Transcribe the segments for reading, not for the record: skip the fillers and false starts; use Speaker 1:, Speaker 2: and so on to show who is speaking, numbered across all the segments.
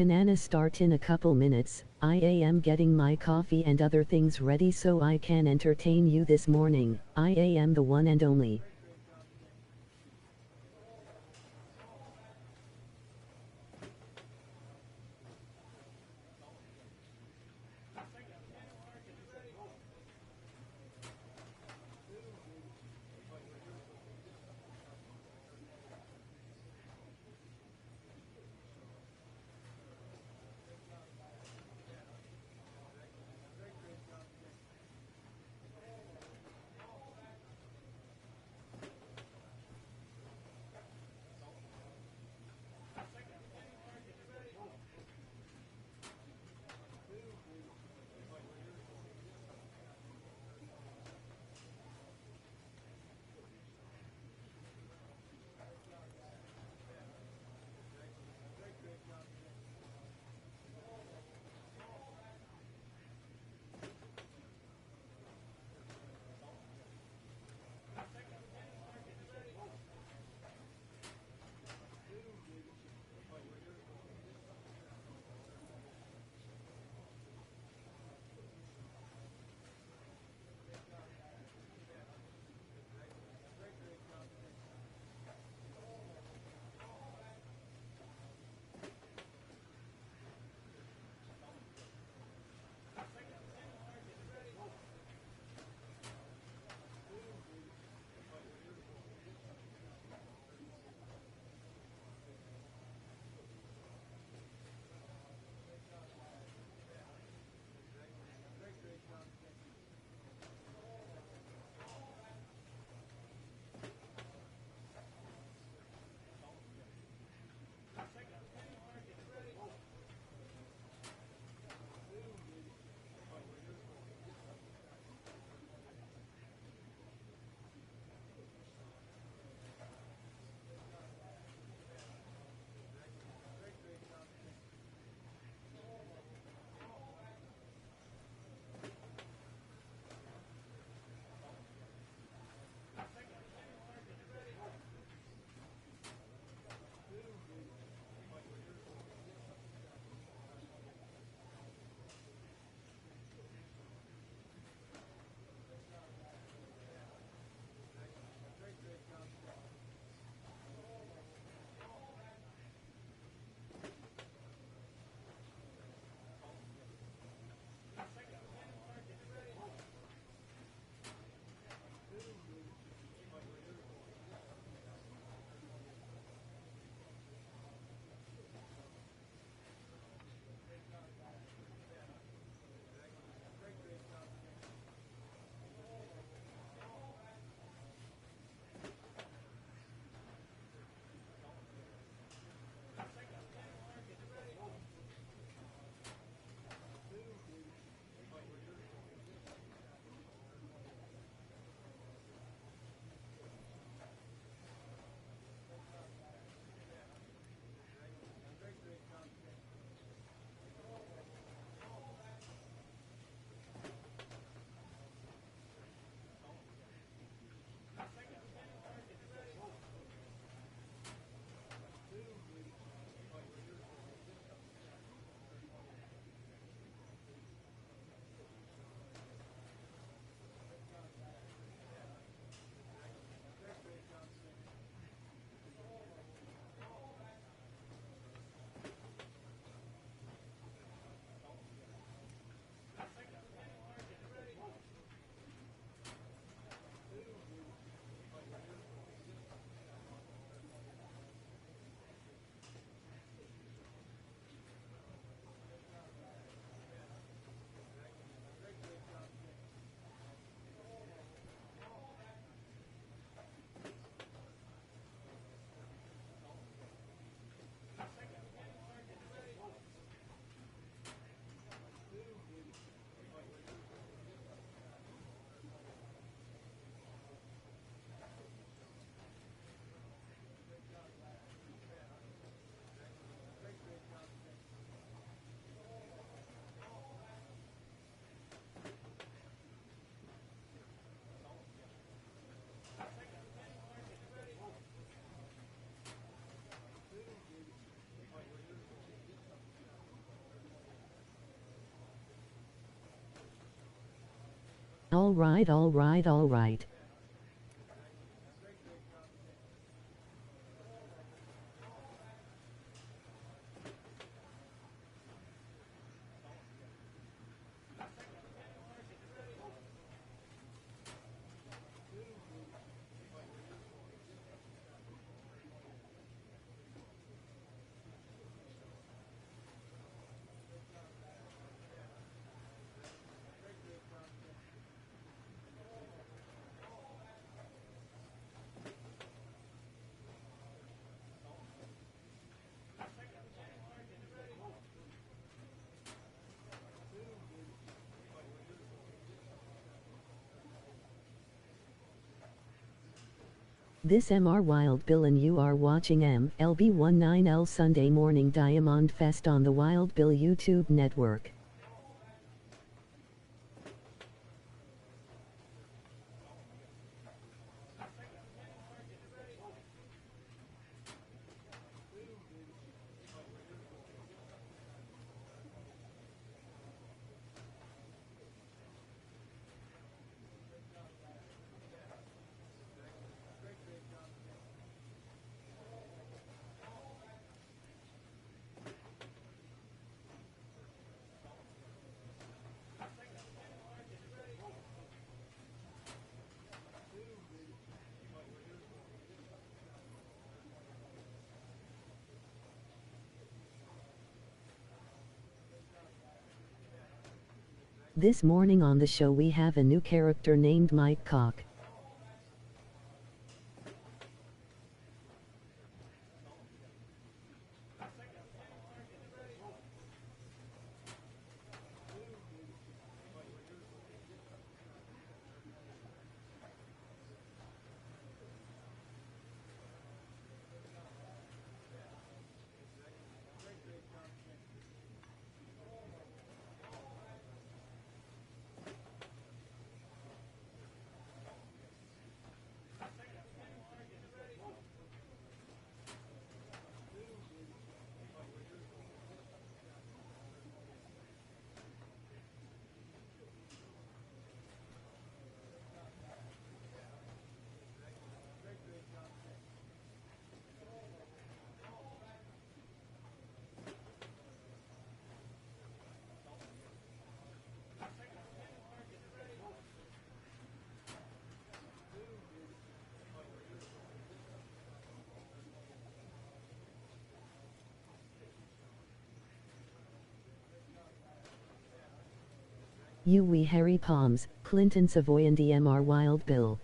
Speaker 1: Canana start in a couple minutes. I am getting my coffee and other things ready so I can entertain you this morning. I am the one and only. Alright, alright, alright. This MR Wild Bill and you are watching MLB19L Sunday Morning Diamond Fest on the Wild Bill YouTube network. This morning on the show we have a new character named Mike Cock. You we Harry Palms, Clinton Savoy and DMR Wild Bill.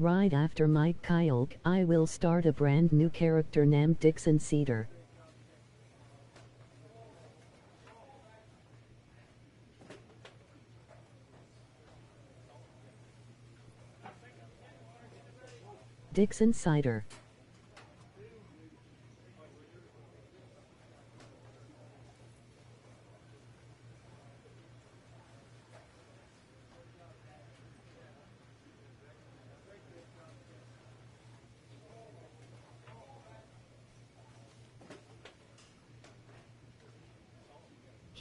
Speaker 1: Right after Mike Kyle, I will start a brand new character named Dixon Cedar. Dixon Cider.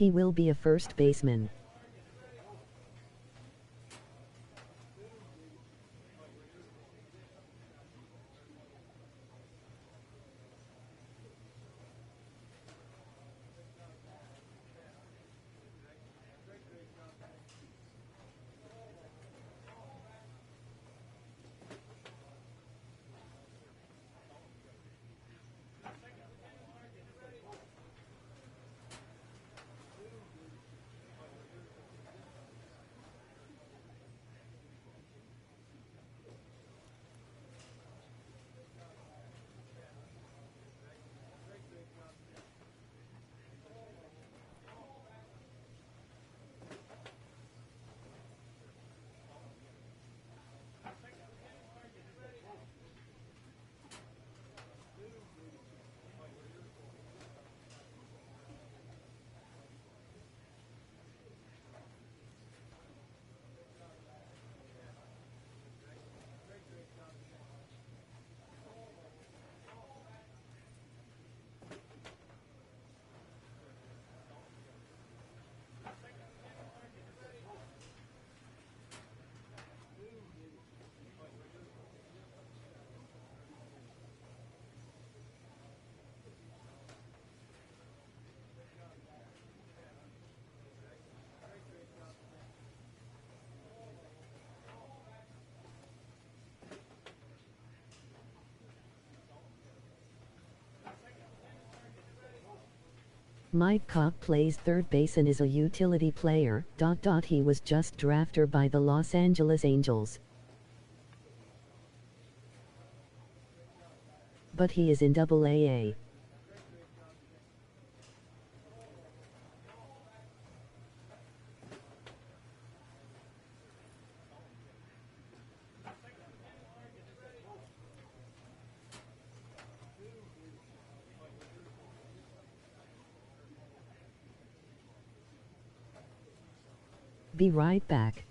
Speaker 1: He will be a first baseman. Mike Cobb plays third base and is a utility player. He was just drafted by the Los Angeles Angels. But he is in AA. Be right back.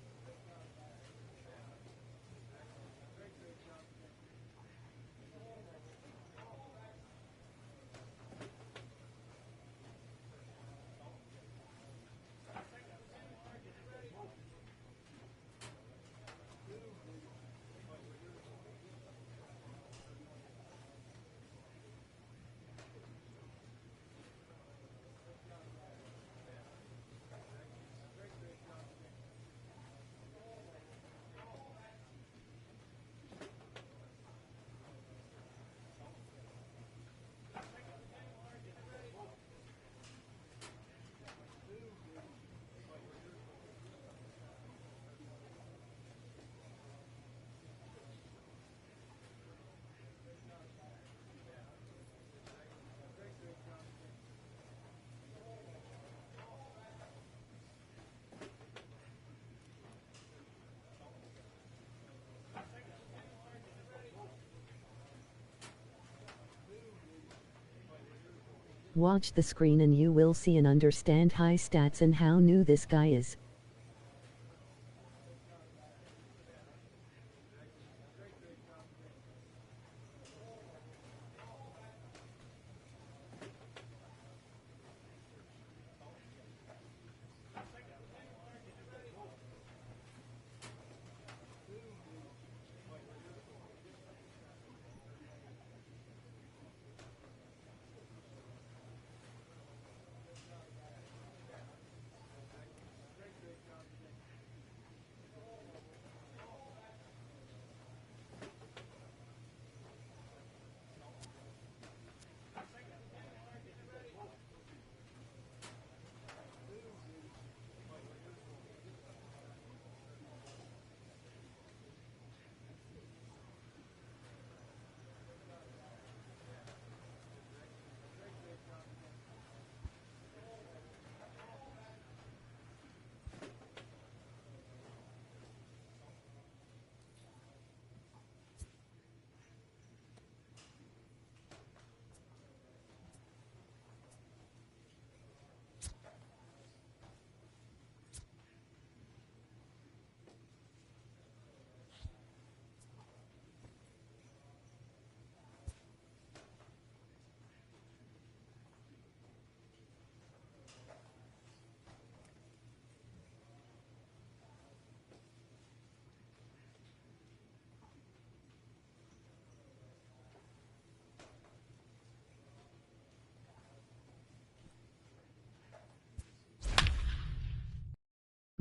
Speaker 1: Watch the screen and you will see and understand high stats and how new this guy is.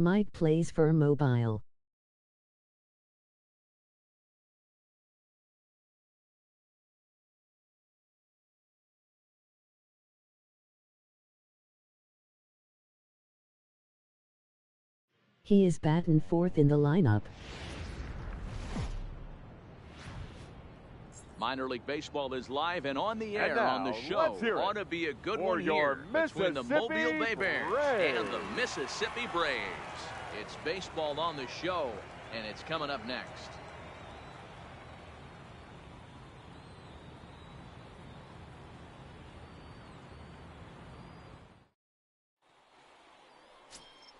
Speaker 1: Mike plays for Mobile. He is batting fourth in the lineup.
Speaker 2: Minor League Baseball is live and on the air on the show. Ought to be a good one here between the Mobile Bay Bears and the Mississippi Braves. It's baseball on the show, and it's coming up next.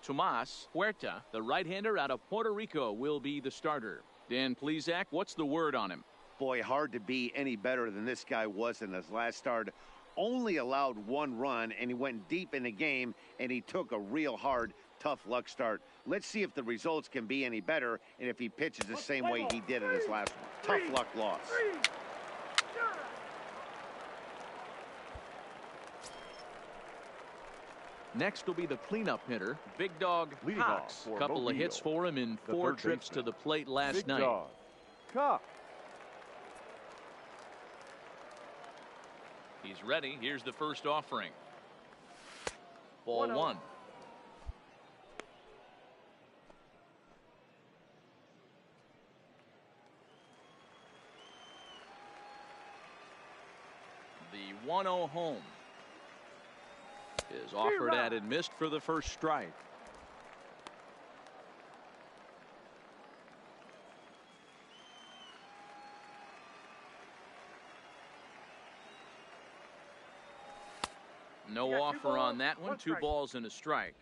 Speaker 2: Tomas Huerta, the right-hander out of Puerto Rico, will be the starter. Dan Plesac, what's the word on him?
Speaker 3: Boy, hard to be any better than this guy was in his last start. Only allowed one run, and he went deep in the game, and he took a real hard, tough luck start. Let's see if the results can be any better, and if he pitches the same way he did in his last one. Tough luck loss.
Speaker 2: Next will be the cleanup hitter, Big Dog Cox. A couple of hits for him in 4 trips to the plate last night.
Speaker 4: Cox.
Speaker 2: He's ready. Here's the first offering. Ball 1. The 1-0 home is offered at and missed for the first strike. No offer on that one. 2 balls and a strike.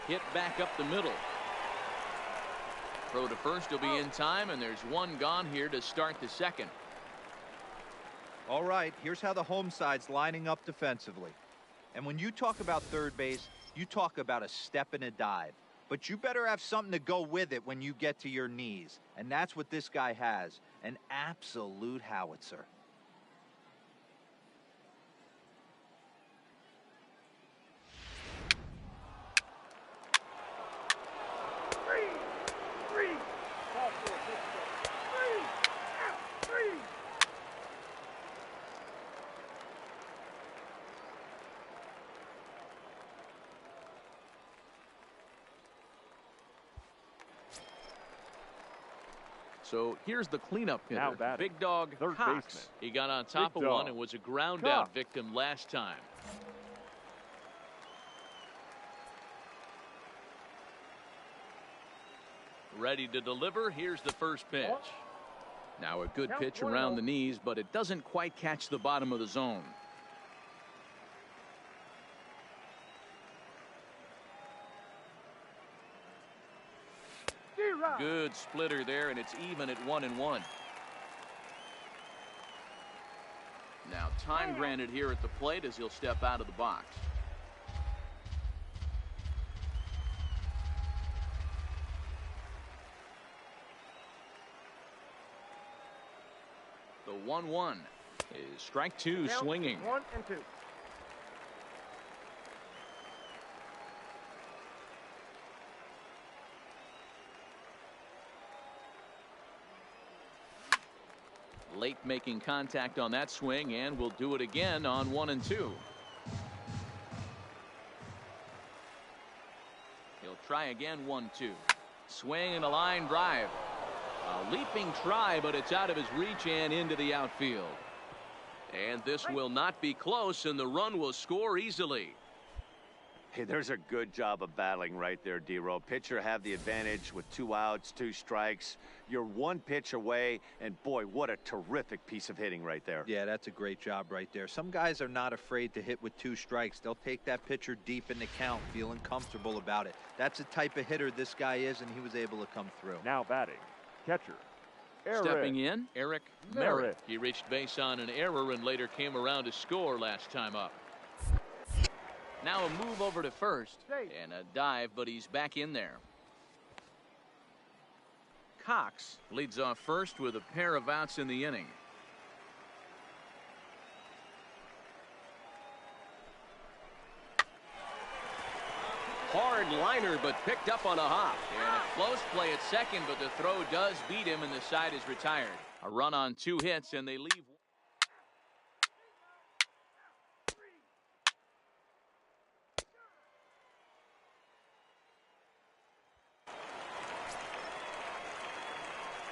Speaker 2: Hit back up the middle. Throw to first will be in time, and there's one gone here to start the second.
Speaker 5: All right, here's how the home side's lining up defensively. And when you talk about third base, you talk about a step and a dive. But you better have something to go with it when you get to your knees. And that's what this guy has, an absolute howitzer.
Speaker 2: So here's the cleanup hitter, Big Dog Cox. He got on top of one and was a ground out victim last time. Ready to deliver. Here's the first pitch. Now a good pitch around the knees, but it doesn't quite catch the bottom of the zone. Good splitter there, and it's even at 1-1. Now time granted here at the plate as he'll step out of the box. The 1-1 is strike 2, swinging.
Speaker 4: 1 and 2.
Speaker 2: Late making contact on that swing, and will do it again on 1 and 2. He'll try again. 1-2. Swing and a line drive. A leaping try, but it's out of his reach and into the outfield. And this will not be close, and the run will score easily.
Speaker 3: Hey, there's a good job of battling right there, D-Row. Pitcher have the advantage with 2 outs, 2 strikes. You're 1 pitch away, and boy, what a terrific piece of hitting right there.
Speaker 5: Yeah, that's a great job right there. Some guys are not afraid to hit with 2 strikes. They'll take that pitcher deep in the count, feeling comfortable about it. That's the type of hitter this guy is, and he was able to come through.
Speaker 4: Now batting, catcher, Eric.
Speaker 2: Stepping in, Eric Merritt. He reached base on an error and later came around to score last time up. Now a move over to first and a dive, but he's back in there. Cox leads off first with a pair of outs in the inning. Hard liner, but picked up on a hop. And a close play at second, but the throw does beat him, and the side is retired. A run on 2 hits, and they leave.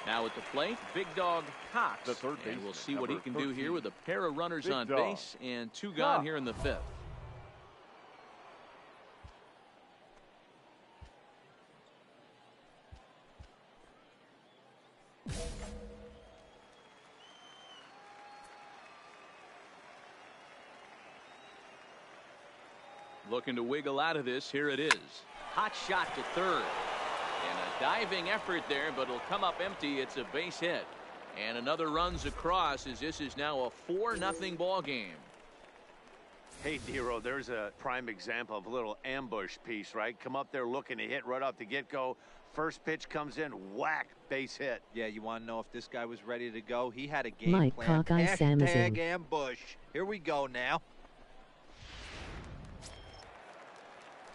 Speaker 2: Now at the plate, Big Dog Cox.
Speaker 4: The third
Speaker 2: and we'll
Speaker 4: baseman,
Speaker 2: see what he can do here
Speaker 4: 13.
Speaker 2: with a pair of runners
Speaker 4: Big
Speaker 2: on
Speaker 4: Dog
Speaker 2: base and 2 gone here in the 5th. Looking to wiggle out of this. Here it is. Hot shot to third. And a diving effort there, but it'll come up empty. It's a base hit. And another runs across as this is now a 4-0 ball game.
Speaker 3: Hey, Dero, there's a prime example of a little ambush piece, right? Come up there looking to hit right off the get-go. First pitch comes in, whack, base hit.
Speaker 5: Yeah, you want to know if this guy was ready to go? He had a game
Speaker 1: Mike
Speaker 5: plan.
Speaker 1: Cockeye Samazin.
Speaker 5: Hashtag ambush. Here we go now.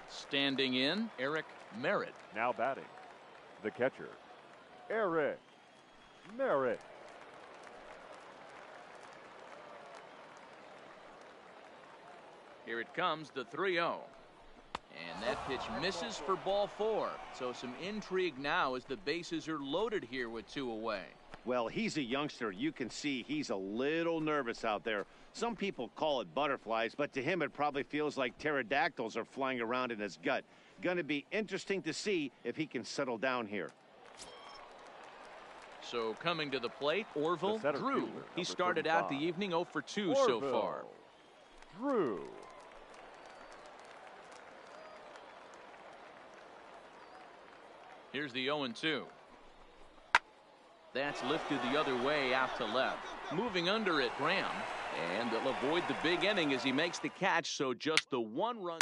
Speaker 2: Standing in, Eric Merritt.
Speaker 4: Now batting, the catcher, Eric Merritt.
Speaker 2: Here it comes, the 3-0. And that pitch misses for ball 4. So some intrigue now as the bases are loaded here with 2 away.
Speaker 3: Well, he's a youngster. You can see he's a little nervous out there. Some people call it butterflies, but to him it probably feels like pterodactyls are flying around in his gut. Going to be interesting to see if he can settle down here.
Speaker 2: So coming to the plate, Orville
Speaker 4: The center
Speaker 2: Drew.
Speaker 4: fielder,
Speaker 2: He
Speaker 4: number
Speaker 2: started out the
Speaker 4: 35.
Speaker 2: evening 0 for 2 so
Speaker 4: Orville
Speaker 2: far.
Speaker 4: Drew.
Speaker 2: Here's the 0-2. That's lifted the other way out to left. Moving under it, Graham. And they'll avoid the big inning as he makes the catch, so just the 1 run.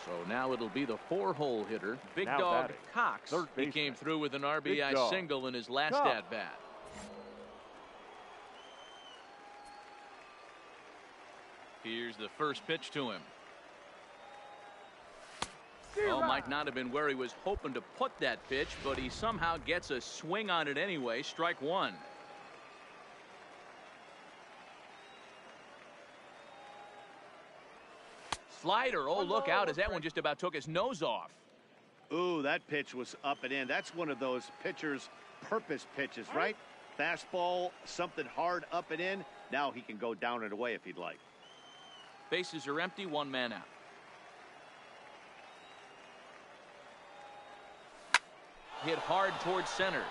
Speaker 2: So now it'll be the 4-hole hitter, Big
Speaker 4: Now
Speaker 2: Dog
Speaker 4: batting,
Speaker 2: Cox.
Speaker 4: third
Speaker 2: He
Speaker 4: baseman,
Speaker 2: came through with an
Speaker 4: Big
Speaker 2: RBI
Speaker 4: Dog
Speaker 2: single in his last
Speaker 4: Cox.
Speaker 2: at-bat. Here's the first pitch to him. Oh, might not have been where he was hoping to put that pitch, but he somehow gets a swing on it anyway. Strike 1. Slider. Oh, look out as that one just about took his nose off.
Speaker 3: Ooh, that pitch was up and in. That's one of those pitcher's purpose pitches, right? Fastball, something hard up and in. Now he can go down and away if he'd like.
Speaker 2: Bases are empty, 1 man out. Hit hard towards center.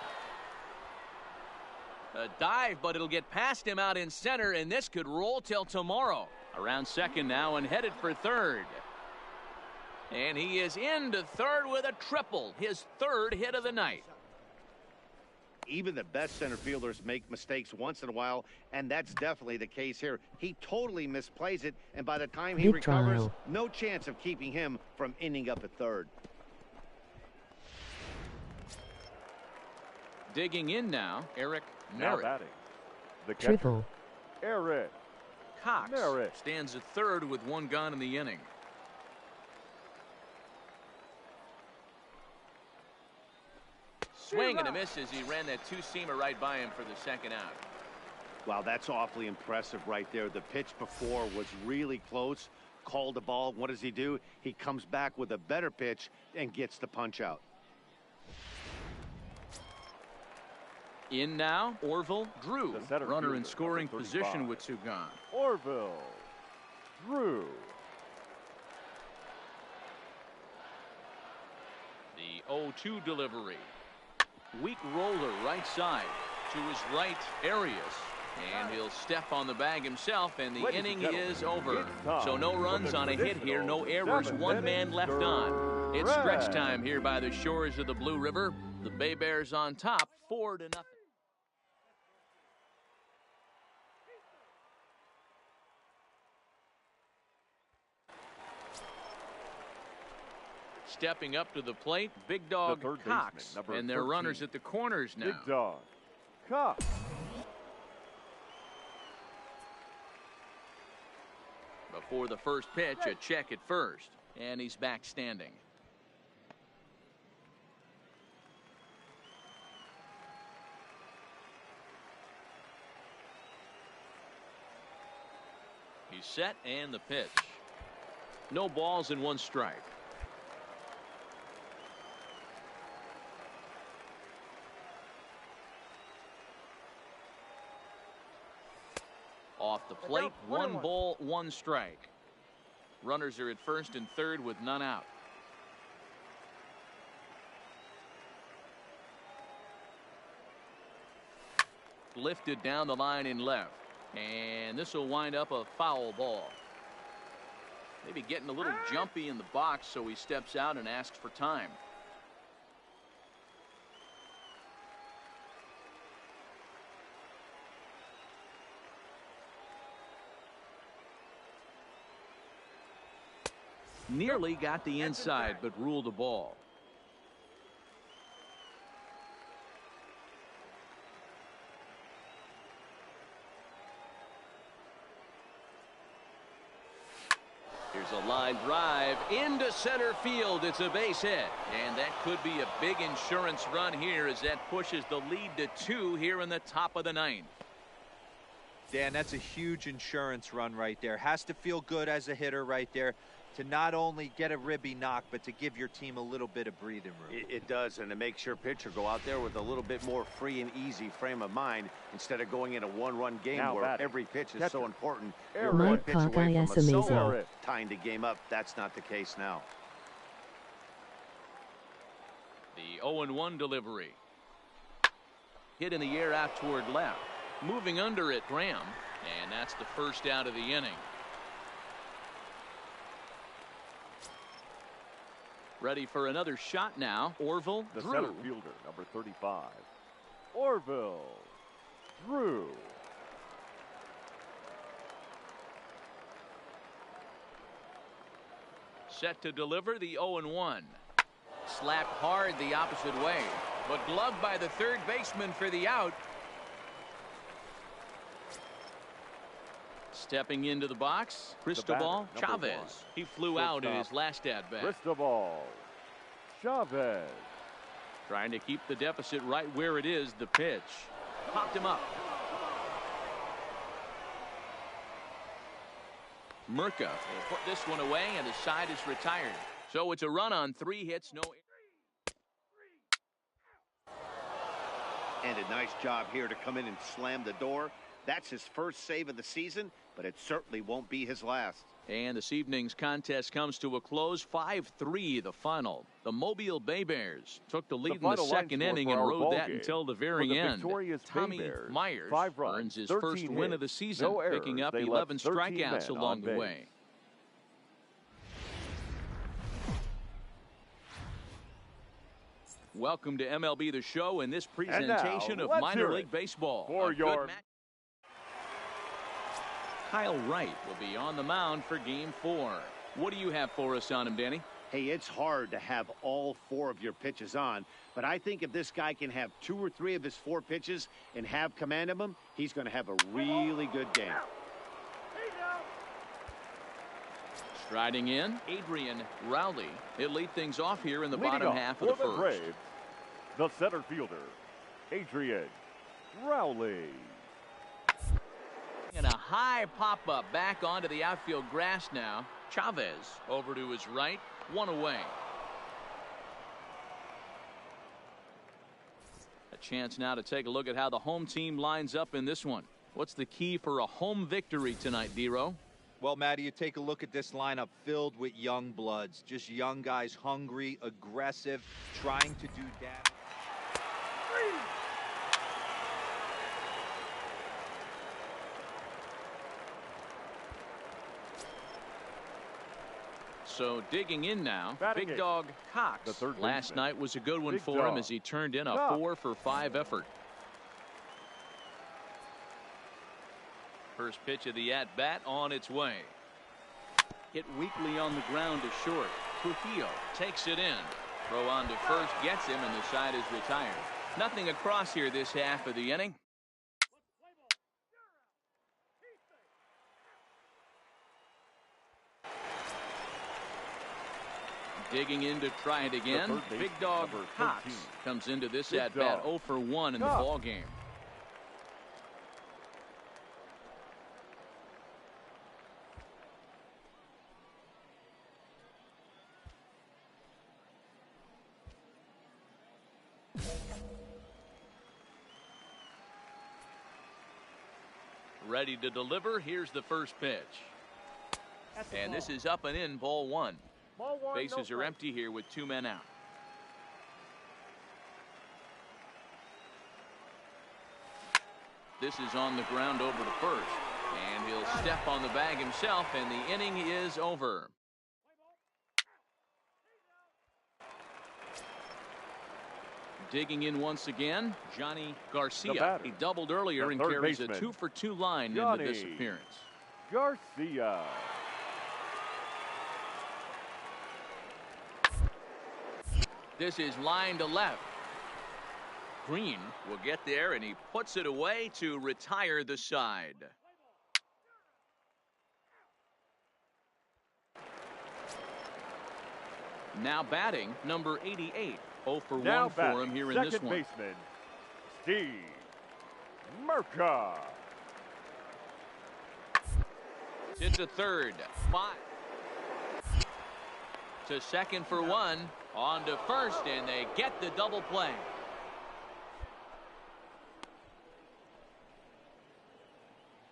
Speaker 2: A dive, but it'll get past him out in center, and this could roll till tomorrow. Around second now and headed for third. And he is into third with a triple, his 3rd hit of the night.
Speaker 3: Even the best center fielders make mistakes once in a while, and that's definitely the case here. He totally misplays it, and by the time he
Speaker 1: Big
Speaker 3: recovers,
Speaker 1: trial.
Speaker 3: no chance of keeping him from ending up at third.
Speaker 2: Digging in now, Eric
Speaker 4: Now
Speaker 2: Merritt.
Speaker 4: batting, the catcher,
Speaker 1: Triple.
Speaker 4: Eric
Speaker 2: Cox
Speaker 4: Merritt.
Speaker 2: stands at third with 1 gone in the inning. Swing and a miss as he ran that 2-seamer right by him for the 2nd out.
Speaker 3: Wow, that's awfully impressive right there. The pitch before was really close. Called the ball. What does he do? He comes back with a better pitch and gets the punch out.
Speaker 2: In now, Orville Drew.
Speaker 4: The center
Speaker 2: Runner in
Speaker 4: fielder,
Speaker 2: scoring
Speaker 4: number
Speaker 2: position
Speaker 4: 35.
Speaker 2: with 2 gone.
Speaker 4: Orville Drew.
Speaker 2: The 0-2 delivery. Weak roller right side to his right, Arias. And he'll step on the bag himself, and the
Speaker 4: Ladies
Speaker 2: inning
Speaker 4: and gentlemen,
Speaker 2: is over.
Speaker 4: it's time
Speaker 2: So no
Speaker 4: for
Speaker 2: runs
Speaker 4: the
Speaker 2: on a hit here, no
Speaker 4: traditional
Speaker 2: errors, 1 man
Speaker 4: 7th
Speaker 2: left
Speaker 4: inning
Speaker 2: on. It's
Speaker 4: stretch.
Speaker 2: stretch time here by the shores of the Blue River. The Bay Bears on top, 4-0. Stepping up to the plate, Big Dog
Speaker 4: third
Speaker 2: Cox.
Speaker 4: baseman, number
Speaker 2: And their
Speaker 4: 13.
Speaker 2: runners at the corners now.
Speaker 4: Big Dog Cox.
Speaker 2: Before the first pitch, a check at first, and he's back standing. He's set, and the pitch. No balls and 1 strike. Off the plate, 1 ball, 1 strike. Runners are at first and third with none out. Lifted down the line in left. And this will wind up a foul ball. Maybe getting a little jumpy in the box, so he steps out and asks for time. Nearly got the inside, but ruled the ball. Here's a line drive into center field. It's a base hit, and that could be a big insurance run here as that pushes the lead to 2 here in the top of the 9th.
Speaker 5: Dan, that's a huge insurance run right there. Has to feel good as a hitter right there to not only get a ribby knock, but to give your team a little bit of breathing room.
Speaker 3: It does, and it makes your pitcher go out there with a little bit more free and easy frame of mind instead of going in a 1-run game
Speaker 4: now
Speaker 3: where
Speaker 4: batting.
Speaker 3: every pitch is so important.
Speaker 4: You're
Speaker 3: You're
Speaker 4: one
Speaker 3: one
Speaker 1: pitch
Speaker 3: pitch away from a
Speaker 1: amazing.
Speaker 3: solo tying the game up. That's not the case now.
Speaker 2: The 0-1 delivery. Hit in the air out toward left. Moving under it, Graham. And that's the first out of the inning. Ready for another shot now. Orville
Speaker 4: The
Speaker 2: Drew.
Speaker 4: center fielder, number 35, Orville Drew.
Speaker 2: Set to deliver the 0-1. Slapped hard the opposite way, but gloved by the third baseman for the out. Stepping into the box, Cristobal
Speaker 4: batter, number 1.
Speaker 2: Chavez. He flew out in his last at-bat.
Speaker 4: Cristobal Chavez.
Speaker 2: Trying to keep the deficit right where it is. The pitch popped him up. Murka will put this one away, and the side is retired. So it's a run on 3 hits, no.
Speaker 3: And a nice job here to come in and slam the door. That's his first save of the season, but it certainly won't be his last.
Speaker 2: And this evening's contest comes to a close. 5-3 the final. The Mobile Bay Bears took the lead in the
Speaker 4: final line
Speaker 2: second
Speaker 4: score
Speaker 2: inning
Speaker 4: for
Speaker 2: and
Speaker 4: our
Speaker 2: rode
Speaker 4: ball
Speaker 2: that
Speaker 4: game.
Speaker 2: until the
Speaker 4: For
Speaker 2: very
Speaker 4: the
Speaker 2: end.
Speaker 4: victorious Bay
Speaker 2: Tommy
Speaker 4: Bears,
Speaker 2: Myers
Speaker 4: 5 runs,
Speaker 2: earns his
Speaker 4: 13
Speaker 2: first win of the
Speaker 4: hits,
Speaker 2: season,
Speaker 4: no errors.
Speaker 2: picking up
Speaker 4: They
Speaker 2: 11
Speaker 4: left 13
Speaker 2: strikeouts
Speaker 4: men
Speaker 2: along
Speaker 4: on
Speaker 2: the
Speaker 4: base.
Speaker 2: way. Welcome to MLB The Show and this presentation of
Speaker 4: let's
Speaker 2: minor
Speaker 4: hear
Speaker 2: league
Speaker 4: it
Speaker 2: baseball.
Speaker 4: for
Speaker 2: A good
Speaker 4: your-
Speaker 2: match. Kyle Wright will be on the mound for Game 4. What do you have for us on him, Danny?
Speaker 3: Hey, it's hard to have all 4 of your pitches on, but I think if this guy can have 2 or 3 of his 4 pitches and have command of them, he's going to have a really good game.
Speaker 2: Striding in, Adrian Rowley. He'll lead things off here in the
Speaker 4: Leading
Speaker 2: bottom
Speaker 4: off
Speaker 2: half of
Speaker 4: for
Speaker 2: the
Speaker 4: the
Speaker 2: first.
Speaker 4: Braves, the center fielder, Adrian Rowley.
Speaker 2: And a high pop-up back onto the outfield grass now. Chavez over to his right, 1 away. A chance now to take a look at how the home team lines up in this one. What's the key for a home victory tonight, D-Row?
Speaker 5: Well, Matty, you take a look at this lineup filled with young bloods. Just young guys, hungry, aggressive, trying to do damage.
Speaker 2: So digging in now,
Speaker 4: Batting
Speaker 2: Big
Speaker 4: eighth,
Speaker 2: Dog Cox.
Speaker 4: the third
Speaker 2: Last
Speaker 4: baseman.
Speaker 2: night was a good one
Speaker 4: Big
Speaker 2: for him
Speaker 4: Dog
Speaker 2: as he turned in a
Speaker 4: Cox.
Speaker 2: 4-for-5 effort. First pitch of the at-bat on its way. Hit weakly on the ground to short. Trujillo takes it in. Throw on to first gets him, and the side is retired. Nothing across here this half of the inning. Digging in to try it again. Big dog Cox comes into this at bat 0 for 1 in the ball game. Ready to deliver. Here's the first pitch. And this is up and in, ball one. Bases are empty here with 2 men out. This is on the ground over to first. And he'll step on the bag himself, and the inning is over. Digging in once again, Johnny Garcia. He doubled earlier and carries a 2 for 2 line into this appearance.
Speaker 4: Garcia.
Speaker 2: This is line to left. Green will get there, and he puts it away to retire the side. Now batting, number 88. 0 for 1 for him here in this one.
Speaker 4: Second baseman, Steve Merca.
Speaker 2: Hit to third. 5. To second for 1. On to first, and they get the double play.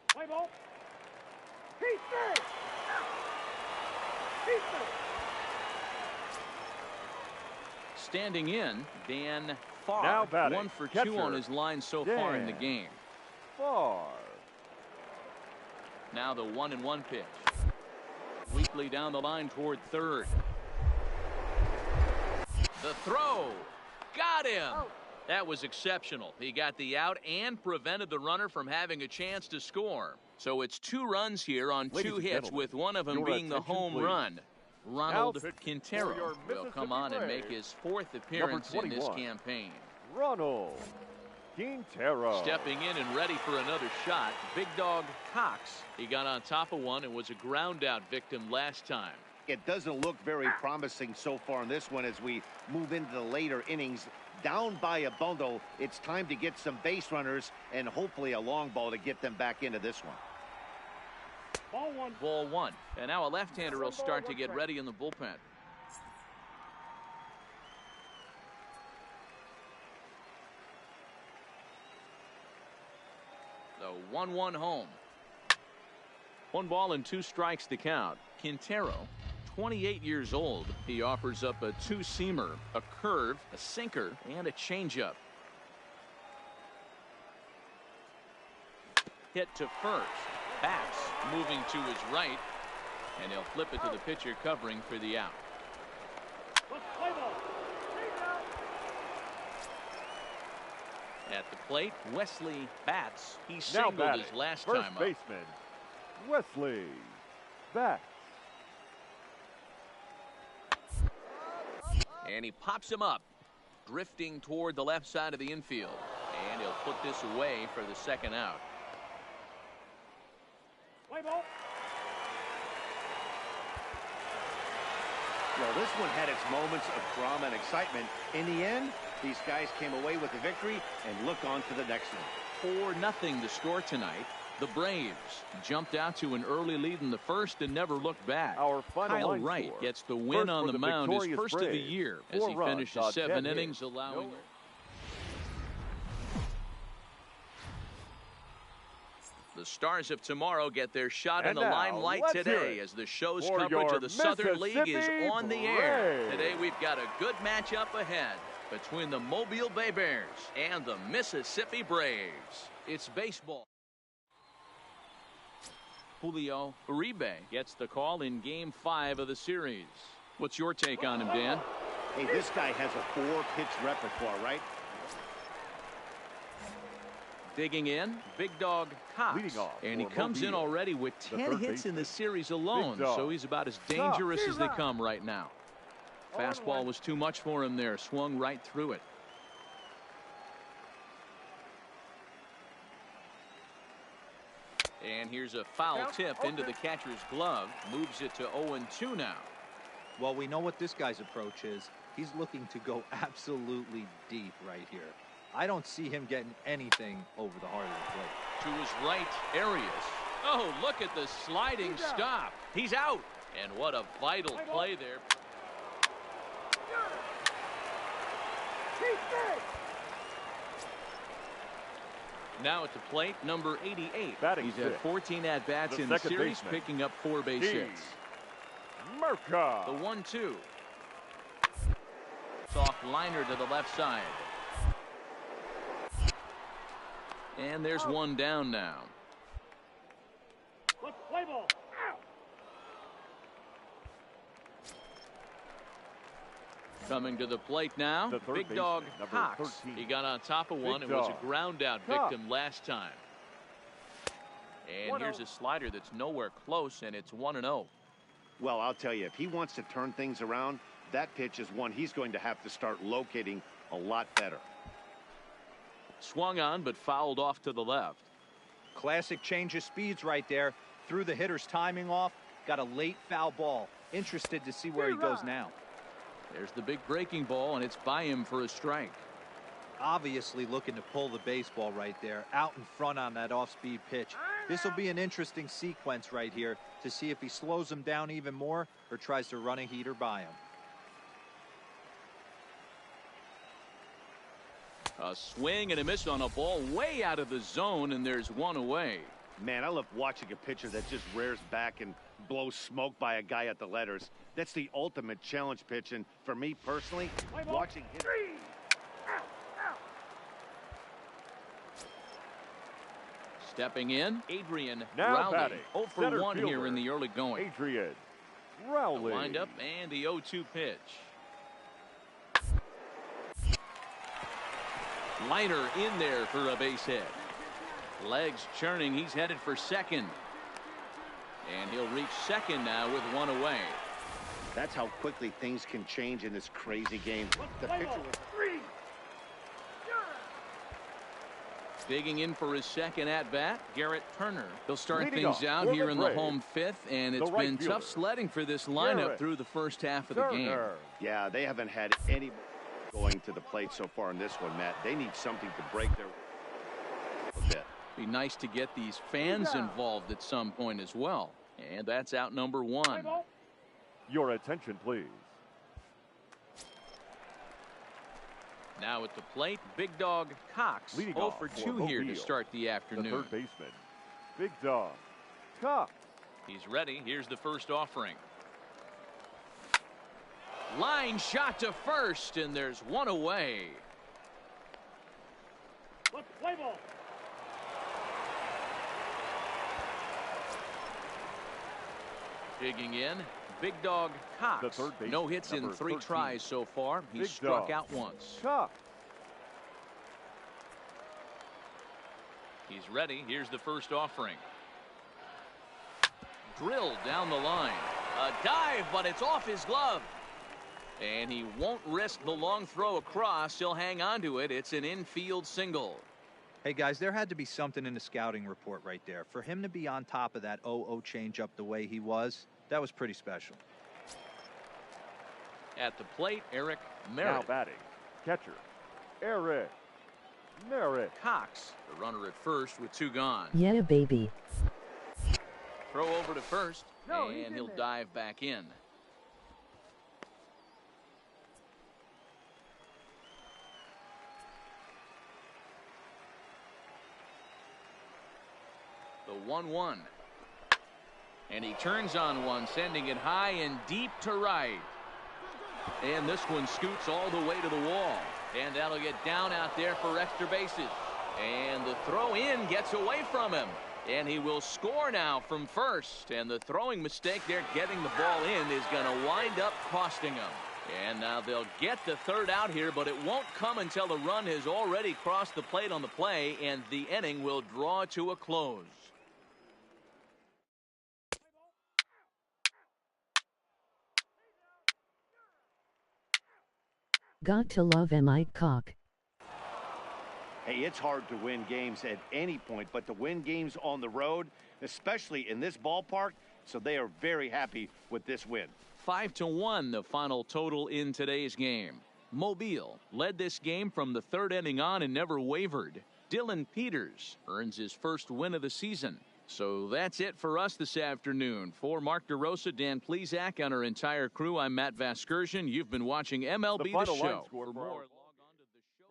Speaker 4: Play ball. He's third. He's third.
Speaker 2: Standing in, Dan Farr.
Speaker 4: Now batting,
Speaker 2: 1 for 2
Speaker 4: catcher,
Speaker 2: on his line so far in the game.
Speaker 4: Farr.
Speaker 2: Now the 1-1 pitch. Weakly down the line toward third. The throw. Got him. That was exceptional. He got the out and prevented the runner from having a chance to score. So it's 2 runs here on 2 hits, with one of them being the home run. Ronald Quintero will come on and make his 4th appearance in this campaign.
Speaker 4: Ronald Quintero.
Speaker 2: Stepping in and ready for another shot, Big Dog Cox. He got on top of one and was a ground out victim last time.
Speaker 3: It doesn't look very promising so far in this one as we move into the later innings. Down by a bundle, it's time to get some base runners and hopefully a long ball to get them back into this one.
Speaker 2: Ball one. And now a left-hander will start to get ready in the bullpen. The 1-1 home. 1 ball and 2 strikes to count. Quintero, 28 years old. He offers up a 2-seamer, a curve, a sinker, and a changeup. Hit to first. Bats moving to his right, and he'll flip it to the pitcher covering for the out. At the plate, Wesley Bats. He singled his last time up.
Speaker 4: First baseman, Wesley Bats.
Speaker 2: And he pops him up, drifting toward the left side of the infield. And he'll put this away for the second out.
Speaker 3: Well, this one had its moments of drama and excitement. In the end, these guys came away with the victory and look on to the next one.
Speaker 2: 4-0 the score tonight. The Braves jumped out to an early lead in the first and never looked back.
Speaker 4: Our final
Speaker 2: Kyle Wright
Speaker 4: score.
Speaker 2: gets the win on the mound, his first of the year, as he
Speaker 4: 4
Speaker 2: finishes
Speaker 4: runs,
Speaker 2: 7
Speaker 4: 10
Speaker 2: innings,
Speaker 4: hits.
Speaker 2: allowing... The Stars of tomorrow get their shot in the limelight today as the show's coverage of the Southern League is on the air. Today we've got a good matchup ahead between the Mobile Bay Bears and the Mississippi Braves. It's baseball. Julio Uribe gets the call in Game 5 of the series. What's your take on him, Dan?
Speaker 3: Hey, this guy has a 4-pitch repertoire, right?
Speaker 2: Digging in, Big Dog Cox, and he comes in already with 10 hits in the series alone, so he's about as dangerous as they come right now. Fastball was too much for him there, swung right through it. And here's a foul tip into the catcher's glove, moves it to 0-2 now.
Speaker 5: Well, we know what this guy's approach is. He's looking to go absolutely deep right here. I don't see him getting anything over the heart of the plate.
Speaker 2: To his right, Arias. Oh, look at the sliding stop. He's out. And what a vital play there. Now at the plate, number 88.
Speaker 4: Batting
Speaker 2: He's had 14 at-bats in the series,
Speaker 4: baseman,
Speaker 2: picking up 4 base hits.
Speaker 4: Merca.
Speaker 2: The 1-2. Soft liner to the left side. And there's one down now.
Speaker 4: Let's play ball.
Speaker 2: Coming to the plate now,
Speaker 4: The third
Speaker 2: big
Speaker 4: baseman,
Speaker 2: dog
Speaker 4: number
Speaker 2: Cox.
Speaker 4: 13.
Speaker 2: He got on top of one.
Speaker 4: Big
Speaker 2: It was
Speaker 4: dog.
Speaker 2: a ground out
Speaker 4: Cox.
Speaker 2: victim last time. And here's a slider that's nowhere close, and it's 1-0.
Speaker 3: Well, I'll tell you, if he wants to turn things around, that pitch is one he's going to have to start locating a lot better.
Speaker 2: Swung on, but fouled off to the left.
Speaker 5: Classic change of speeds right there. Threw the hitter's timing off. Got a late foul ball. Interested to see where he goes now.
Speaker 2: There's the big breaking ball, and it's by him for a strike.
Speaker 5: Obviously looking to pull the baseball right there. Out in front on that off-speed pitch. This will be an interesting sequence right here to see if he slows him down even more or tries to run a heater by him.
Speaker 2: A swing and a miss on a ball way out of the zone, and there's one away.
Speaker 3: Man, I love watching a pitcher that just rears back and blows smoke by a guy at the letters. That's the ultimate challenge pitch, and for me personally, watching him.
Speaker 2: Stepping in, Adrian
Speaker 4: Now
Speaker 2: Rowley.
Speaker 4: batting,
Speaker 2: 0 for
Speaker 4: center
Speaker 2: 1 here
Speaker 4: fielder,
Speaker 2: in the early going.
Speaker 4: Adrian
Speaker 2: The
Speaker 4: Rowley.
Speaker 2: windup and the 0-2 pitch. Liner in there for a base hit. Legs churning. He's headed for second. And he'll reach second now with one away.
Speaker 3: That's how quickly things can change in this crazy game. The pitcher was
Speaker 2: Digging in for his second at-bat, Garrett Turner. He'll start
Speaker 4: Leading
Speaker 2: things
Speaker 4: off
Speaker 2: out
Speaker 4: for
Speaker 2: here
Speaker 4: the
Speaker 2: in the
Speaker 4: Braves,
Speaker 2: home fifth, and
Speaker 4: the
Speaker 2: it's
Speaker 4: right
Speaker 2: been
Speaker 4: fielder,
Speaker 2: tough sledding for this lineup
Speaker 4: Garrett
Speaker 2: through the first half of the game.
Speaker 4: Turner.
Speaker 3: Yeah, they haven't had any going to the plate so far in this one, Matt. They need something to break their a bit.
Speaker 2: Be nice to get these fans involved at some point as well. And that's out number 1.
Speaker 4: Your attention, please.
Speaker 2: Now at the plate, big dog Cox.
Speaker 4: Leading
Speaker 2: 0
Speaker 4: off
Speaker 2: for
Speaker 4: for
Speaker 2: 2 here to
Speaker 4: O'Neill,
Speaker 2: start the
Speaker 4: The
Speaker 2: afternoon.
Speaker 4: third baseman, big dog Cox.
Speaker 2: He's ready. Here's the first offering. Line shot to first, and there's one away.
Speaker 4: Let's play ball.
Speaker 2: Digging in, big dog Cox.
Speaker 4: The third baseman,
Speaker 2: No hits in
Speaker 4: number
Speaker 2: 3
Speaker 4: 13.
Speaker 2: tries so far. He's
Speaker 4: Big
Speaker 2: struck
Speaker 4: dog.
Speaker 2: out once.
Speaker 4: Cox.
Speaker 2: He's ready. Here's the first offering. Drilled down the line. A dive, but it's off his glove. And he won't risk the long throw across. He'll hang on to it. It's an infield single.
Speaker 5: Hey guys, there had to be something in the scouting report right there. For him to be on top of that 0-0 changeup the way he was, that was pretty special.
Speaker 2: At the plate, Eric
Speaker 4: Now
Speaker 2: Merritt.
Speaker 4: batting, catcher, Eric Merritt.
Speaker 2: Cox, the runner at first with 2 gone.
Speaker 1: Yeah, baby.
Speaker 2: Throw over to first,
Speaker 4: No, he's
Speaker 2: and
Speaker 4: in
Speaker 2: he'll
Speaker 4: there.
Speaker 2: dive back in. The 1-1. And he turns on one, sending it high and deep to right. And this one scoots all the way to the wall. And that'll get down out there for extra bases. And the throw in gets away from him. And he will score now from first. And the throwing mistake there getting the ball in is going to wind up costing him. And now they'll get the third out here, but it won't come until the run has already crossed the plate on the play, and the inning will draw to a close.
Speaker 1: Got to love Mike Cock.
Speaker 3: Hey, it's hard to win games at any point, but to win games on the road, especially in this ballpark, so they are very happy with this win.
Speaker 2: 5-1 the final total in today's game. Mobile led this game from the third inning on and never wavered. Dylan Peters earns his first win of the season. So that's it for us this afternoon. For Mark DeRosa, Dan Plesac, and our entire crew, I'm Matt Vasgersian. You've been watching MLB The Show. For more, log on to the show.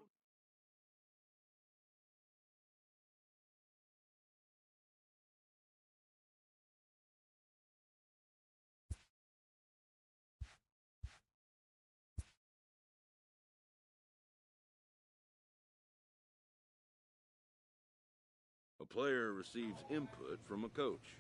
Speaker 6: A player receives input from a coach.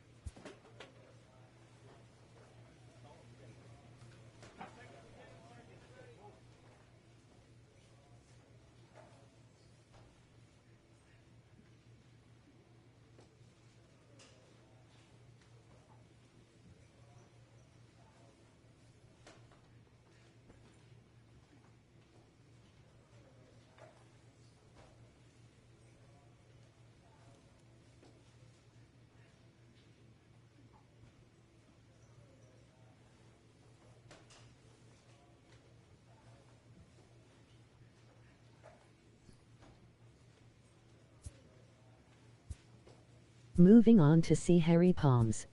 Speaker 1: Moving on to see Harry Palms.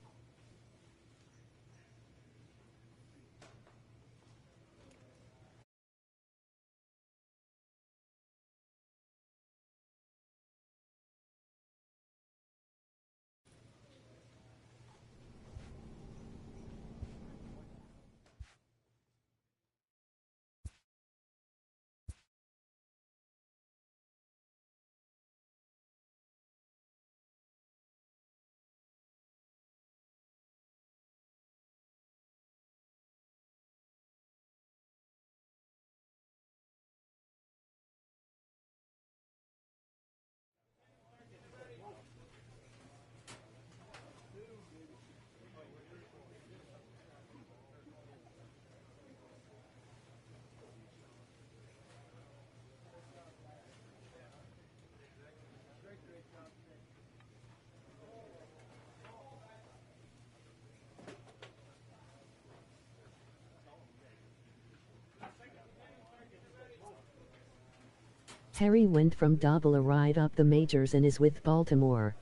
Speaker 1: Harry went from double a ride up the majors and is with Baltimore.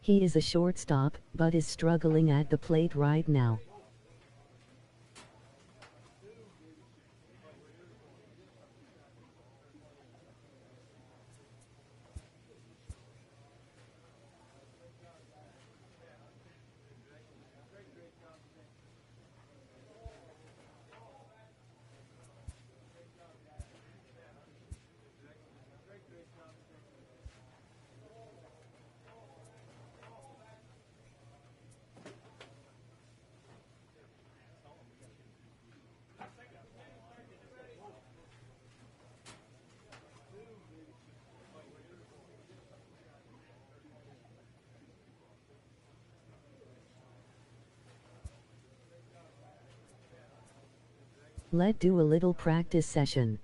Speaker 1: He is a shortstop, but is struggling at the plate right now. Let's do a little practice session.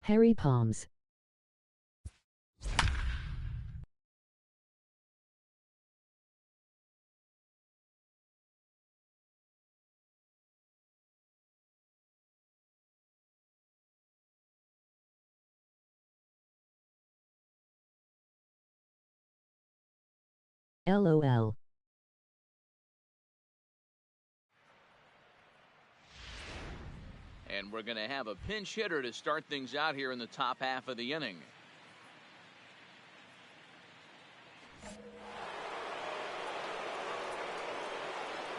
Speaker 1: Hairy palms. LOL.
Speaker 2: And we're going to have a pinch hitter to start things out here in the top half of the inning.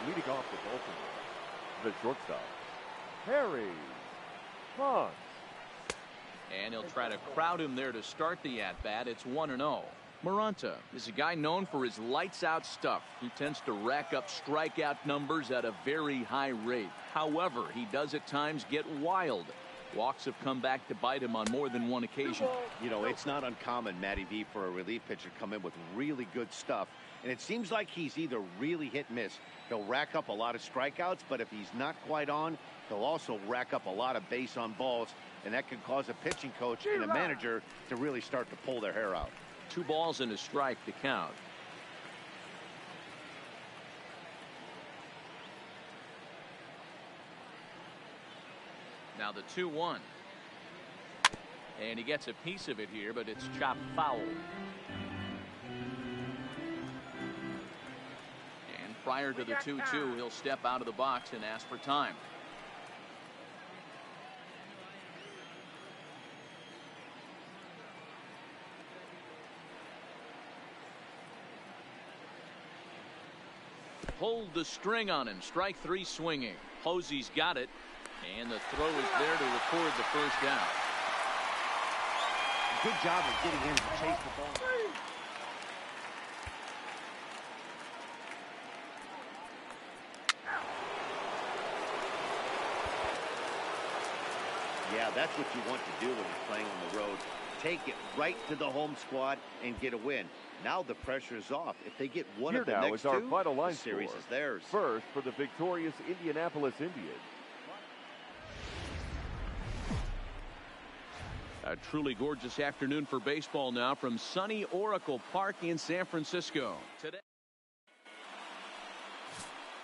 Speaker 4: Leading off the bullpen, the shortstop, Harry Ponce.
Speaker 2: And he'll try to crowd him there to start the at-bat. It's 1-0. Maranta is a guy known for his lights-out stuff. He tends to rack up strikeout numbers at a very high rate. However, he does at times get wild. Walks have come back to bite him on more than one occasion.
Speaker 3: You know, it's not uncommon, Matty V, for a relief pitcher to come in with really good stuff. And it seems like he's either really hit-miss. He'll rack up a lot of strikeouts, but if he's not quite on, he'll also rack up a lot of base on balls. And that can cause a pitching coach and a manager to really start to pull their hair out.
Speaker 2: 2 balls and a strike to count. Now the 2-1. And he gets a piece of it here, but it's chopped foul. And prior to the 2-2, he'll step out of the box and ask for time. Pulled the string on him. Strike 3 swinging. Posey's got it. And the throw is there to record the first down.
Speaker 3: Good job of getting him to chase the ball. Yeah, that's what you want to do when you're playing on the road. Take it right to the home squad and get a win. Now the pressure is off. If they get one of the next two, the series is theirs.
Speaker 4: First for the victorious Indianapolis Indians.
Speaker 2: A truly gorgeous afternoon for baseball now from sunny Oracle Park in San Francisco. Today,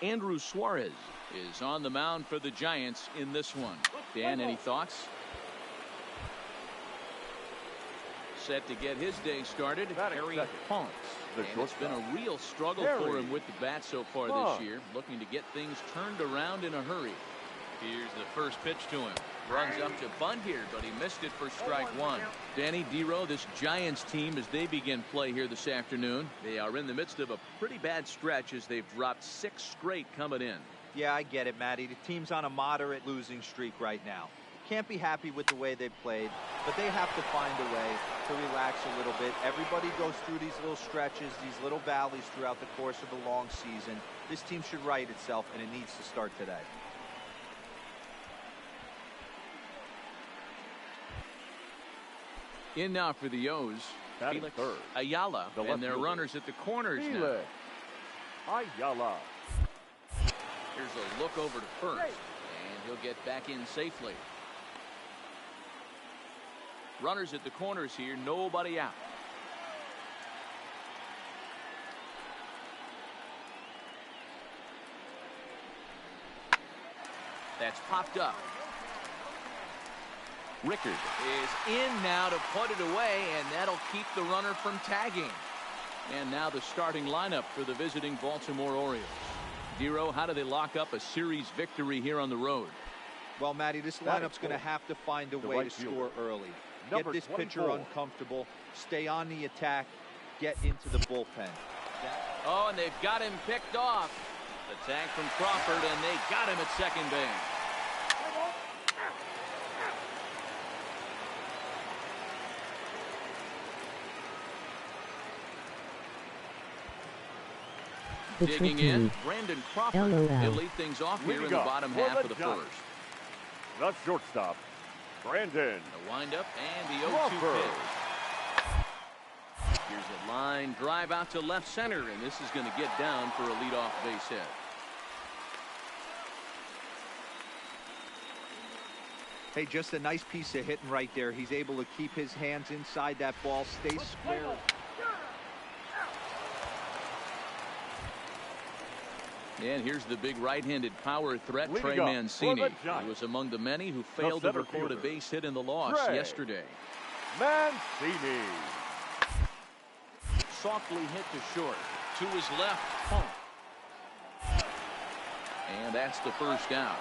Speaker 2: Andrew Suarez is on the mound for the Giants in this one. Dan, any thoughts? Set to get his day started, Harry Ponce. And it's been a real struggle for him with the bat so far this year, looking to get things turned around in a hurry. Here's the first pitch to him. Runs up to bunt here, but he missed it for strike 1. Danny Dero, this Giants team, as they begin play here this afternoon, they are in the midst of a pretty bad stretch as they've dropped 6 straight coming in.
Speaker 5: Yeah, I get it, Matty. The team's on a moderate losing streak right now. Can't be happy with the way they played, but they have to find a way to relax a little bit. Everybody goes through these little stretches, these little valleys throughout the course of the long season. This team should right itself, and it needs to start today.
Speaker 2: In now for the O's, Felix Ayala, and their runners at the corners now.
Speaker 4: Ayala.
Speaker 2: Here's a look over to first, and he'll get back in safely. Runners at the corners here, nobody out. That's popped up. Rickard is in now to put it away, and that'll keep the runner from tagging. And now the starting lineup for the visiting Baltimore Orioles. Dero, how do they lock up a series victory here on the road?
Speaker 5: Well, Matty, this lineup's going to have to find a way to score early. Get this pitcher uncomfortable, stay on the attack, get into the bullpen.
Speaker 2: Oh, and they've got him picked off. The tag from Crawford, and they got him at second base. Digging in, Brandon Crawford. He'll lead things off here in the bottom half of the first.
Speaker 4: The shortstop, Brandon.
Speaker 2: The windup and the 0-2 pitch. Here's a line drive out to left center, and this is going to get down for a leadoff base hit.
Speaker 5: Hey, just a nice piece of hitting right there. He's able to keep his hands inside that ball, stay square.
Speaker 2: And here's the big right-handed power threat, Trey
Speaker 4: Leading up
Speaker 2: Mancini.
Speaker 4: for the Giants,
Speaker 2: He was among the many who failed to
Speaker 4: center
Speaker 2: record a
Speaker 4: fielder,
Speaker 2: base hit in the loss
Speaker 4: Trey
Speaker 2: yesterday.
Speaker 4: Mancini.
Speaker 2: Softly hit to short. To his left, home. And that's the first out.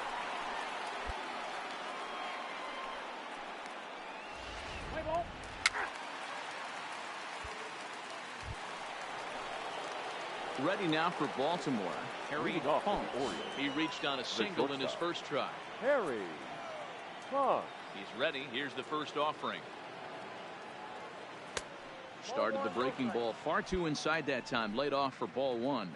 Speaker 2: Ready now for Baltimore. Harry Hong. He reached on a single in his first try.
Speaker 4: Harry Hong.
Speaker 2: He's ready. Here's the first offering. Started the breaking ball far too inside that time. Laid off for ball one.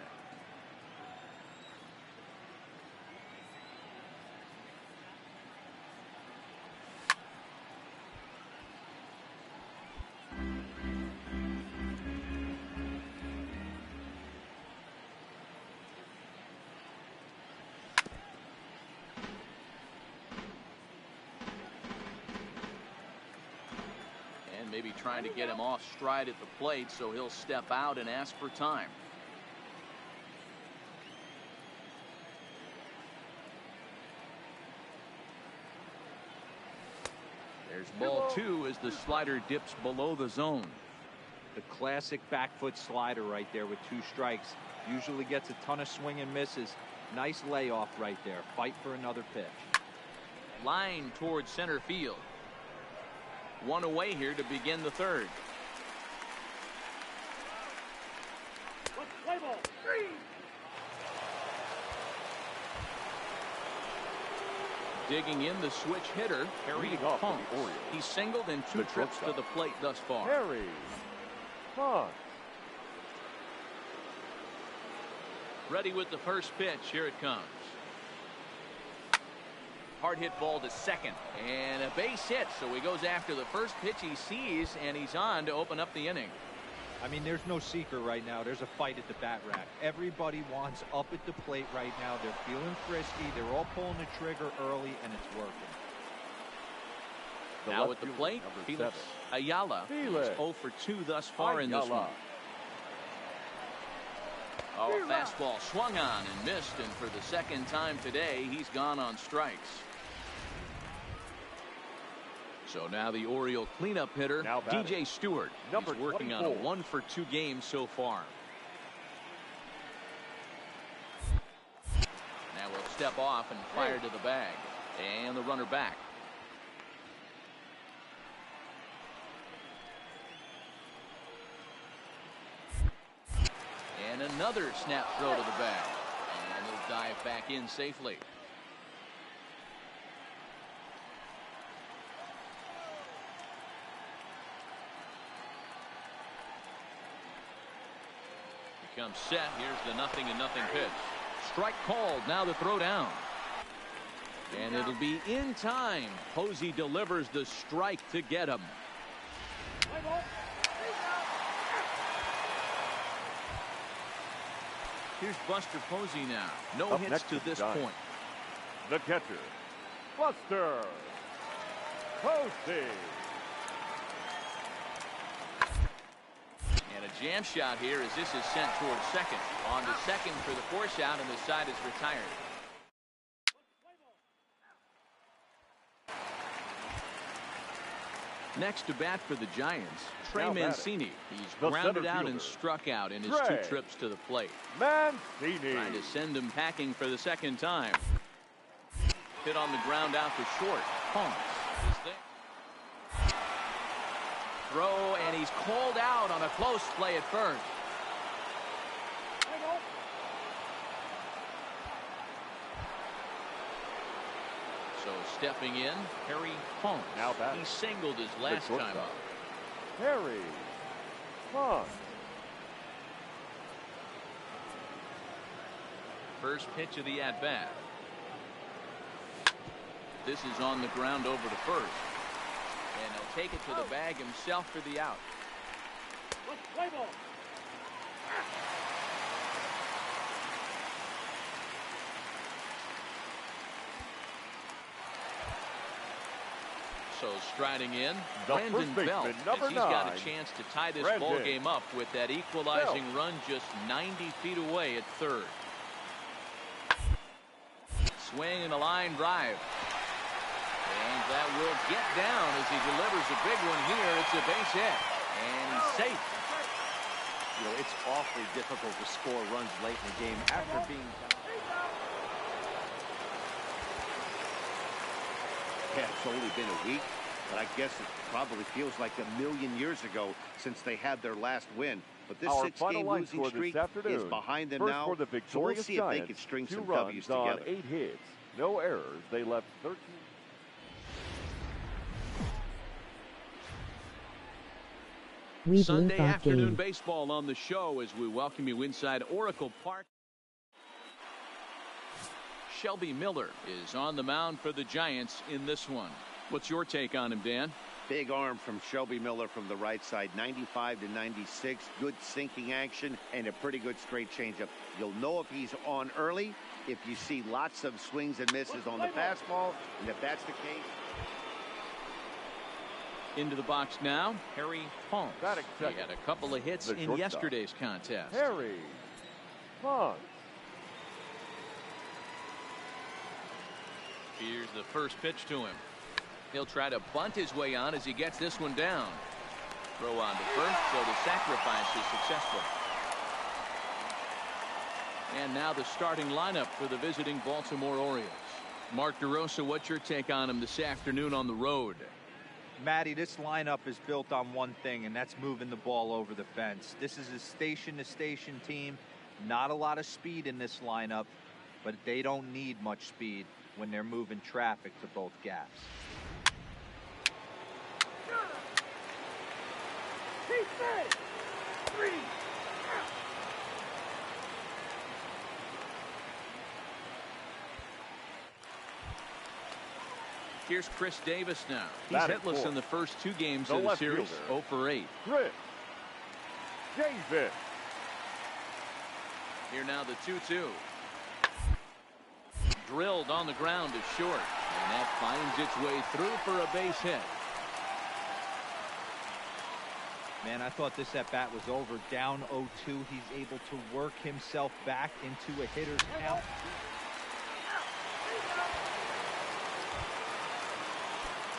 Speaker 2: Maybe trying to get him off stride at the plate, so he'll step out and ask for time. There's ball two as the slider dips below the zone.
Speaker 5: The classic back foot slider right there with 2 strikes. Usually gets a ton of swing and misses. Nice layoff right there. Fight for another pitch.
Speaker 2: Line towards center field. One away here to begin the third. Digging in the switch hitter, Harry Hong. He singled in 2 trips to the plate thus far.
Speaker 4: Harry Hong.
Speaker 2: Ready with the first pitch. Here it comes. Hard hit ball to second, and a base hit, so he goes after the first pitch he sees, and he's on to open up the inning.
Speaker 5: I mean, there's no secret right now. There's a fight at the bat rack. Everybody wants up at the plate right now. They're feeling frisky. They're all pulling the trigger early, and it's working.
Speaker 2: Now at the plate, Felix Ayala. He's 0 for 2 thus far in this one. Oh, a fastball swung on and missed, and for the second time today, he's gone on strikes. So now the Oriole cleanup hitter, DJ Stewart. He's working on a 1 for 2 game so far. Now we'll step off and fire to the bag. And the runner back. And another snap throw to the bag. And he'll dive back in safely. Comes set. Here's the 0-0 pitch. Strike called. Now the throw down. And it'll be in time. Posey delivers the strike to get him. Here's Buster Posey now. No hits to this point.
Speaker 4: The catcher, Buster Posey.
Speaker 2: And a jam shot here as this is sent towards second. On to second for the force out, and the side is retired. Next to bat for the Giants, Trey Mancini. He's grounded out and struck out in his 2 trips to the plate.
Speaker 4: Mancini.
Speaker 2: Trying to send him packing for the second time. Hit on the ground out to short. Throw, and he's called out on a close play at first. So stepping in, Harry Hong. He singled his last time up.
Speaker 4: Harry Hong.
Speaker 2: First pitch of the at-bat. This is on the ground over to first. And he'll take it to the bag himself for the out. So striding in,
Speaker 4: The
Speaker 2: Brandon
Speaker 4: first
Speaker 2: Belt,
Speaker 4: baseman,
Speaker 2: as
Speaker 4: number
Speaker 2: he's got a
Speaker 4: 9,
Speaker 2: chance to tie this
Speaker 4: Brandon
Speaker 2: ball game up with that equalizing
Speaker 4: Belt.
Speaker 2: run just 90 feet away at third. Swing and a line drive. And that will get down as he delivers a big one here. It's a base hit. And he's safe.
Speaker 7: You know, it's awfully difficult to score runs late in the game after being down.
Speaker 3: Yeah, it's only been a week, but I guess it probably feels like a million years ago since they had their last win. But this
Speaker 4: Our
Speaker 3: 6-game
Speaker 4: line
Speaker 3: losing
Speaker 4: score
Speaker 3: streak
Speaker 4: this afternoon.
Speaker 3: is behind them
Speaker 4: First
Speaker 3: now.
Speaker 4: for the
Speaker 3: So we'll
Speaker 4: victorious
Speaker 3: see if they
Speaker 4: Giants,
Speaker 3: can string
Speaker 4: 2
Speaker 3: some
Speaker 4: runs
Speaker 3: W's
Speaker 4: on
Speaker 3: together.
Speaker 4: 8 hits, no errors. They left 13.
Speaker 1: We blew
Speaker 2: Sunday
Speaker 1: that
Speaker 2: afternoon
Speaker 1: game.
Speaker 2: baseball on the show as we welcome you inside Oracle Park. Shelby Miller is on the mound for the Giants in this one. What's your take on him, Dan?
Speaker 3: Big arm from Shelby Miller from the right side, 95 to 96. Good sinking action and a pretty good straight changeup. You'll know if he's on early if you see lots of swings and misses on the fastball, and if that's the case.
Speaker 2: Into the box now, Harry Ponce. He had a couple of hits
Speaker 4: The
Speaker 2: in
Speaker 4: shortstop.
Speaker 2: yesterday's contest.
Speaker 4: Harry Ponce.
Speaker 2: Here's the first pitch to him. He'll try to bunt his way on as he gets this one down. Throw on to first, so the sacrifice is successful. And now the starting lineup for the visiting Baltimore Orioles. Mark DeRosa, what's your take on him this afternoon on the road?
Speaker 5: Matty, this lineup is built on one thing, and that's moving the ball over the fence. This is a station-to-station team. Not a lot of speed in this lineup, but they don't need much speed when they're moving traffic to both gaps.
Speaker 2: Here's Chris Davis now. He's
Speaker 4: Batting
Speaker 2: hitless
Speaker 4: fourth.
Speaker 2: in the first 2 games
Speaker 4: The
Speaker 2: of the
Speaker 4: left
Speaker 2: series.
Speaker 4: fielder.
Speaker 2: 0 for 8.
Speaker 4: Chris Davis.
Speaker 2: Here now the 2-2. Drilled on the ground to short. And that finds its way through for a base hit.
Speaker 5: Man, I thought this at-bat was over. Down 0-2. He's able to work himself back into a hitter's count.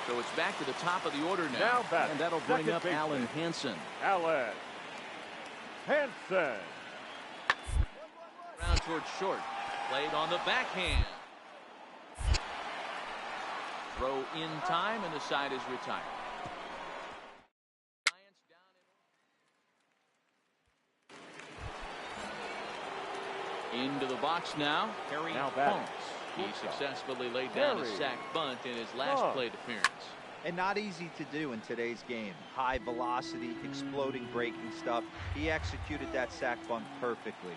Speaker 2: So it's back to the top of the order now.
Speaker 4: Now batting,
Speaker 2: and that'll bring
Speaker 4: second
Speaker 2: up
Speaker 4: baseman,
Speaker 2: Alan Hansen.
Speaker 4: Alan Hansen.
Speaker 2: Round towards short. Played on the backhand. Throw in time, and the side is retired. Into the box now, Harry
Speaker 4: Now batting.
Speaker 2: Ponce. He successfully laid down a
Speaker 4: Harry
Speaker 2: sac bunt in his last
Speaker 4: Ponce.
Speaker 2: plate appearance.
Speaker 5: And not easy to do in today's game. High velocity, exploding breaking stuff. He executed that sac bunt perfectly.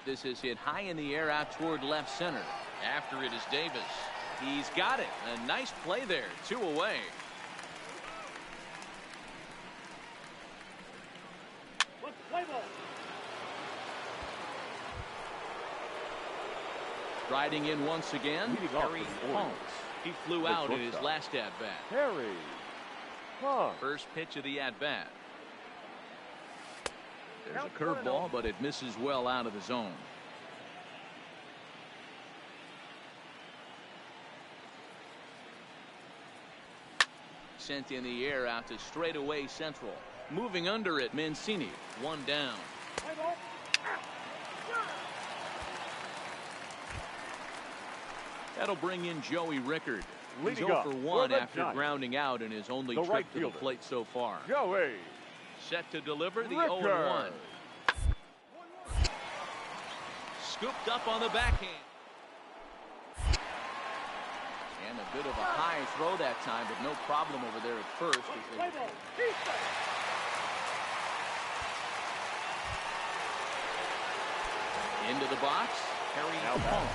Speaker 2: This is hit high in the air out toward left center. After it is Davis. He's got it. A nice play there. 2 away. Riding in once again,
Speaker 4: Leading off
Speaker 2: Harry
Speaker 4: for the
Speaker 2: Ponce.
Speaker 4: Orioles.
Speaker 2: He flew
Speaker 4: The
Speaker 2: out in his
Speaker 4: shortstop.
Speaker 2: last at-bat.
Speaker 4: Harry Ponce.
Speaker 2: First pitch of the at-bat. There's a curveball, but it misses well out of the zone. Sent in the air out to straightaway central. Moving under it, Mancini. 1 down. That'll bring in Joey Rickard. He's
Speaker 4: Leading
Speaker 2: 0
Speaker 4: up
Speaker 2: for
Speaker 4: for
Speaker 2: 1
Speaker 4: the
Speaker 2: after
Speaker 4: Giants.
Speaker 2: grounding out in his only
Speaker 4: The
Speaker 2: trip
Speaker 4: right
Speaker 2: to the
Speaker 4: fielder.
Speaker 2: plate so far.
Speaker 4: Joey
Speaker 2: Set to deliver the
Speaker 4: Rickard.
Speaker 2: 0-1. Scooped up on the backhand. And a bit of a high throw that time, but no problem over there at first. Into the box, Harry
Speaker 4: Now
Speaker 2: Ponce.
Speaker 4: batting.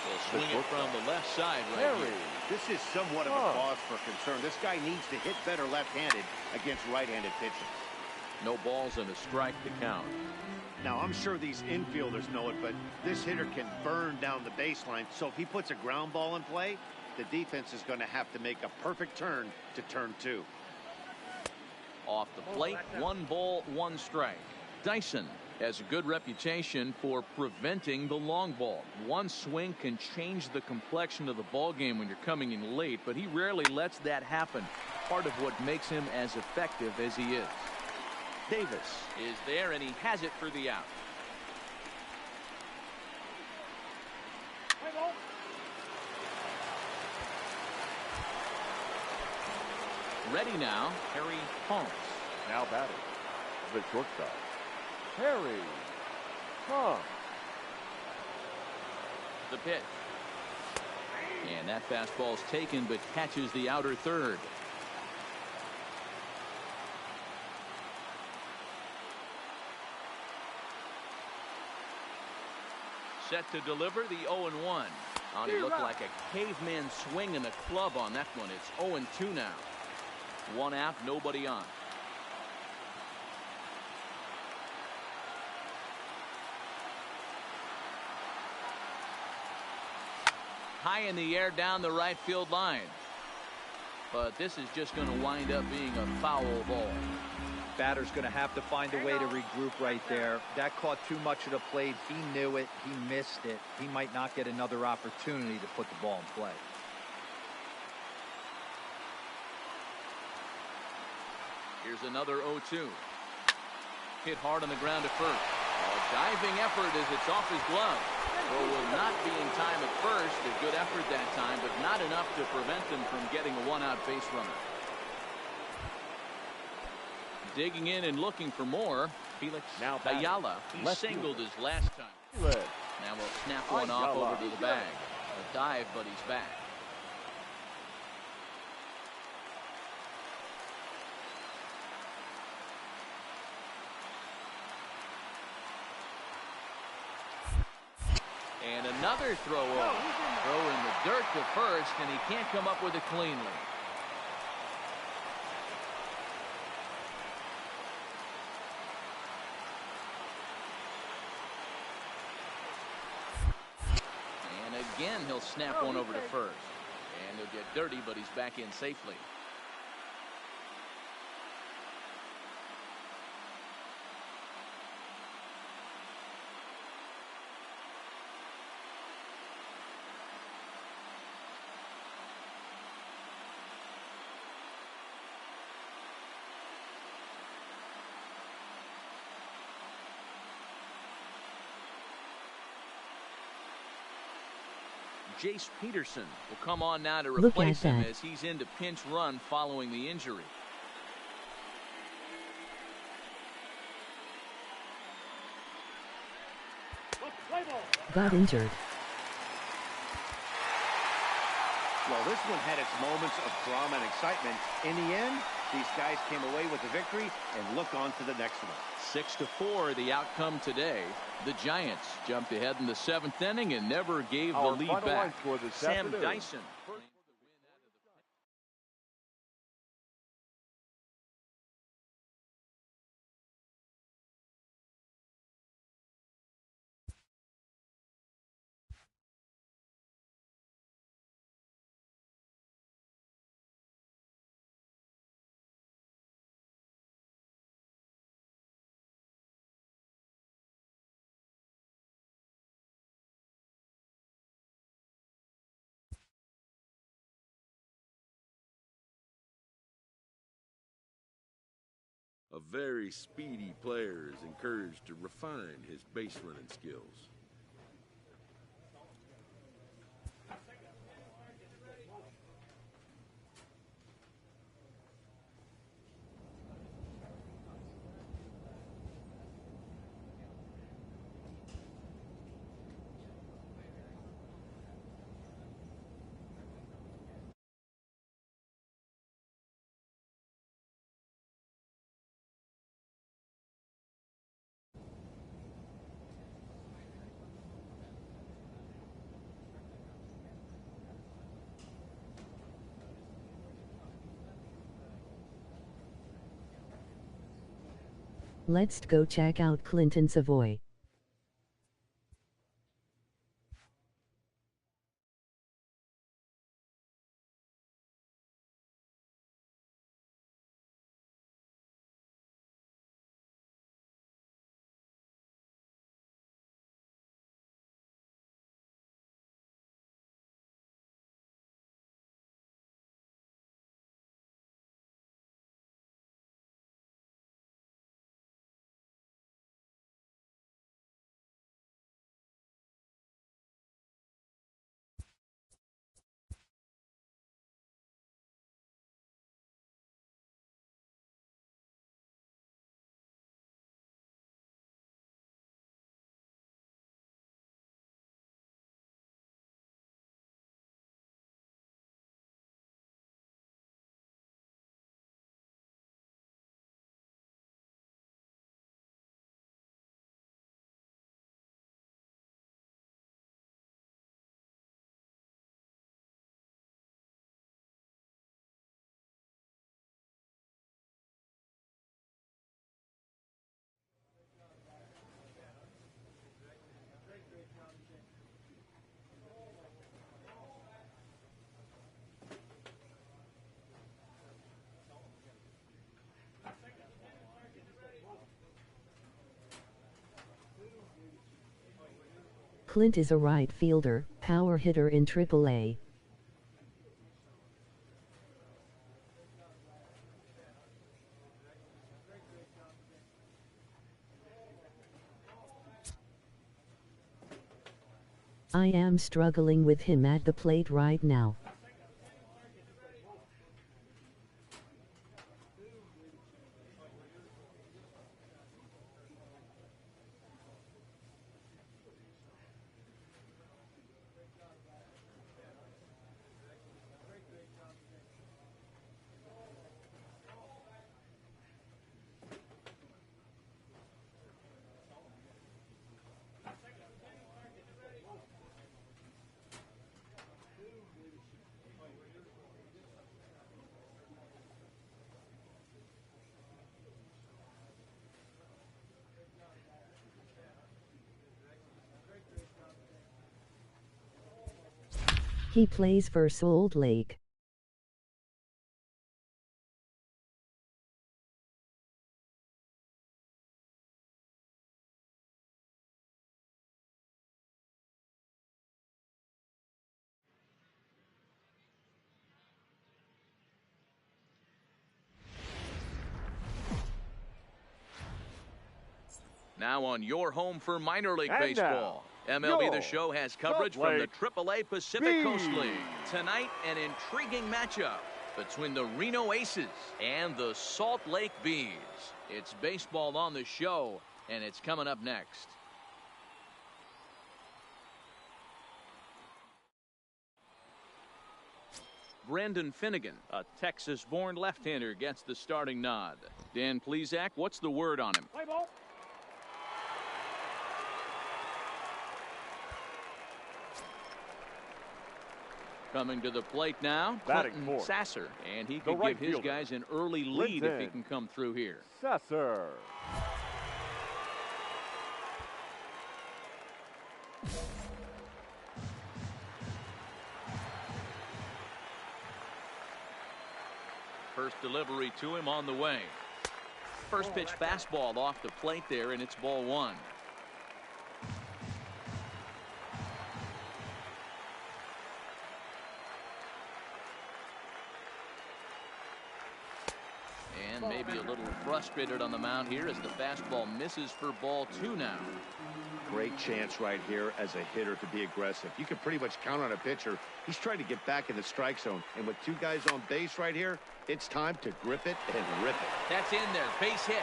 Speaker 2: Will swing it from the left side right
Speaker 4: Harry
Speaker 2: here.
Speaker 3: This is somewhat of a cause for concern. This guy needs to hit better left-handed against right-handed pitching.
Speaker 2: No balls and a strike to count.
Speaker 3: Now, I'm sure these infielders know it, but this hitter can burn down the baseline. So if he puts a ground ball in play, the defense is going to have to make a perfect turn to turn 2.
Speaker 2: Off the plate, 1 ball, 1 strike. Dyson has a good reputation for preventing the long ball. One swing can change the complexion of the ball game when you're coming in late, but he rarely lets that happen. Part of what makes him as effective as he is. Davis is there, and he has it for the out. Ready now, Harry Holmes.
Speaker 4: Now batting, the shortstop, Harry Holmes.
Speaker 2: The pitch. And that fastball's taken, but catches the outer third. Set to deliver the 0-1. Oh, he looked like a caveman swinging a club on that one. It's 0-2 now. 1 out, nobody on. High in the air down the right field line. But this is just going to wind up being a foul ball.
Speaker 5: Batter's going to have to find a way to regroup right there. That caught too much of the plate. He knew it. He missed it. He might not get another opportunity to put the ball in play.
Speaker 2: Here's another 0-2. Hit hard on the ground to first. A diving effort as it's off his glove. Throw will not be in time at first. A good effort that time, but not enough to prevent them from getting a 1-out base runner. Digging in and looking for more. Felix Ayala. He singled his last time. Now we'll snap one off over to the bag. A dive, but he's back. And another throw over. Throw in the dirt to first, and he can't come up with it cleanly. And again, he'll snap one over to first. And he'll get dirty, but he's back in safely. Jace Peterson will come on now to replace him as he's into pinch run following the injury.
Speaker 1: Got injured.
Speaker 3: Well, this one had its moments of drama and excitement. In the end, these guys came away with the victory and look on to the next one.
Speaker 2: 6-4 the outcome today. The Giants jumped ahead in the 7th inning and never gave the lead back. Sam Dyson.
Speaker 6: A very speedy player is encouraged to refine his base running skills.
Speaker 1: Let's go check out Clinton Savoy. Clint is a right fielder, power hitter in AAA. I am struggling with him at the plate right now. He plays for Salt Lake.
Speaker 2: Now on your home for minor league
Speaker 4: And
Speaker 2: baseball.
Speaker 4: now,
Speaker 2: MLB The
Speaker 4: your
Speaker 2: Show has coverage
Speaker 4: Salt
Speaker 2: from the
Speaker 4: Lake
Speaker 2: AAA Pacific Coast
Speaker 4: Bees.
Speaker 2: League. Tonight, an intriguing matchup between the Reno Aces and the Salt Lake Bees. It's baseball on the show, and it's coming up next. Brandon Finnegan, a Texas-born left-hander, gets the starting nod. Dan Plesac, what's the word on him?
Speaker 4: Play ball.
Speaker 2: Coming to the plate now,
Speaker 4: Batting
Speaker 2: Clinton
Speaker 4: fourth,
Speaker 2: Sasser, and he
Speaker 4: the
Speaker 2: could
Speaker 4: right
Speaker 2: give his
Speaker 4: fielder,
Speaker 2: guys an early lead if he
Speaker 4: Clinton
Speaker 2: can come through here.
Speaker 4: Sasser.
Speaker 2: First delivery to him on the way. First pitch fastball off the plate there, and it's ball one. And maybe a little frustrated on the mound here as the fastball misses for ball two now.
Speaker 3: Great chance right here as a hitter to be aggressive. You can pretty much count on a pitcher. He's trying to get back in the strike zone. And with two guys on base right here, it's time to grip it and rip it.
Speaker 2: That's in there. Base hit.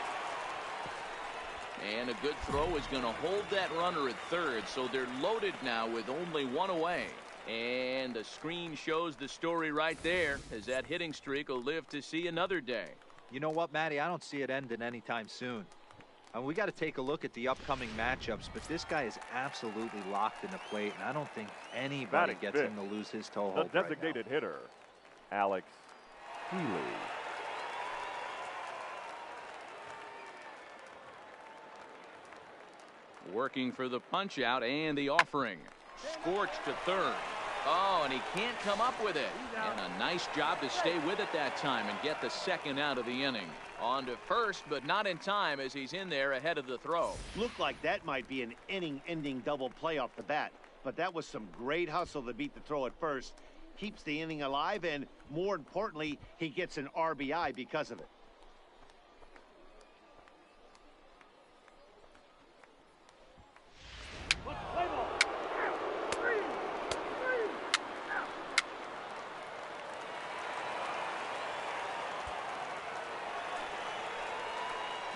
Speaker 2: And a good throw is going to hold that runner at third. So they're loaded now with only one away. And the screen shows the story right there as that hitting streak will live to see another day.
Speaker 5: You know what, Matty? I don't see it ending anytime soon. We got to take a look at the upcoming matchups, but this guy is absolutely locked in the plate, and I don't think anybody
Speaker 4: Batting
Speaker 5: gets
Speaker 4: fifth,
Speaker 5: him to lose his
Speaker 4: the
Speaker 5: toehold right
Speaker 4: designated
Speaker 5: now.
Speaker 4: hitter, Alex Healy.
Speaker 2: Working for the punch out and the offering. Scorched to third. Oh, and he can't come up with it. And a nice job to stay with it that time and get the second out of the inning. On to first, but not in time as he's in there ahead of the throw.
Speaker 3: Looked like that might be an inning-ending double play off the bat. But that was some great hustle to beat the throw at first. Keeps the inning alive, and more importantly, he gets an RBI because of it.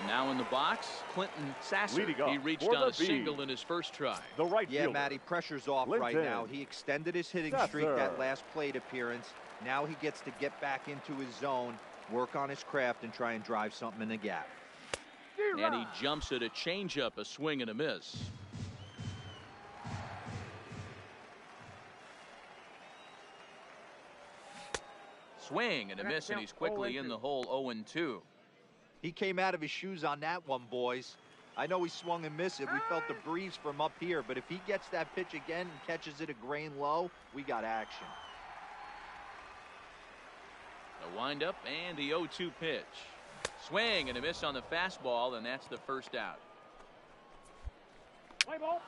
Speaker 2: Now in the box, Clinton Sasser.
Speaker 4: Leading up
Speaker 2: He reached
Speaker 4: for
Speaker 2: on
Speaker 4: the
Speaker 2: a single
Speaker 4: Bees,
Speaker 2: in his first try.
Speaker 4: the right
Speaker 5: Yeah,
Speaker 4: fielder,
Speaker 5: Matty, pressure's off right
Speaker 4: Clinton
Speaker 5: now. He extended his hitting streak that last plate appearance. Now he gets to get back into his zone, work on his craft, and try and drive something in the gap.
Speaker 2: And he jumps at a changeup, a swing and a miss. Swing and a miss, and he's quickly in the hole 0-2.
Speaker 5: He came out of his shoes on that one, boys. I know he swung and missed it. We felt the breeze from up here, but if he gets that pitch again and catches it a grain low, we got action.
Speaker 2: The windup and the 0-2 pitch. Swing and a miss on the fastball, and that's the first out.
Speaker 4: Play ball.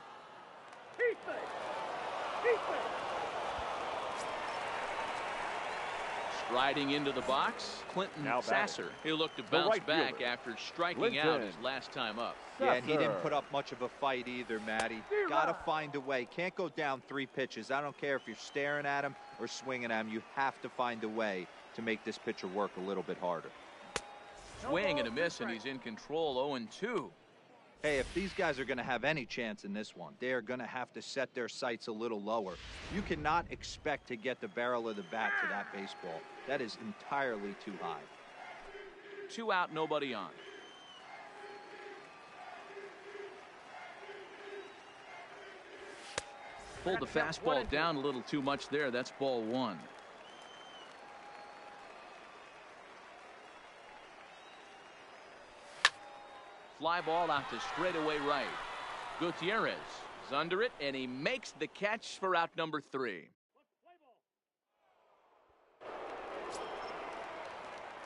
Speaker 2: Striding into the box, Clinton Sasser. He looked to bounce back after striking out his last time up.
Speaker 5: Yeah, and he didn't put up much of a fight either, Matty. Got to find a way. Can't go down 3 pitches. I don't care if you're staring at him or swinging at him. You have to find a way to make this pitcher work a little bit harder.
Speaker 2: Swing and a miss, and he's in control. 0-2.
Speaker 5: Hey, if these guys are going to have any chance in this one, they are going to have to set their sights a little lower. You cannot expect to get the barrel of the bat to that baseball. That is entirely too high.
Speaker 2: 2 out, nobody on. Pulled the fastball down a little too much there. That's ball 1. Fly ball out to straightaway right. Gutierrez is under it, and he makes the catch for out number 3.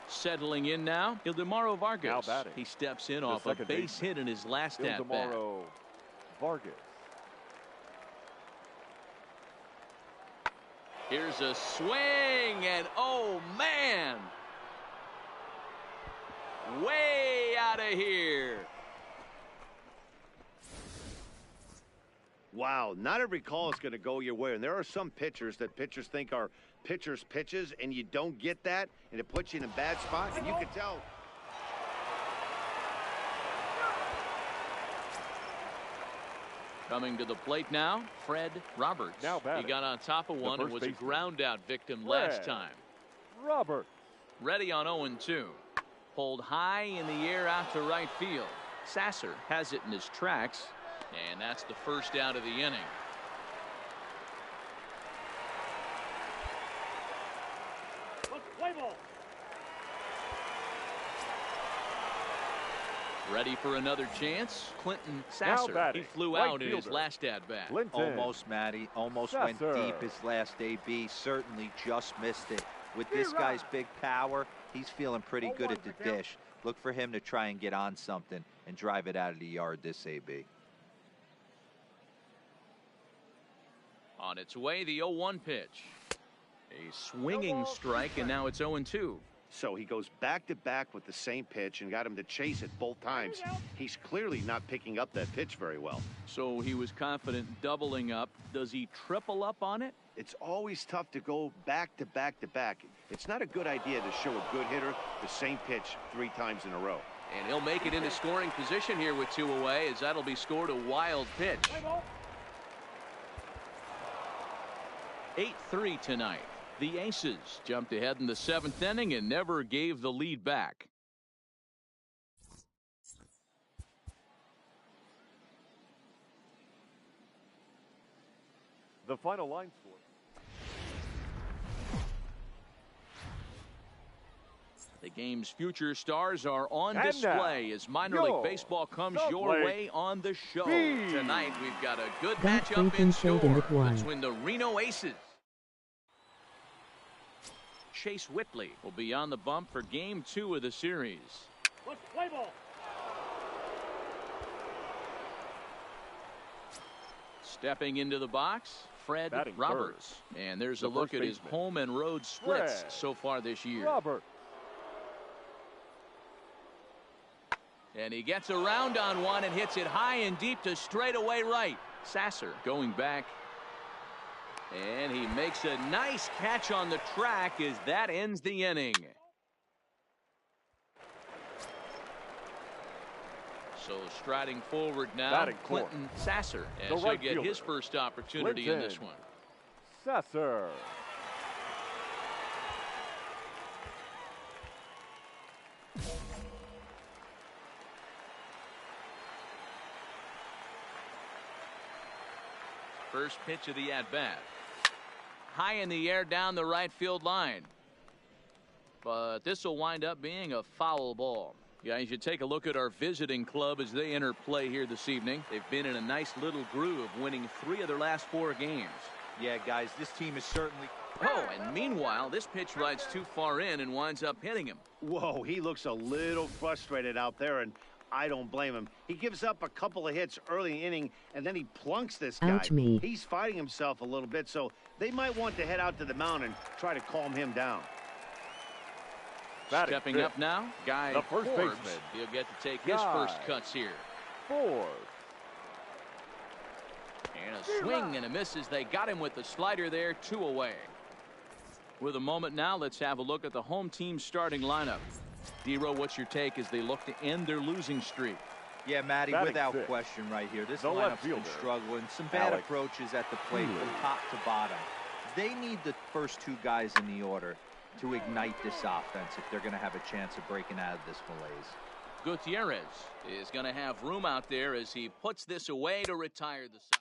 Speaker 2: Settling in now, Ildemaro Vargas. He steps in off a base hit in his last at bat.
Speaker 4: Vargas.
Speaker 2: Here's a swing, and oh man, way out of here.
Speaker 3: Wow, not every call is going to go your way, and there are some pitchers that pitchers think are pitchers' pitches, and you don't get that, and it puts you in a bad spot, and you can tell.
Speaker 2: Coming to the plate now, Fred Roberts. He got on top of one and was a ground-out victim last time.
Speaker 4: Roberts.
Speaker 2: Ready on 0-2. Pulled high in the air out to right field. Sasser has it in his tracks, and that's the first out of the inning. Ready for another chance, Clinton Sasser. He flew out in his last at bat.
Speaker 5: Almost, Matty. Almost went deep his last AB. Certainly just missed it. With this guy's big power, he's feeling pretty good at the dish. Look for him to try and get on something and drive it out of the yard this AB.
Speaker 2: On its way, the 0-1 pitch. A swinging strike, and now it's 0-2.
Speaker 3: So he goes back-to-back with the same pitch and got him to chase it both times. He's clearly not picking up that pitch very well.
Speaker 2: So he was confident doubling up. Does he triple up on it?
Speaker 3: It's always tough to go back-to-back-to-back. It's not a good idea to show a good hitter the same pitch 3 times in a row.
Speaker 2: And he'll make it into scoring position here with 2 away, as that'll be scored a wild pitch. 8-3 tonight. The Aces jumped ahead in the 7th inning and never gave the lead back.
Speaker 4: The final line score.
Speaker 2: The game's future stars are on display as minor league baseball comes your way on the show. Tonight we've got a good matchup in store between the Reno Aces. Chase Whitley will be on the bump for game 2 of the series. Stepping into the box, Fred Roberts. And there's a look at his home and road splits so far this year. And he gets around on one and hits it high and deep to straightaway right. Sasser going back. And he makes a nice catch on the track as that ends the inning. So striding forward now, Clinton Sasser, as he'll get his first opportunity in this one.
Speaker 4: Sasser.
Speaker 2: First pitch of the at-bat. High in the air down the right field line. But this will wind up being a foul ball. Guys, you take a look at our visiting club as they enter play here this evening. They've been in a nice little groove, winning 3 of their last 4 games.
Speaker 5: Yeah, guys, this team is certainly...
Speaker 2: Oh, and meanwhile, this pitch rides too far in and winds up hitting him.
Speaker 3: Whoa, he looks a little frustrated out there, and I don't blame him. He gives up a couple of hits early in the inning, and then he plunks this guy.
Speaker 1: Ouch me.
Speaker 3: He's fighting himself a little bit, so they might want to head out to the mound and try to calm him down.
Speaker 2: Stepping up now, Guy
Speaker 4: the first
Speaker 2: Forbes.
Speaker 4: baseman.
Speaker 2: He'll get to take his first cuts here.
Speaker 4: Forbes.
Speaker 2: And a swing and a miss as they got him with the slider there, 2 away. With a moment now, let's have a look at the home team starting lineup. Dero, what's your take as they look to end their losing streak?
Speaker 5: Yeah, Matty,
Speaker 4: Batting
Speaker 5: without
Speaker 4: sixth.
Speaker 5: question right here. This
Speaker 4: The left
Speaker 5: lineup's been
Speaker 4: fielder,
Speaker 5: struggling. Some bad
Speaker 4: Alex
Speaker 5: approaches at the plate from top to bottom. They need the first 2 guys in the order to ignite this offense if they're going to have a chance of breaking out of this malaise.
Speaker 2: Gutierrez is going to have room out there as he puts this away to retire the side.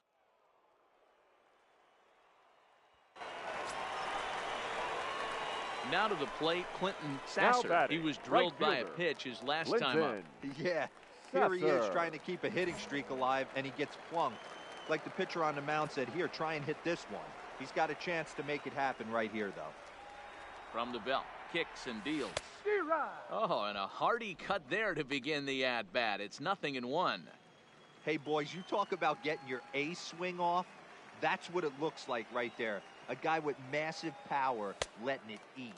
Speaker 2: Now to the plate, Clinton Sasser.
Speaker 4: batting,
Speaker 2: He was drilled
Speaker 4: right
Speaker 2: by a
Speaker 4: fielder,
Speaker 2: pitch his last time up.
Speaker 4: Linton.
Speaker 5: Yeah, here he is
Speaker 4: Sasser.
Speaker 5: trying to keep a hitting streak alive, and he gets plunked. Like the pitcher on the mound said, here, try and hit this one. He's got a chance to make it happen right here, though.
Speaker 2: From the belt, kicks and deals. Oh, and a hearty cut there to begin the at-bat. It's 0-1.
Speaker 5: Hey, boys, you talk about getting your A swing off. That's what it looks like right there. A guy with massive power letting it eat.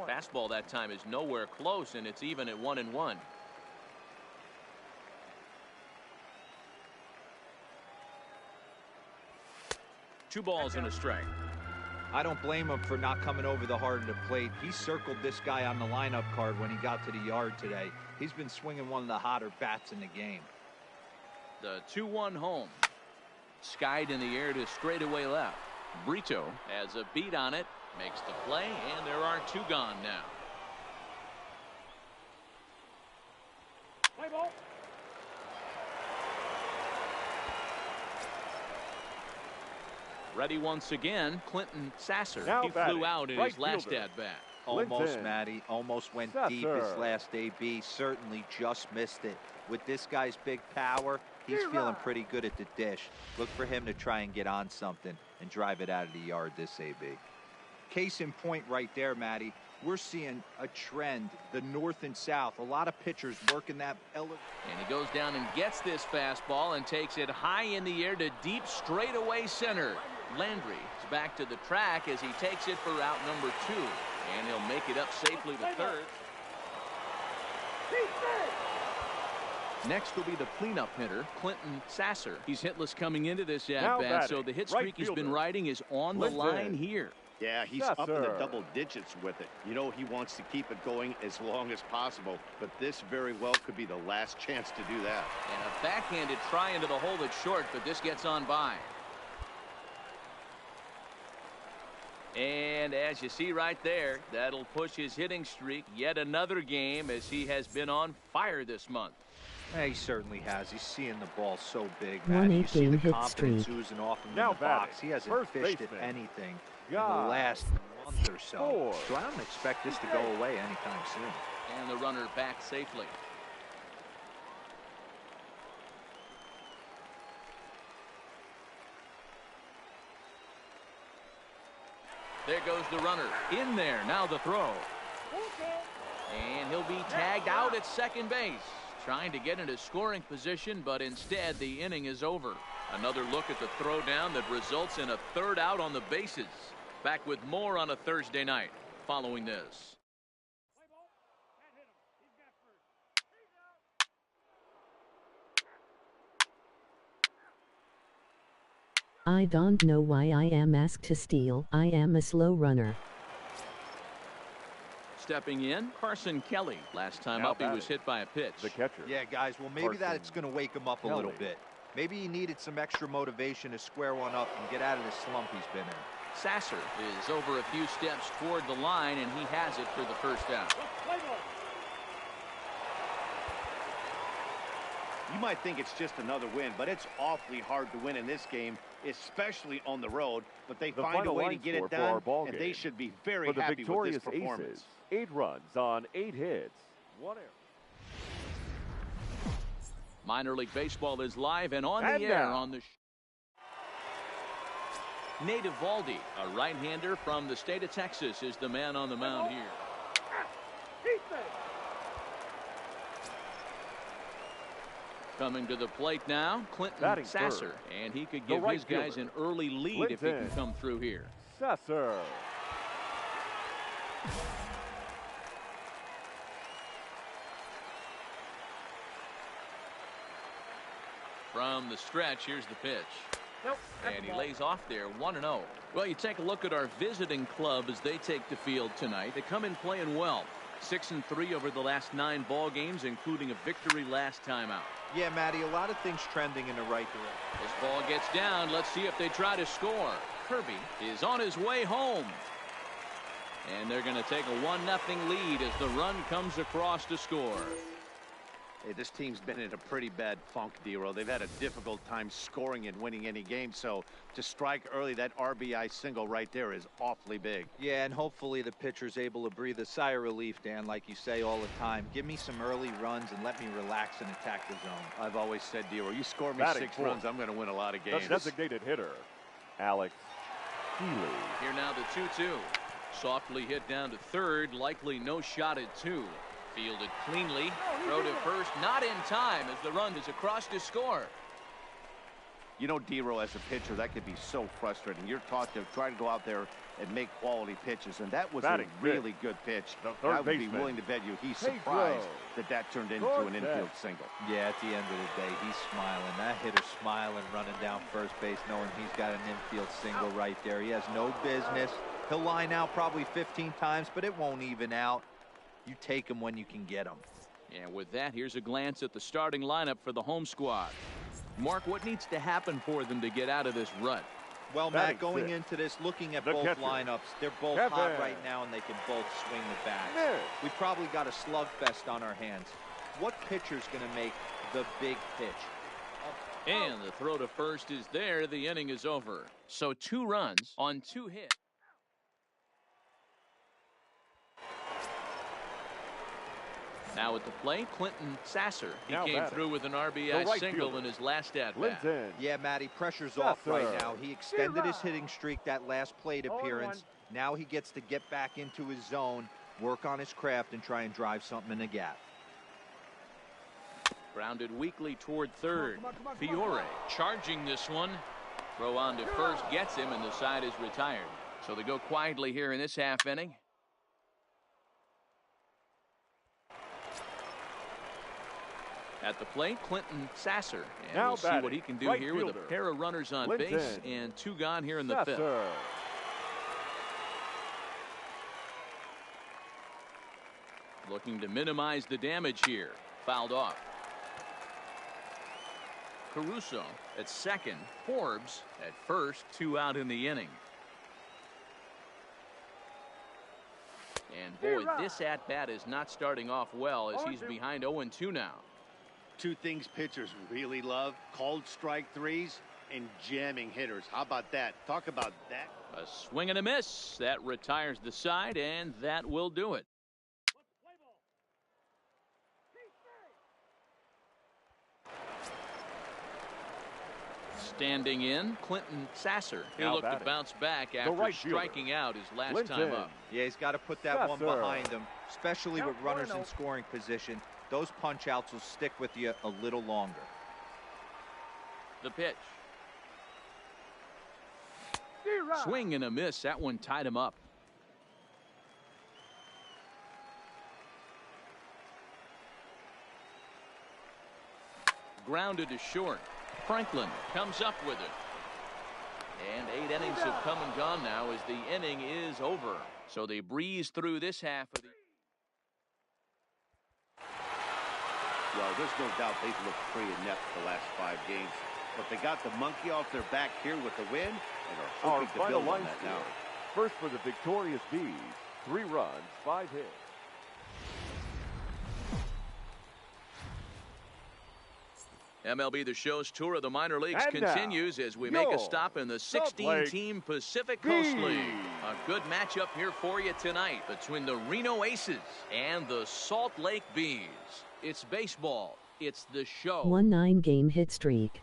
Speaker 2: Fastball that time is nowhere close, and it's even at 1-1. Two balls and a strike.
Speaker 5: I don't blame him for not coming over the heart of the plate. He circled this guy on the lineup card when he got to the yard today. He's been swinging one of the hotter bats in the game.
Speaker 2: The 2-1 home. Skied in the air to straightaway left. Brito has a beat on it, makes the play, and there are 2 gone now.
Speaker 4: Play ball.
Speaker 2: Ready once again, Clinton Sasser.
Speaker 4: Now
Speaker 2: He
Speaker 4: batting,
Speaker 2: flew out in
Speaker 4: right
Speaker 2: his last
Speaker 4: fielder.
Speaker 2: at-bat.
Speaker 5: Almost,
Speaker 4: Linton.
Speaker 5: Matty. Almost went deep his
Speaker 4: Sasser.
Speaker 5: last AB. Certainly just missed it. With this guy's big power, he's feeling pretty good at the dish. Look for him to try and get on something and drive it out of the yard this AB. Case in point right there, Matty. We're seeing a trend, the north and south. A lot of pitchers working that
Speaker 2: And he goes down and gets this fastball and takes it high in the air to deep straightaway center. Landry is back to the track as he takes it for route number 2. And he'll make it up safely to third. Next will be the cleanup hitter, Clinton Sasser. He's hitless coming into this
Speaker 4: Now
Speaker 2: at-bat,
Speaker 4: batting,
Speaker 2: so the hit
Speaker 4: right
Speaker 2: streak he's been
Speaker 4: fielder,
Speaker 2: riding is on the
Speaker 4: Linton.
Speaker 2: line here.
Speaker 3: Yeah, he's up in the
Speaker 4: Sasser.
Speaker 3: double digits with it. You know, he wants to keep it going as long as possible, but this very well could be the last chance to do that.
Speaker 2: And a backhanded try into the hole that's short, but this gets on by. And as you see right there, that'll push his hitting streak yet another game as he has been on fire this month.
Speaker 5: Yeah, he certainly has. He's seeing the ball so big,
Speaker 1: One
Speaker 5: man. You see the
Speaker 1: 8-game hit
Speaker 5: confidence
Speaker 1: streak.
Speaker 5: oozing off him
Speaker 4: Now
Speaker 5: in the box.
Speaker 4: batting,
Speaker 5: He hasn't
Speaker 4: first
Speaker 5: fished at
Speaker 4: baseman,
Speaker 5: anything in the
Speaker 4: Guy
Speaker 5: last month or so.
Speaker 4: Forbes.
Speaker 5: So I don't expect this to go away anytime soon.
Speaker 2: And the runner back safely. There goes the runner. In there. Now the throw. And he'll be tagged out at second base. Trying to get into scoring position, but instead the inning is over. Another look at the throw down that results in a third out on the bases. Back with more on a Thursday night following this.
Speaker 1: I don't know why I am asked to steal. I am a slow runner.
Speaker 2: Stepping in, Carson Kelly. Last time
Speaker 4: Now
Speaker 2: up, he was
Speaker 4: batting,
Speaker 2: hit by a pitch.
Speaker 4: the catcher.
Speaker 5: Yeah, guys, well, maybe
Speaker 4: Carson
Speaker 5: that's going to wake him up a little
Speaker 4: Kelly.
Speaker 5: bit. Maybe he needed some extra motivation to square one up and get out of the slump he's been in.
Speaker 2: Sasser is over a few steps toward the line, and he has it for the first out.
Speaker 3: You might think it's just another win, but it's awfully hard to win in this game, especially on the road. But they
Speaker 4: The
Speaker 3: find a
Speaker 4: final
Speaker 3: way to
Speaker 4: line
Speaker 3: get
Speaker 4: score
Speaker 3: it
Speaker 4: for our
Speaker 3: done,
Speaker 4: ball
Speaker 3: and they
Speaker 4: game.
Speaker 3: should be very
Speaker 4: For the
Speaker 3: happy with
Speaker 4: victorious
Speaker 3: this performance.
Speaker 4: Aces, 8 runs on 8 hits, 1 error.
Speaker 2: Minor League Baseball is live and on
Speaker 4: And
Speaker 2: the air
Speaker 4: now.
Speaker 2: on the Nate Eovaldi, a right-hander from the state of Texas, is the man on the mound here. Coming to the plate now, Clinton
Speaker 4: Batting
Speaker 2: Sasser.
Speaker 4: third.
Speaker 2: And he could
Speaker 4: The
Speaker 2: give
Speaker 4: right
Speaker 2: his guys
Speaker 4: fielder,
Speaker 2: an early lead if he can
Speaker 4: Clinton
Speaker 2: come through here.
Speaker 4: Sasser.
Speaker 2: From the stretch, here's the pitch. And he lays off there, 1-0. Well, you take a look at our visiting club as they take the field tonight. They come in playing well. 6-3 over the last 9 ball games, including a victory last time out.
Speaker 5: Yeah, Matty, a lot of things trending in the right direction.
Speaker 2: This ball gets down. Let's see if they try to score. Kirby is on his way home. And they're going to take a 1-0 lead as the run comes across to score.
Speaker 3: Hey, this team's been in a pretty bad funk, D-Row. They've had a difficult time scoring and winning any game, so to strike early, that RBI single right there is awfully big.
Speaker 5: Yeah, and hopefully the pitcher's able to breathe a sigh of relief, Dan, like you say all the time. Give me some early runs and let me relax and attack the zone.
Speaker 3: I've always said, D-Row, you score me
Speaker 4: Batting
Speaker 3: 6
Speaker 4: fourth.
Speaker 3: runs, I'm going to win a lot of
Speaker 4: The
Speaker 3: games.
Speaker 4: designated hitter, Alex Healy.
Speaker 2: Here now the 2-2. Softly hit down to third, likely no shot at 2. Fielded cleanly, throw to first, not in time as the run is across to score.
Speaker 3: You know, D-Row, as a pitcher, that could be so frustrating. You're taught to try to go out there and make quality pitches, and that was
Speaker 4: Batting
Speaker 3: a really good pitch.
Speaker 4: The third
Speaker 3: I would be
Speaker 4: baseman,
Speaker 3: willing to bet you he's
Speaker 4: Pedro
Speaker 3: surprised that turned into an
Speaker 4: Cortez.
Speaker 3: infield single.
Speaker 5: Yeah, at the end of the day, he's smiling. That hitter's smiling, running down first base, knowing he's got an infield single right there. He has no business. He'll line out probably 15 times, but it won't even out. You take him when you can get him.
Speaker 2: And with that, here's a glance at the starting lineup for the home squad. Mark, what needs to happen for them to get out of this rut?
Speaker 5: Well,
Speaker 4: Batting
Speaker 5: Matt, going
Speaker 4: sixth.
Speaker 5: into this, looking at
Speaker 4: The
Speaker 5: both
Speaker 4: catcher,
Speaker 5: lineups, they're both
Speaker 4: Kevin.
Speaker 5: hot right now, and they can both swing the bat.
Speaker 4: Miss.
Speaker 5: We probably got a slugfest on our hands. What pitcher's going to make the big pitch?
Speaker 2: And the throw to first is there. The inning is over. So 2 runs on 2 hits. Now at the plate, Clinton Sasser. He
Speaker 4: Now
Speaker 2: came
Speaker 4: batting.
Speaker 2: through with an
Speaker 4: The
Speaker 2: RBI
Speaker 4: right
Speaker 2: single
Speaker 4: fielder,
Speaker 2: in his last at-bat.
Speaker 4: Linton.
Speaker 5: Yeah, Matty, pressure's off
Speaker 4: Sasser.
Speaker 5: right now. He extended his hitting streak that last plate appearance. Now he gets to get back into his zone, work on his craft, and try and drive something in the gap.
Speaker 2: Grounded weakly toward third. Fiore charging this one. Throw on to first gets him, and the side is retired. So they go quietly here in this half inning. At the plate, Clinton Sasser. And
Speaker 4: Now
Speaker 2: we'll see what he can do
Speaker 4: batting,
Speaker 2: here
Speaker 4: right
Speaker 2: with a
Speaker 4: fielder,
Speaker 2: pair of runners on
Speaker 4: Linton.
Speaker 2: base and 2 gone here in the 5th.
Speaker 4: Sasser.
Speaker 2: Looking to minimize the damage here. Fouled off. Caruso at second. Forbes at first. 2 out in the inning. And boy, this at-bat is not starting off well as he's behind 0-2 now.
Speaker 3: 2 things pitchers really love: called strike threes and jamming hitters. How about that? Talk about that.
Speaker 2: A swing and a miss. That retires the side, and that will do it. Standing in, Clinton Sasser. He'll
Speaker 4: Now
Speaker 2: look to
Speaker 4: batting.
Speaker 2: bounce back after
Speaker 4: right fielder,
Speaker 2: striking out his last
Speaker 4: Linton.
Speaker 2: time up.
Speaker 5: Yeah, he's got to put that one
Speaker 4: Sasser.
Speaker 5: behind him, especially with runners in scoring position. Those punch-outs will stick with you a little longer.
Speaker 2: The pitch. Swing and a miss. That one tied him up. Grounded to short. Franklin comes up with it. And 8 innings have come and gone now as the inning is over. So they breeze through this half of the...
Speaker 3: Well, there's no doubt they've looked pretty inept the last 5 games. But they got the monkey off their back here with the win and are
Speaker 4: Our
Speaker 3: hoping to
Speaker 4: final
Speaker 3: build on
Speaker 4: line
Speaker 3: that
Speaker 4: score.
Speaker 3: now.
Speaker 4: First for the victorious Bees. 3 runs, 5 hits.
Speaker 2: MLB The Show's tour of the minor leagues
Speaker 4: And now,
Speaker 2: continues as we make a
Speaker 4: your
Speaker 2: stop in the
Speaker 4: Salt Lake
Speaker 2: 16-team Pacific Coast
Speaker 4: Bees.
Speaker 2: League. A good matchup here for you tonight between the Reno Aces and the Salt Lake Bees. It's baseball. It's the show.
Speaker 1: 1 9-game hit streak.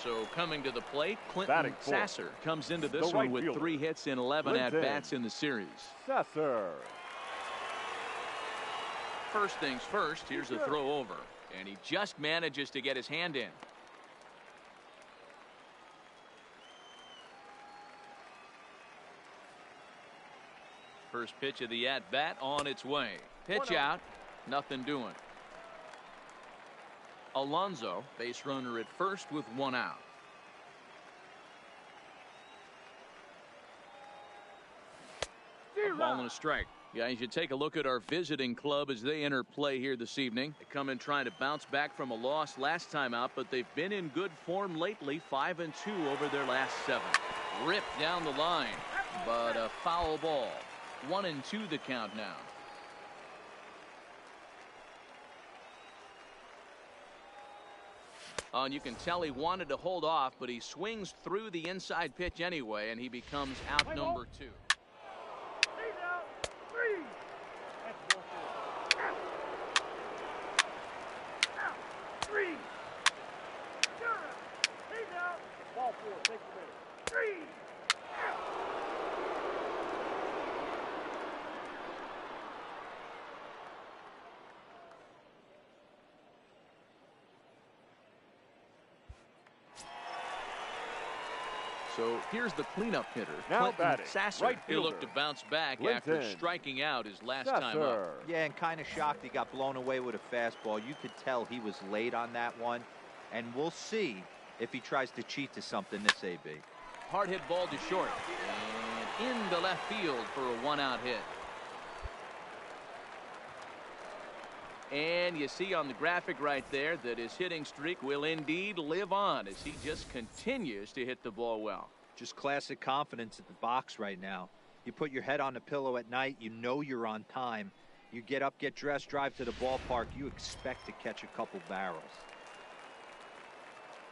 Speaker 2: So coming to the plate, Clinton
Speaker 4: Batting fourth.
Speaker 2: Sasser comes into this
Speaker 4: The
Speaker 2: one
Speaker 4: right
Speaker 2: with
Speaker 4: fielder.
Speaker 2: 3 hits and 11 at-bats in the series.
Speaker 4: Sasser.
Speaker 2: First things first, here's a throw over. And he just manages to get his hand in. First pitch of the at-bat on its way. Pitch out, nothing doing. Alonso, base runner at first with 1 out. A ball and a strike. Guys, you take a look at our visiting club as they enter play here this evening. They come in trying to bounce back from a loss last time out, but they've been in good form lately, 5-2 over their last 7. Ripped down the line, but a foul ball. 1-2 the count now. And you can tell he wanted to hold off, but he swings through the inside pitch anyway, and he becomes out number 2. So here's the cleanup hitter,
Speaker 4: Now
Speaker 2: Clinton
Speaker 4: batting,
Speaker 2: Sasser.
Speaker 4: right
Speaker 2: He looked to
Speaker 4: fielder,
Speaker 2: bounce back
Speaker 4: Clinton
Speaker 2: after striking out his last time up.
Speaker 5: Yeah, and kind of shocked he got blown away with a fastball. You could tell he was late on that one. And we'll see if he tries to cheat to something this AB.
Speaker 2: Hard hit ball to short. And into left field for a 1-out hit. And you see on the graphic right there that his hitting streak will indeed live on as he just continues to hit the ball well.
Speaker 5: Just classic confidence at the box right now. You put your head on the pillow at night, you know you're on time. You get up, get dressed, drive to the ballpark, you expect to catch a couple barrels.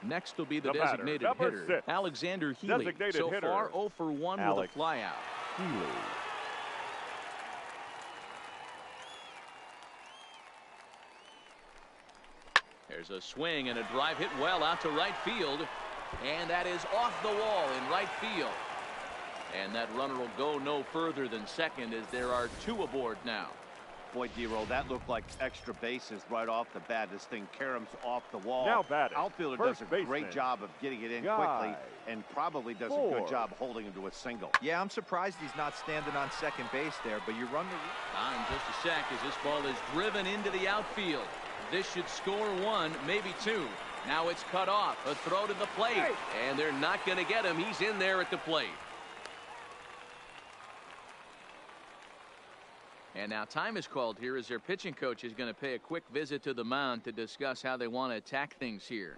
Speaker 2: Next will be the
Speaker 4: The batter,
Speaker 2: designated
Speaker 4: number
Speaker 2: hitter,
Speaker 4: 6.
Speaker 2: Alexander Healy.
Speaker 4: Designated
Speaker 2: So
Speaker 4: hitter,
Speaker 2: far 0 for 1
Speaker 4: Alex
Speaker 2: with a flyout.
Speaker 4: Healy.
Speaker 2: There's a swing and a drive hit well out to right field. And that is off the wall in right field. And that runner will go no further than second as there are 2 aboard now.
Speaker 3: Boy, D-Roll, that looked like extra bases right off the bat. This thing caroms off the wall.
Speaker 4: Now batting,
Speaker 3: Outfielder
Speaker 4: first
Speaker 3: does a great
Speaker 4: baseman,
Speaker 3: job of getting it in
Speaker 4: Guy
Speaker 3: quickly and probably does a
Speaker 4: Ford.
Speaker 3: good job holding him to a single.
Speaker 5: Yeah, I'm surprised he's not standing on second base there, but you run the...
Speaker 2: Time just a sec as this ball is driven into the outfield. This should score 1, maybe 2. Now it's cut off. A throw to the plate. And they're not going to get him. He's in there at the plate. And now time is called here as their pitching coach is going to pay a quick visit to the mound to discuss how they want to attack things here.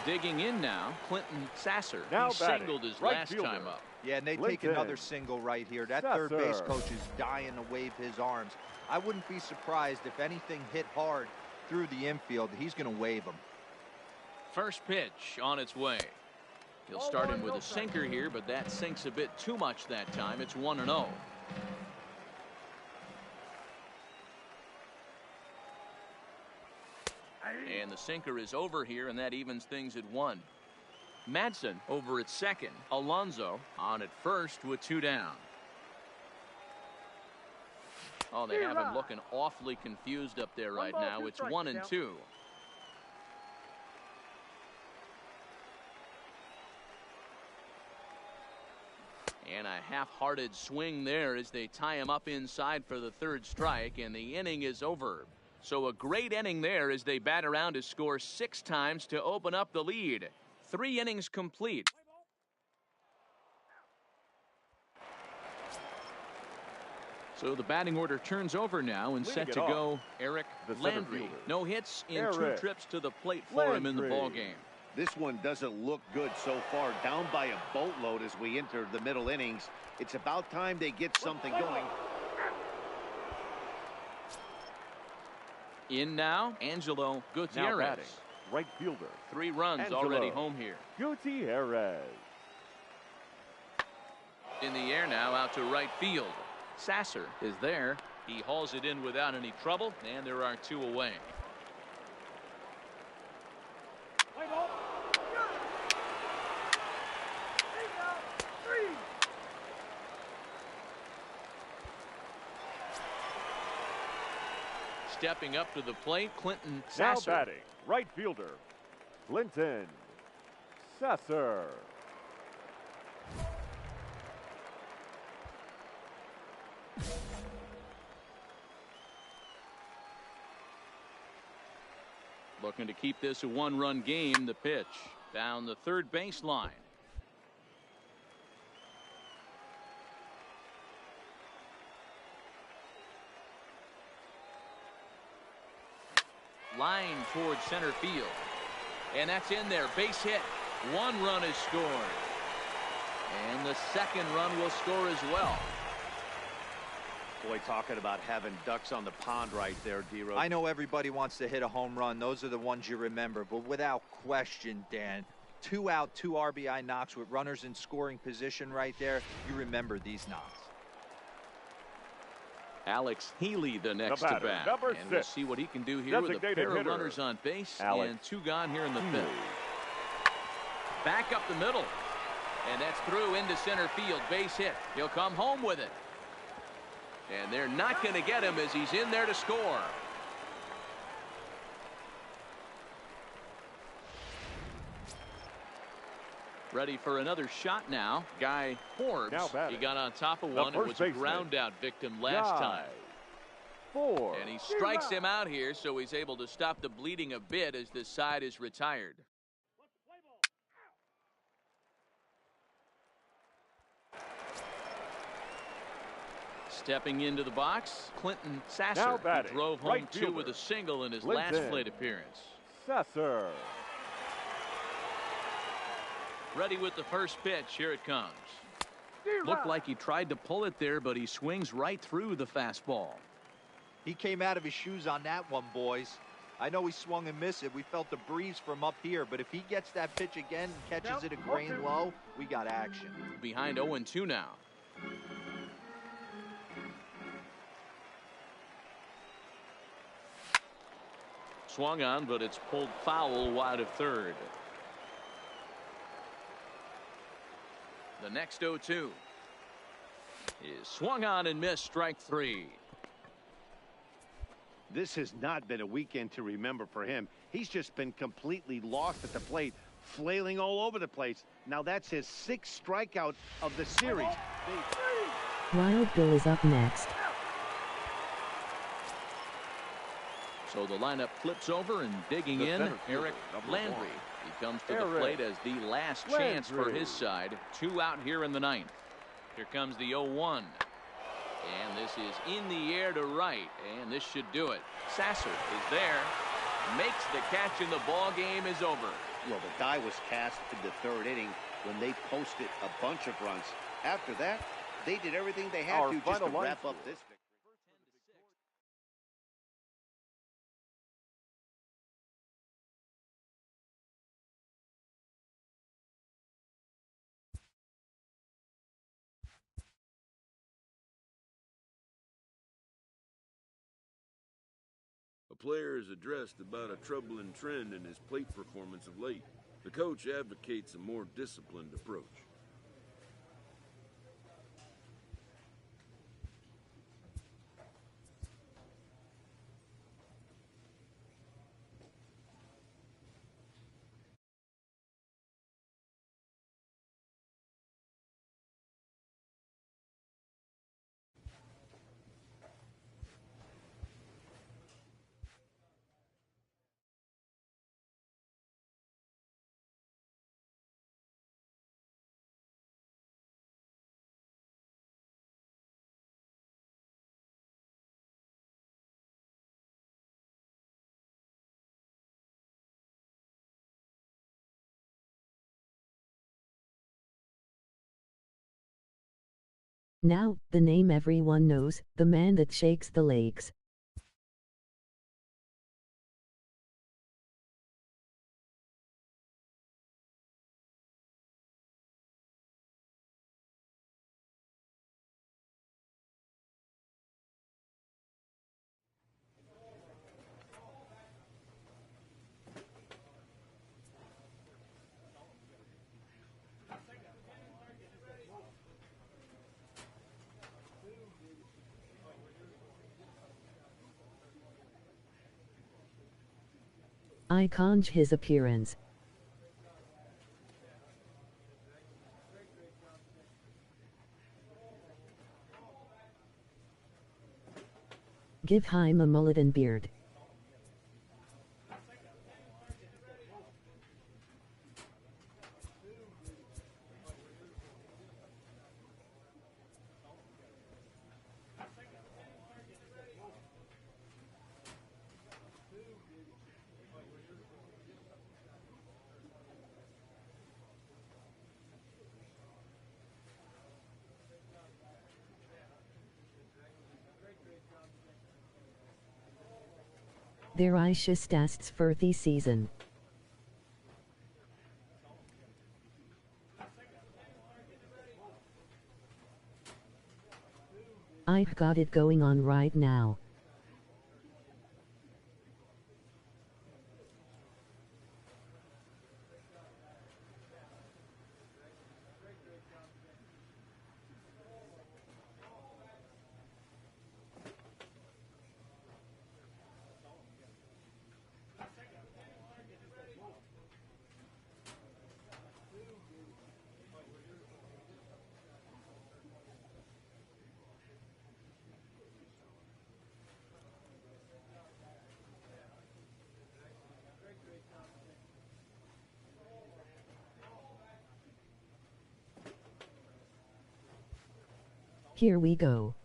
Speaker 2: Digging in now, Clinton Sasser.
Speaker 4: Now
Speaker 2: he
Speaker 4: batting,
Speaker 2: singled his
Speaker 4: right
Speaker 2: last
Speaker 4: fielder.
Speaker 2: time up.
Speaker 5: Yeah, and they take
Speaker 4: Clinton.
Speaker 5: another single right here. That
Speaker 4: Sasser.
Speaker 5: third base coach is dying to wave his arms. I wouldn't be surprised if anything hit hard through the infield. He's going to wave them.
Speaker 2: First pitch on its way. He'll start him with a sinker here, but that sinks a bit too much that time. It's 1-0. And the sinker is over here, and that evens things at 1. Madsen over at second. Alonso on at first with 2 down. Oh, they have him looking awfully confused up there right now. It's 1-2. And a half-hearted swing there as they tie him up inside for the 3rd strike, and the inning is over. So a great inning there as they bat around to score 6 times to open up the lead. 3 innings complete. So the batting order turns over now and set to go Eric Landry. No hits in 2 trips to the plate for him in the ballgame.
Speaker 3: This one doesn't look good so far. Down by a boatload as we enter the middle innings. It's about time they get something going.
Speaker 2: In now, Angelo Gutierrez.
Speaker 4: Now batting, right fielder.
Speaker 2: 3 runs
Speaker 4: Angelo
Speaker 2: already home here.
Speaker 4: Gutierrez.
Speaker 2: In the air now, out to right field. Sasser is there. He hauls it in without any trouble, and there are 2 away. Stepping up to the plate, Clinton Sasser.
Speaker 4: Now batting, right fielder, Clinton Sasser.
Speaker 2: Looking to keep this a 1-run game. The pitch down the third baseline. Line towards center field. And that's in there. Base hit. 1 run is scored. And the second run will score as well.
Speaker 7: Boy, talking about having ducks on the pond right there, D-Rose.
Speaker 5: I know everybody wants to hit a home run. Those are the ones you remember. But without question, Dan, 2 out, 2 RBI knocks with runners in scoring position right there. You remember these knocks.
Speaker 2: Alex Healy the next to bat.
Speaker 4: Number
Speaker 2: and we'll
Speaker 4: 6.
Speaker 2: see what he can do here with a pair of runners on base and 2 gone here in the 5th. Back up the middle. And that's through into center field. Base hit. He'll come home with it. And they're not going to get him as he's in there to score. Ready for another shot now. Guy Forbes. He got on top of one. It was a ground out victim last time. And he strikes him out here, so he's able to stop the bleeding a bit as this side is retired. Stepping into the box, Clinton Sasser. He drove home 2 with a single in his last plate appearance.
Speaker 4: Sasser.
Speaker 2: Ready with the first pitch. Here it comes. Looked like he tried to pull it there, but he swings right through the fastball.
Speaker 5: He came out of his shoes on that one, boys. I know he swung and missed it. We felt the breeze from up here, but if he gets that pitch again and catches it a grain low, we got action.
Speaker 2: Behind 0-2 now. Swung on, but it's pulled foul wide of third. The next 0-2 is swung on and missed. Strike 3.
Speaker 3: This has not been a weekend to remember for him. He's just been completely lost at the plate, flailing all over the place. Now that's his 6th strikeout of the series.
Speaker 1: Wild Bill is up next.
Speaker 2: So the lineup flips over, and digging in, Eric Landry. He comes to the plate as the last chance for his side. 2 out here in the 9th. Here comes the 0-1. And this is in the air to right, and this should do it. Sasser is there, makes the catch, and the ball game is over.
Speaker 3: Well, the die was cast in the 3rd inning when they posted a bunch of runs. After that, they did everything they had to just to wrap up this victory.
Speaker 6: A player is addressed about a troubling trend in his plate performance of late. The coach advocates a more disciplined approach.
Speaker 1: Now, the name everyone knows, the man that shakes the lakes. I conge his appearance. Give him a mullet and beard. There I stasts for the season. I got it going on right now. Here we go.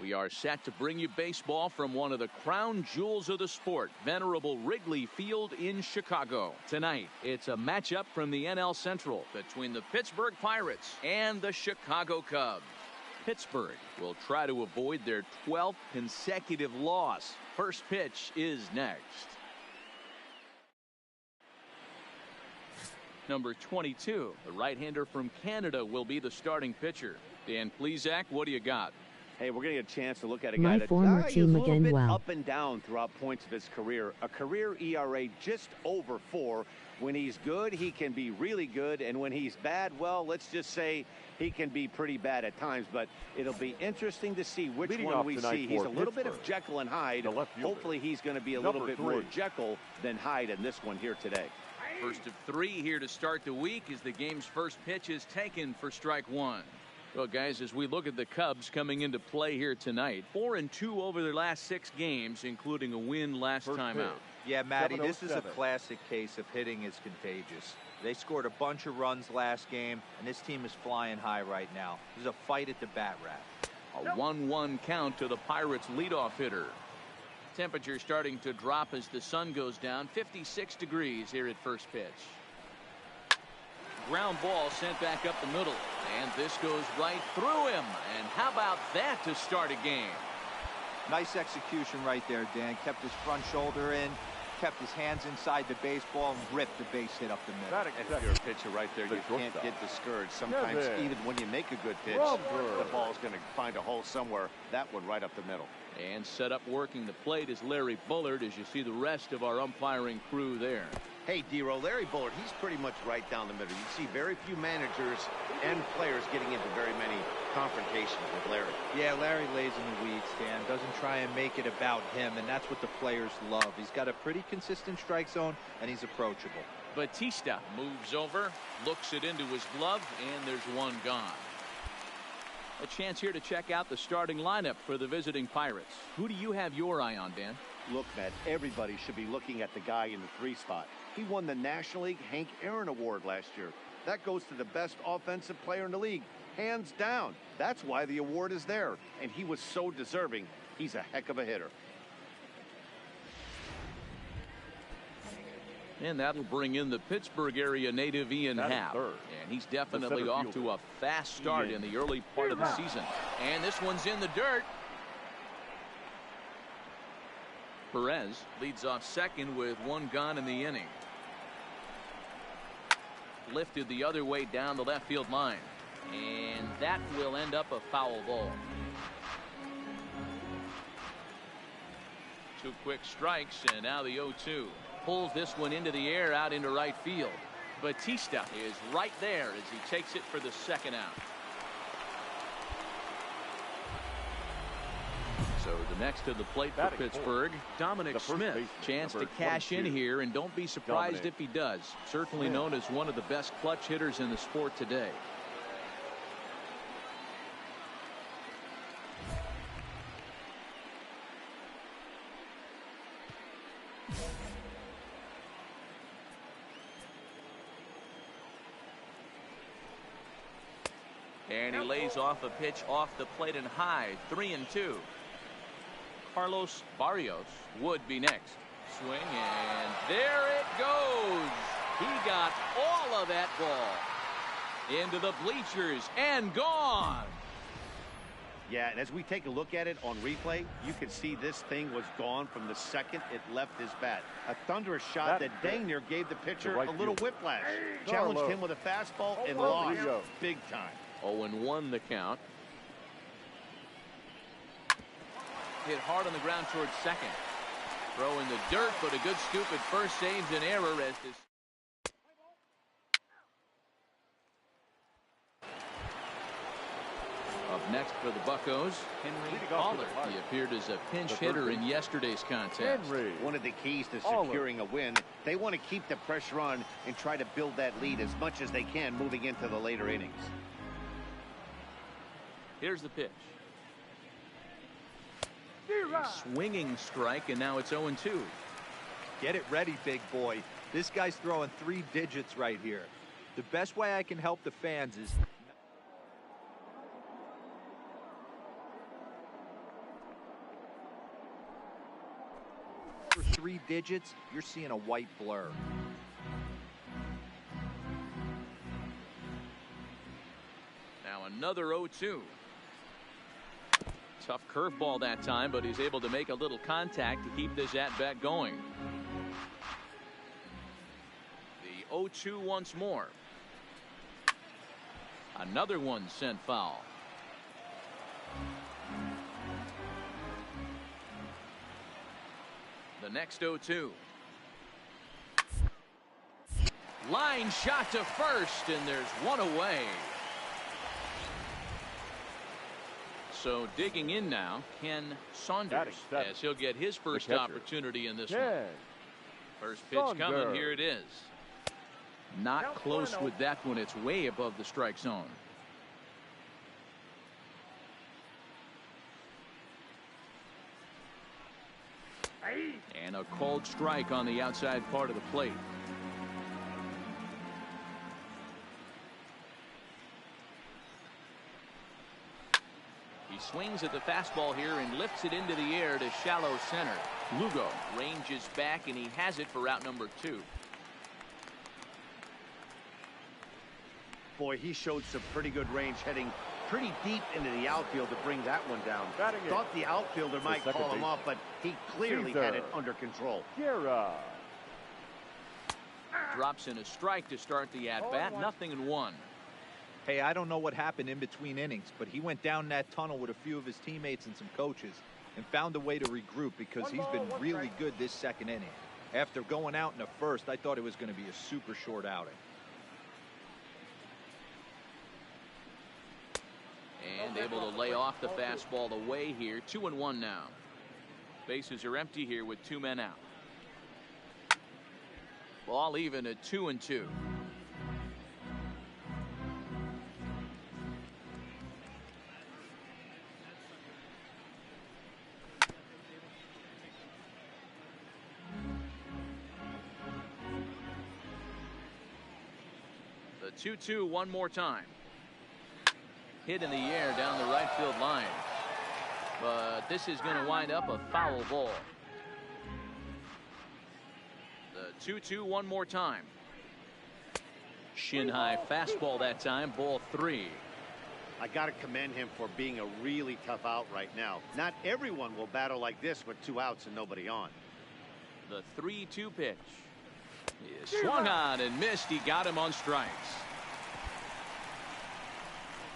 Speaker 2: We are set to bring you baseball from one of the crown jewels of the sport, venerable Wrigley Field in Chicago. Tonight, it's a matchup from the NL Central between the Pittsburgh Pirates and the Chicago Cubs. Pittsburgh will try to avoid their 12th consecutive loss. First pitch is next. Number 22, the right-hander from Canada, will be the starting pitcher. Dan Plesac, what do you got?
Speaker 3: Hey, we're going to get a chance to look at a
Speaker 1: My
Speaker 3: guy that
Speaker 1: former
Speaker 3: he's
Speaker 1: team
Speaker 3: a little
Speaker 1: again.
Speaker 3: bit
Speaker 1: Wow.
Speaker 3: up and down throughout points of his career. A career ERA just over 4. When he's good, he can be really good, and when he's bad, well, let's just say he can be pretty bad at times. But it'll be interesting to see which
Speaker 4: Leading
Speaker 3: one
Speaker 4: off
Speaker 3: we
Speaker 4: tonight
Speaker 3: see. He's
Speaker 4: for
Speaker 3: a little bit of
Speaker 4: Pittsburgh,
Speaker 3: Jekyll and Hyde.
Speaker 4: the left fielder,
Speaker 3: Hopefully, he's going to be a little bit more
Speaker 4: 3.
Speaker 3: Jekyll than Hyde in this one here today.
Speaker 2: First of 3 here to start the week as the game's first pitch is taken for strike 1. Well, guys, as we look at the Cubs coming into play here tonight, 4-2 over their last 6 games, including a win last time out.
Speaker 5: Yeah, Matty, this is a
Speaker 4: 707.
Speaker 5: classic case of hitting is contagious. They scored a bunch of runs last game, and this team is flying high right now. There's a fight at the bat rack.
Speaker 2: A 1-1 count to the Pirates leadoff hitter. Temperature starting to drop as the sun goes down. 56 degrees here at first pitch. Ground ball sent back up the middle, and this goes right through him. And how about that to start a game?
Speaker 5: Nice execution right there, Dan. Kept his front shoulder in, kept his hands inside the baseball, and ripped the base hit up the middle.
Speaker 3: And if you're a pitcher right there,
Speaker 4: The
Speaker 3: you can't
Speaker 4: shortstop.
Speaker 3: get discouraged. Sometimes
Speaker 4: Yeah,
Speaker 3: even when you make a good pitch,
Speaker 4: Rubber.
Speaker 3: the ball's going to find a hole somewhere. That one right up the middle.
Speaker 2: And set up working the plate is Larry Bullard, as you see the rest of our umpiring crew there.
Speaker 3: Hey, D-Row, Larry Bullard, he's pretty much right down the middle. You see very few managers and players getting into very many confrontations with Larry.
Speaker 5: Yeah, Larry lays in the weeds, Dan. Doesn't try and make it about him, and that's what the players love. He's got a pretty consistent strike zone, and he's approachable.
Speaker 2: Batista moves over, looks it into his glove, and there's one gone. A chance here to check out the starting lineup for the visiting Pirates. Who do you have your eye on, Dan?
Speaker 3: Look, Matt, everybody should be looking at the guy in the 3 spot. He won the National League Hank Aaron Award last year. That goes to the best offensive player in the league, hands down. That's why the award is there, and he was so deserving. He's a heck of a hitter.
Speaker 2: And that'll bring in the Pittsburgh area native Ian Happ. And he's definitely off to a fast start in the early part of the season. And this one's in the dirt. Perez leads off second with 1 gone in the inning. Lifted the other way down the left field line. And that will end up a foul ball. 2 quick strikes, and now the 0-2. Pulls this one into the air out into right field. Batista is right there as he takes it for the second out. So the next to the plate for Pittsburgh, Dominic Smith. Chance to cash in here, and don't be surprised if he does. Certainly known as one of the best clutch hitters in the sport today. And he lays off a pitch off the plate and high. 3-2. Carlos Barrios would be next. Swing, and there it goes. He got all of that ball into the bleachers and gone.
Speaker 3: Yeah, and as we take a look at it on replay, you can see this thing was gone from the second it left his bat. A thunderous shot that dang near gave the pitcher a little whiplash. Challenged him with a fastball and lost big time.
Speaker 2: 0-1 the count. Hit hard on the ground towards second. Throw in the dirt, but a good scoop at first saves an error as this. Up next for the Buccos, Henry Pollard. He appeared as a pinch hitter in yesterday's contest.
Speaker 3: One of the keys to securing a win, they want to keep the pressure on and try to build that lead as much as they can moving into the later innings.
Speaker 2: Here's the pitch. Swinging strike, and now it's 0-2.
Speaker 5: Get it ready, big boy. This guy's throwing 3 digits right here. The best way I can help the fans is for 3 digits, you're seeing a white blur.
Speaker 2: Now another 0-2. Tough curveball that time, but he's able to make a little contact to keep this at-bat going. The 0-2 once more. Another one sent foul. The next 0-2. Line shot to first, and there's one away. So digging in now, Ken Saunders, as he'll get his first opportunity in this one. First pitch coming, here it is. Not close with that one. It's way above the strike zone. And a called strike on the outside part of the plate. He swings at the fastball here and lifts it into the air to shallow center. Lugo ranges back, and he has it for out number 2.
Speaker 3: Boy, he showed some pretty good range, heading pretty deep into the outfield to bring that one down. Thought the outfielder might call him off, but he clearly had it under control.
Speaker 2: Drops in a strike to start the at-bat. 0-1.
Speaker 5: Hey, I don't know what happened in between innings, but he went down that tunnel with a few of his teammates and some coaches, and found a way to regroup because he's been really good this second inning. After going out in the first, I thought it was going to be a super short outing.
Speaker 2: And able to lay off the fastball away here. 2-1 now. Bases are empty here with 2 men out. Ball even at 2-2. The 2-2 one more time. Hit in the air down the right field line. But this is going to wind up a foul ball. The 2-2 one more time. Shin high fastball that time. Ball 3.
Speaker 3: I got to commend him for being a really tough out right now. Not everyone will battle like this with 2 outs and nobody on.
Speaker 2: The 3-2 pitch. He swung on and missed. He got him on strikes.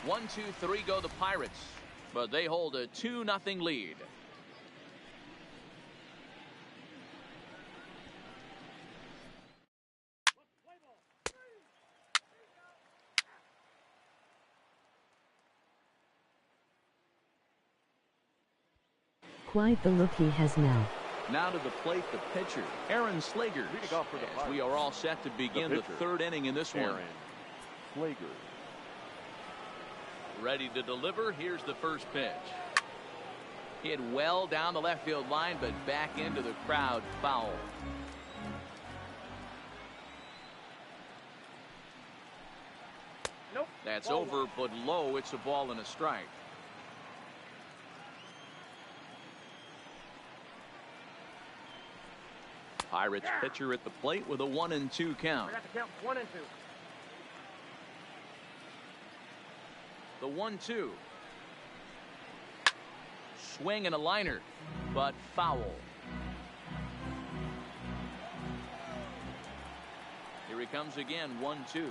Speaker 2: 1-2-3 go the Pirates, but they hold a 2-0 lead.
Speaker 1: Quite the look he has now.
Speaker 2: Now to the plate, the pitcher, Aaron Slagers. As we are all set to begin the 3rd inning in this one.
Speaker 4: Slagers.
Speaker 2: Ready to deliver. Here's the first pitch. Hit well down the left field line, but back into the crowd. Foul.
Speaker 8: Nope.
Speaker 2: That's over, but low. It's a ball and a strike. Pirates pitcher at the plate with a 1-2 count.
Speaker 8: We got to count 1 and 2.
Speaker 2: The 1-2. Swing and a liner, but foul. Here he comes again. 1-2.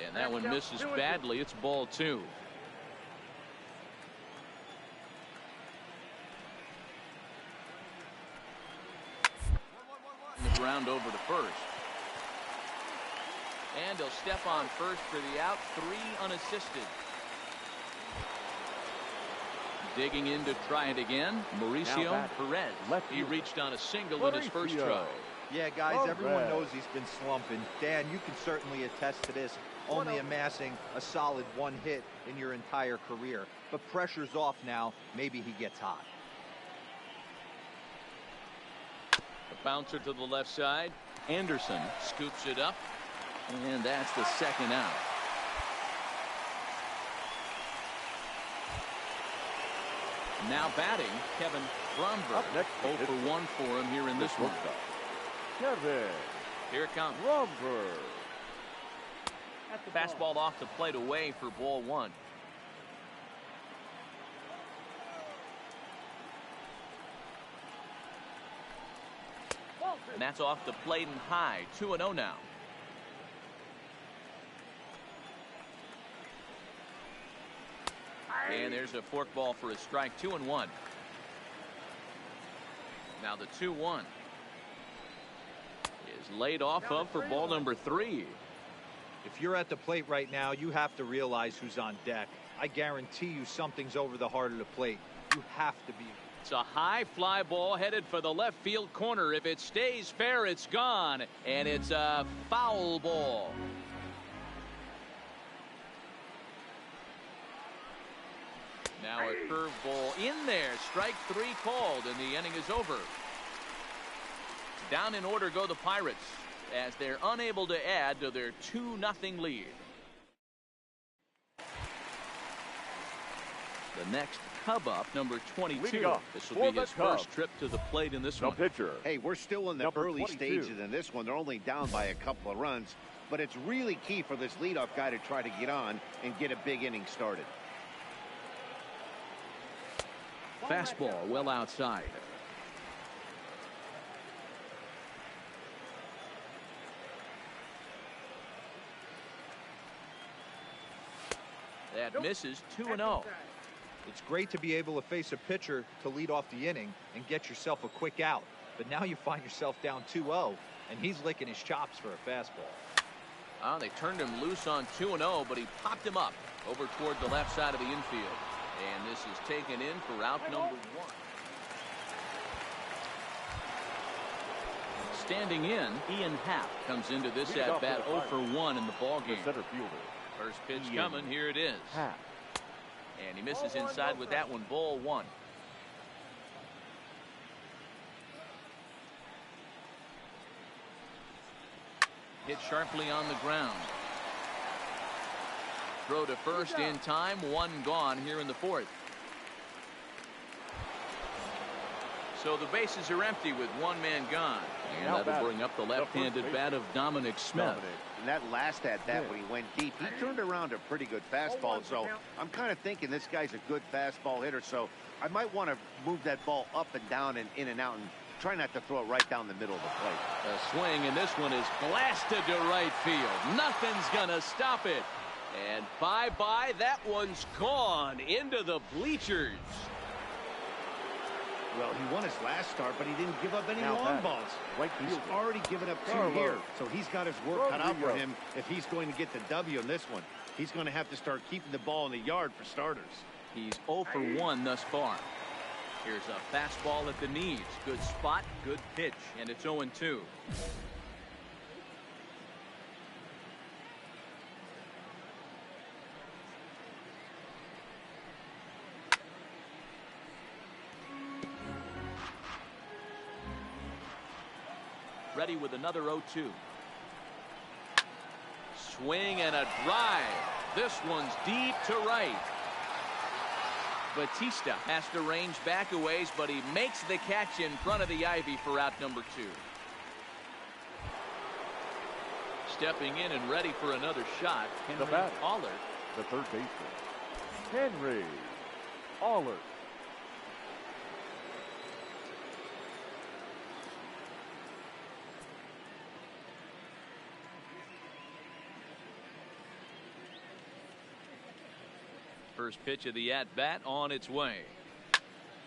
Speaker 2: And that one misses badly. It's ball 2. The ground over to first. And he'll step on first for the out. 3 unassisted. Digging in to try it again. Mauricio Perez. He reached on a single in his first try.
Speaker 5: Yeah, guys, everyone knows he's been slumping. Dan, you can certainly attest to this. Only amassing a solid 1 hit in your entire career. But pressure's off now. Maybe he gets hot.
Speaker 2: The bouncer to the left side. Anderson scoops it up. And that's the 2nd out. Now batting, Kevin Bromberg. 0 for 1 for him here in this one.
Speaker 4: Kevin.
Speaker 2: Here it comes.
Speaker 4: Bromberg.
Speaker 2: Fastball off the plate away for ball 1. And that's off the plate and high. 2-0 now. And there's a forkball for a strike. 2-1. Now the 2-1 is laid off of for ball number 3.
Speaker 5: If you're at the plate right now, you have to realize who's on deck. I guarantee you something's over the heart of the plate. You have to be.
Speaker 2: It's a high fly ball headed for the left field corner. If it stays fair, it's gone. And it's a foul ball. Now a curveball in there. Strike 3 called, and the inning is over. Down in order go the Pirates as they're unable to add to their 2-0 lead. The next Cub up, number 22. This will be his first trip to the plate in this one.
Speaker 4: Pitcher.
Speaker 3: Hey, we're still in the early stages in this one. They're only down by a couple of runs, but it's really key for this leadoff guy to try to get on and get a big inning started.
Speaker 2: Fastball well outside. That misses. 2-0.
Speaker 5: It's great to be able to face a pitcher to lead off the inning and get yourself a quick out. But now you find yourself down 2-0, and he's licking his chops for a fastball.
Speaker 2: They turned him loose on 2-0, but he popped him up over toward the left side of the infield. And this is taken in for out number 1. Standing in, Ian Happ comes into this at-bat 0 for 1 in the ballgame.
Speaker 4: Center fielder.
Speaker 2: First pitch coming. Here it is.
Speaker 4: Happ.
Speaker 2: And he misses inside with that one. Ball 1. Hit sharply on the ground. Throw to first in time. 1 gone here in the 4th. So the bases are empty with 1 man gone. And that'll bring up the left-handed bat of Dominic Smith.
Speaker 3: And that last at-bat when he went deep, he turned around a pretty good fastball. So I'm kind of thinking this guy's a good fastball hitter. So I might want to move that ball up and down and in and out and try not to throw it right down the middle of the plate.
Speaker 2: A swing, and this one is blasted to right field. Nothing's gonna stop it. And bye-bye, that one's gone into the bleachers.
Speaker 3: Well, he won his last start, but he didn't give up any long balls.
Speaker 4: Right
Speaker 3: He's already given up 2 here, so he's got his work cut out for him if he's going to get the W in this one. He's going to have to start keeping the ball in the yard for starters.
Speaker 2: He's 0 for 1 thus far. Here's a fastball at the knees. Good spot, good pitch, and it's 0-2. Ready with another 0-2. Swing and a drive. This one's deep to right. Batista has to range back a ways, but he makes the catch in front of the ivy for out number 2. Stepping in and ready for another shot, Henry Allert.
Speaker 4: The third baseman, Henry Allert.
Speaker 2: First pitch of the at-bat on its way.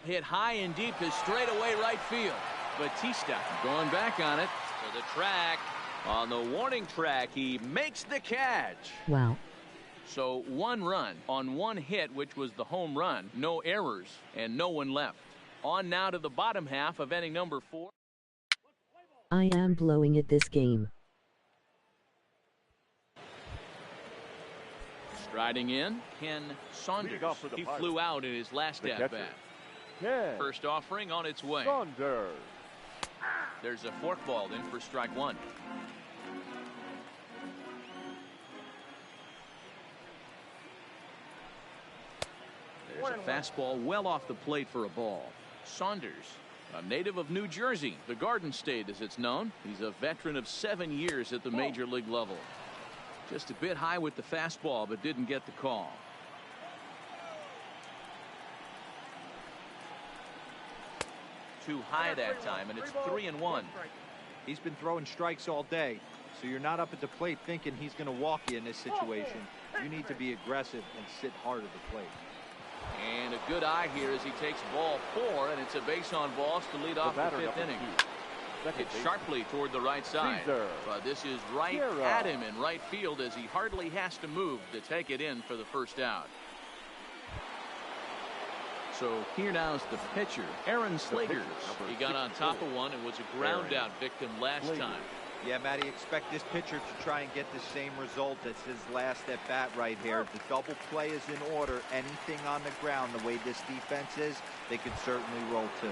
Speaker 2: Hit high and deep to straightaway right field. Batista going back on it to the track. On the warning track, he makes the catch.
Speaker 1: Wow.
Speaker 2: So 1 run on 1 hit, which was the home run. No errors and no one left. On now to the bottom half of inning number 4.
Speaker 1: I am blowing it this game.
Speaker 2: Striding in, Ken Saunders. He flew out in his last at-bat. First offering on its way.
Speaker 4: Saunders.
Speaker 2: There's a forkball in for strike 1. There's a fastball well off the plate for a ball. Saunders, a native of New Jersey, the Garden State as it's known. He's a veteran of 7 years at the major league level. Just a bit high with the fastball, but didn't get the call. Too high that time, and it's 3-1.
Speaker 5: He's been throwing strikes all day, so you're not up at the plate thinking he's going to walk you in this situation. You need to be aggressive and sit hard at the plate.
Speaker 2: And a good eye here as he takes ball 4, and it's a base on balls to lead off the 5th inning. Hit sharply toward the right side. But this is right at him in right field as he hardly has to move to take it in for the first out. So here now is the pitcher, Aaron Slegers. He got on top of one and was a ground out victim last time.
Speaker 5: Yeah, Matty, expect this pitcher to try and get the same result as his last at bat right here. The double play is in order. Anything on the ground, the way this defense is, they could certainly roll 2.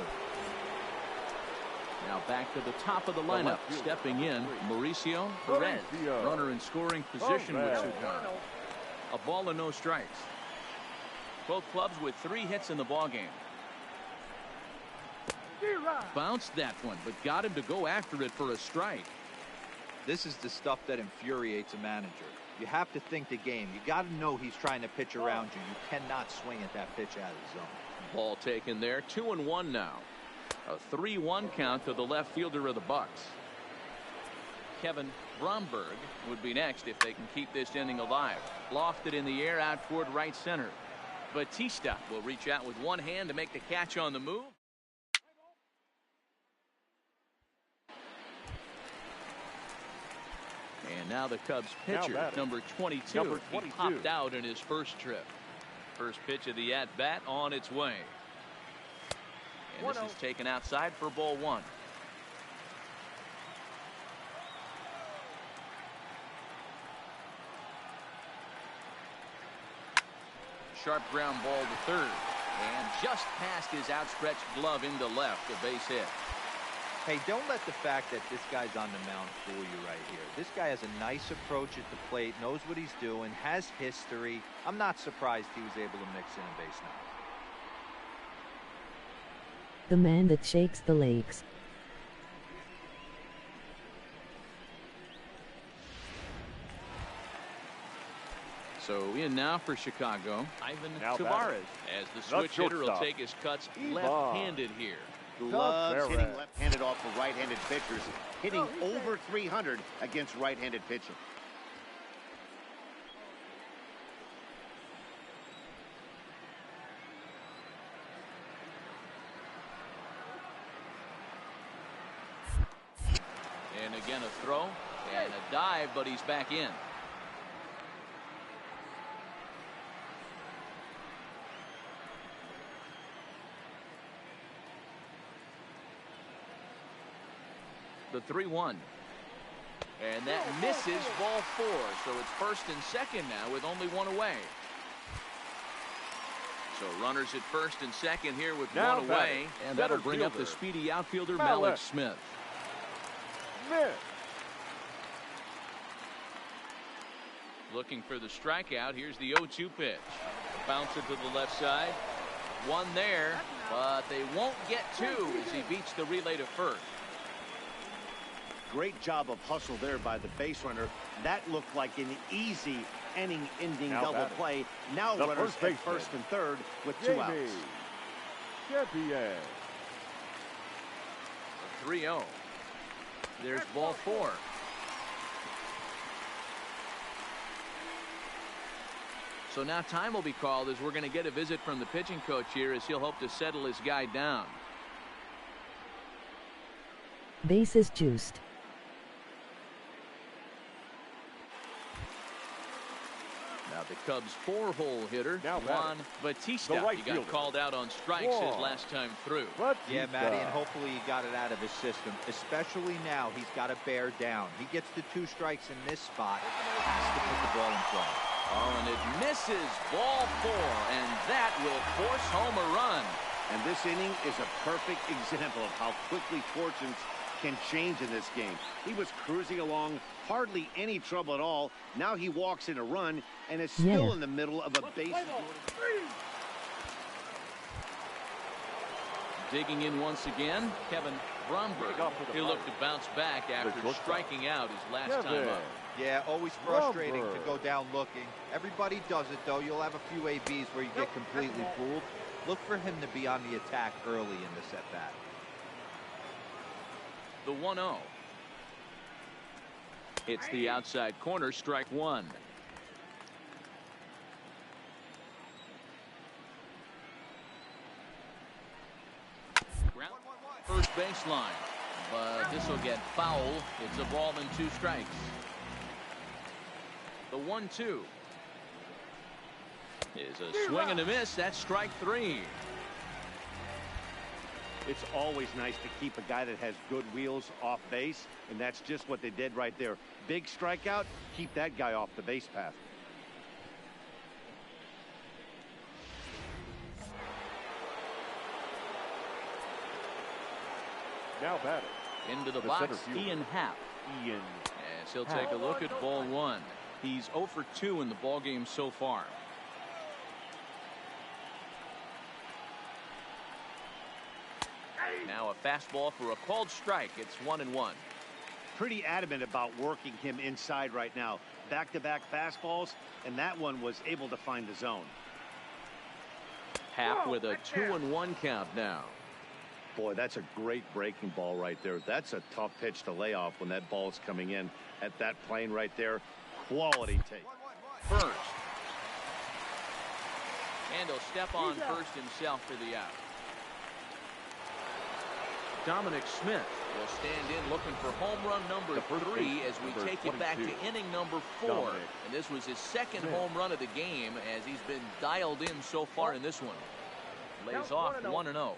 Speaker 2: Now back to the top of the lineup. Stepping in, Mauricio Perez. Runner in scoring position with 2 down. A ball and no strikes. Both clubs with 3 hits in the ballgame. Bounced that one, but got him to go after it for a strike.
Speaker 5: This is the stuff that infuriates a manager. You have to think the game. You got to know he's trying to pitch around you. You cannot swing at that pitch out of the zone.
Speaker 2: Ball taken there. 2-1 now. A 3-1 count to the left fielder of the Bucks. Kevin Bromberg would be next if they can keep this inning alive. Lofted in the air out toward right center. Batista will reach out with one hand to make the catch on the move. And now the Cubs pitcher, number 22. He popped out in his first trip. First pitch of the at-bat on its way. And this is taken outside for ball one. Sharp ground ball to third. And just past his outstretched glove into left, a base hit.
Speaker 5: Hey, don't let the fact that this guy's on the mound fool you right here. This guy has a nice approach at the plate, knows what he's doing, has history. I'm not surprised he was able to mix in a base knock.
Speaker 1: The man that shakes the lakes.
Speaker 2: So in now for Chicago, Ivan Tavares, as the switch hitter will take his cuts left-handed here.
Speaker 3: Loves hitting left-handed off of right-handed pitchers, hitting over 300 against right-handed pitching.
Speaker 2: And again a throw and a dive, but he's back in. The 3-1. And that misses, ball four. So it's first and second now with only one away. So runners at first and second here with one away. And that'll bring up the speedy outfielder, Malik Smith. Looking for the strikeout. Here's the 0-2 pitch. Bounce it to the left side. One there, but they won't get two as he beats the relay to first.
Speaker 3: Great job of hustle there by the base runner. That looked like an easy inning-ending double play. Now runners at first and third with two outs.
Speaker 4: Champion.
Speaker 2: 3-0. There's ball four. So now time will be called as we're going to get a visit from the pitching coach here as he'll hope to settle his guy down.
Speaker 1: Bases juiced.
Speaker 2: Now the Cubs' four-hole hitter, Juan Batista. He got called out on strikes his last time through.
Speaker 5: Yeah, Matty, and hopefully he got it out of his system. Especially now, he's got to bear down. He gets the two strikes in this spot. Has to put the ball in play.
Speaker 2: Oh, and it misses, ball four, and that will force home a run.
Speaker 3: And this inning is a perfect example of how quickly fortunes can change in this game. He was cruising along, hardly any trouble at all. Now he walks in a run and is still in the middle of a base.
Speaker 2: Digging in once again, Kevin Bromberg. He'll look to bounce back after striking out his last time up.
Speaker 5: Yeah, always frustrating to go down looking. Everybody does it, though. You'll have a few ABs where you get completely fooled. Look for him to be on the attack early in this at-bat.
Speaker 2: The 1-0. It's the outside corner, strike one. First baseline, but this will get foul. It's a ball and two strikes. The 1-2 is a swing and a miss. That's strike three.
Speaker 3: It's always nice to keep a guy that has good wheels off base, and that's just what they did right there. Big strikeout, keep that guy off the base path.
Speaker 4: Now batting.
Speaker 2: Into the box, Ian Happ. As he'll take a look at ball one. He's 0 for 2 in the ballgame so far. Now a fastball for a called strike. It's 1-1.
Speaker 3: Pretty adamant about working him inside right now. Back-to-back fastballs, and that one was able to find the zone.
Speaker 2: Happ with a 2-1 count now.
Speaker 3: Boy, that's a great breaking ball right there. That's a tough pitch to lay off when that ball's coming in at that plane right there. Quality take.
Speaker 2: First. And he'll step on first himself for the out. Dominic Smith will stand in looking for home run number 3 as we take it back to inning number 4. And this was his second home run of the game as he's been dialed in so far in this one. Lays off 1-0.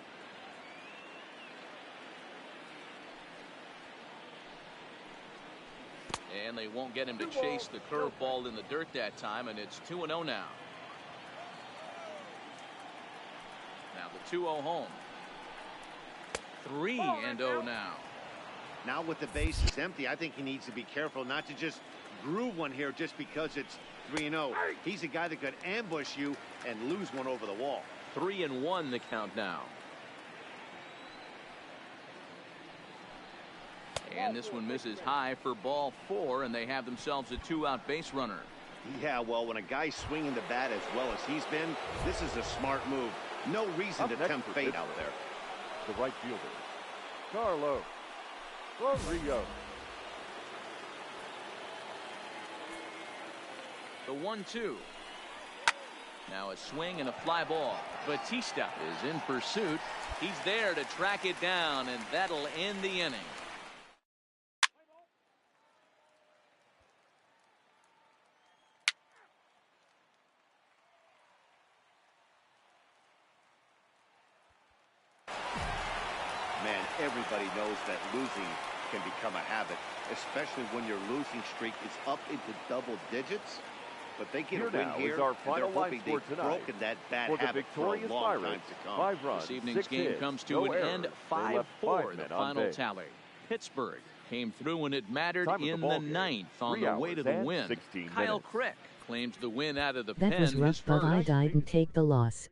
Speaker 2: And they won't get him to chase the curveball in the dirt that time, and it's 2-0 now. Now the 2-0 home. 3-0 now.
Speaker 3: Now with the bases empty, I think he needs to be careful not to just groove one here just because it's 3-0. He's a guy that could ambush you and lose one over the wall.
Speaker 2: 3-1 the count now. And this one misses high for ball 4, and they have themselves a 2-out base runner.
Speaker 3: Yeah, well, when a guy's swinging the bat as well as he's been, this is a smart move. No reason to tempt fate out there.
Speaker 4: The right fielder, Carlos Rodriguez.
Speaker 2: The 1-2. Now a swing and a fly ball. Batista is in pursuit. He's there to track it down, and that'll end the inning.
Speaker 3: Man, everybody knows that losing can become a habit, especially when your losing streak is up into double digits. But they get a win here,
Speaker 4: our
Speaker 3: and
Speaker 4: final
Speaker 3: they're hoping
Speaker 4: line
Speaker 3: they've
Speaker 4: tonight
Speaker 3: broken that bad
Speaker 4: for the
Speaker 3: habit for a
Speaker 4: victorious
Speaker 3: long time
Speaker 4: Pirates.
Speaker 3: to come.
Speaker 4: 5 runs,
Speaker 2: This evening's
Speaker 4: 6
Speaker 2: game
Speaker 4: hits,
Speaker 2: comes to
Speaker 4: no
Speaker 2: an
Speaker 4: errors.
Speaker 2: end.
Speaker 4: They left
Speaker 2: 5-4
Speaker 4: 5
Speaker 2: the
Speaker 4: men on
Speaker 2: final
Speaker 4: base.
Speaker 2: tally. Pittsburgh came through when it mattered
Speaker 4: Time of
Speaker 2: in
Speaker 4: the
Speaker 2: the
Speaker 4: ball game.
Speaker 2: 9th on
Speaker 4: 3
Speaker 2: the way to the
Speaker 4: hours and
Speaker 2: win.
Speaker 4: 16
Speaker 2: Kyle
Speaker 4: minutes.
Speaker 2: Crick claims the win out of the
Speaker 1: That
Speaker 2: pen.
Speaker 1: was
Speaker 2: his
Speaker 1: rough, but I
Speaker 2: first.
Speaker 1: didn't take the loss.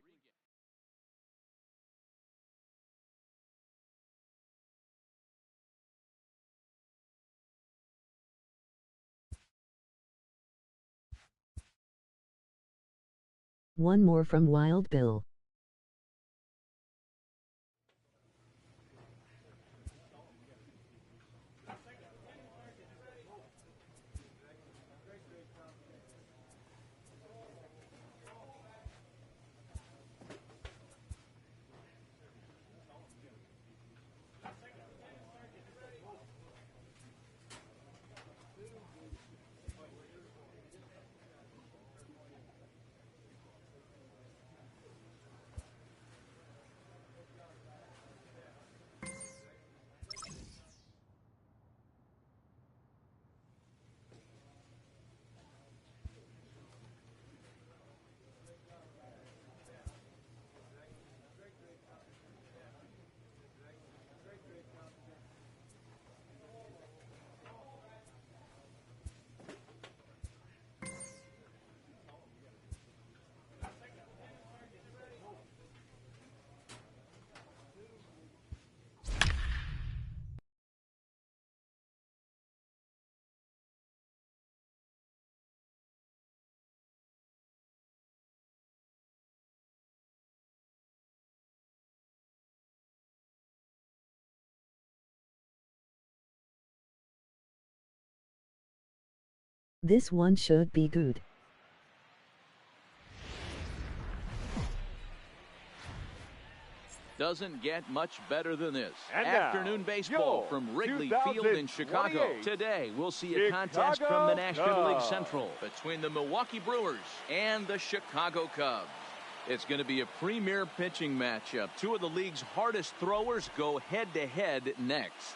Speaker 1: One more from Wild Bill. This one should be good.
Speaker 2: Doesn't get much better than this.
Speaker 4: And
Speaker 2: Afternoon
Speaker 4: now,
Speaker 2: baseball
Speaker 4: your
Speaker 2: from Wrigley Field in Chicago.
Speaker 4: 2028
Speaker 2: Today, we'll see a contest
Speaker 4: Chicago
Speaker 2: from the National League
Speaker 4: Cubs.
Speaker 2: Central between the Milwaukee Brewers and the Chicago Cubs. It's going to be a premier pitching matchup. Two of the league's hardest throwers go head-to-head next.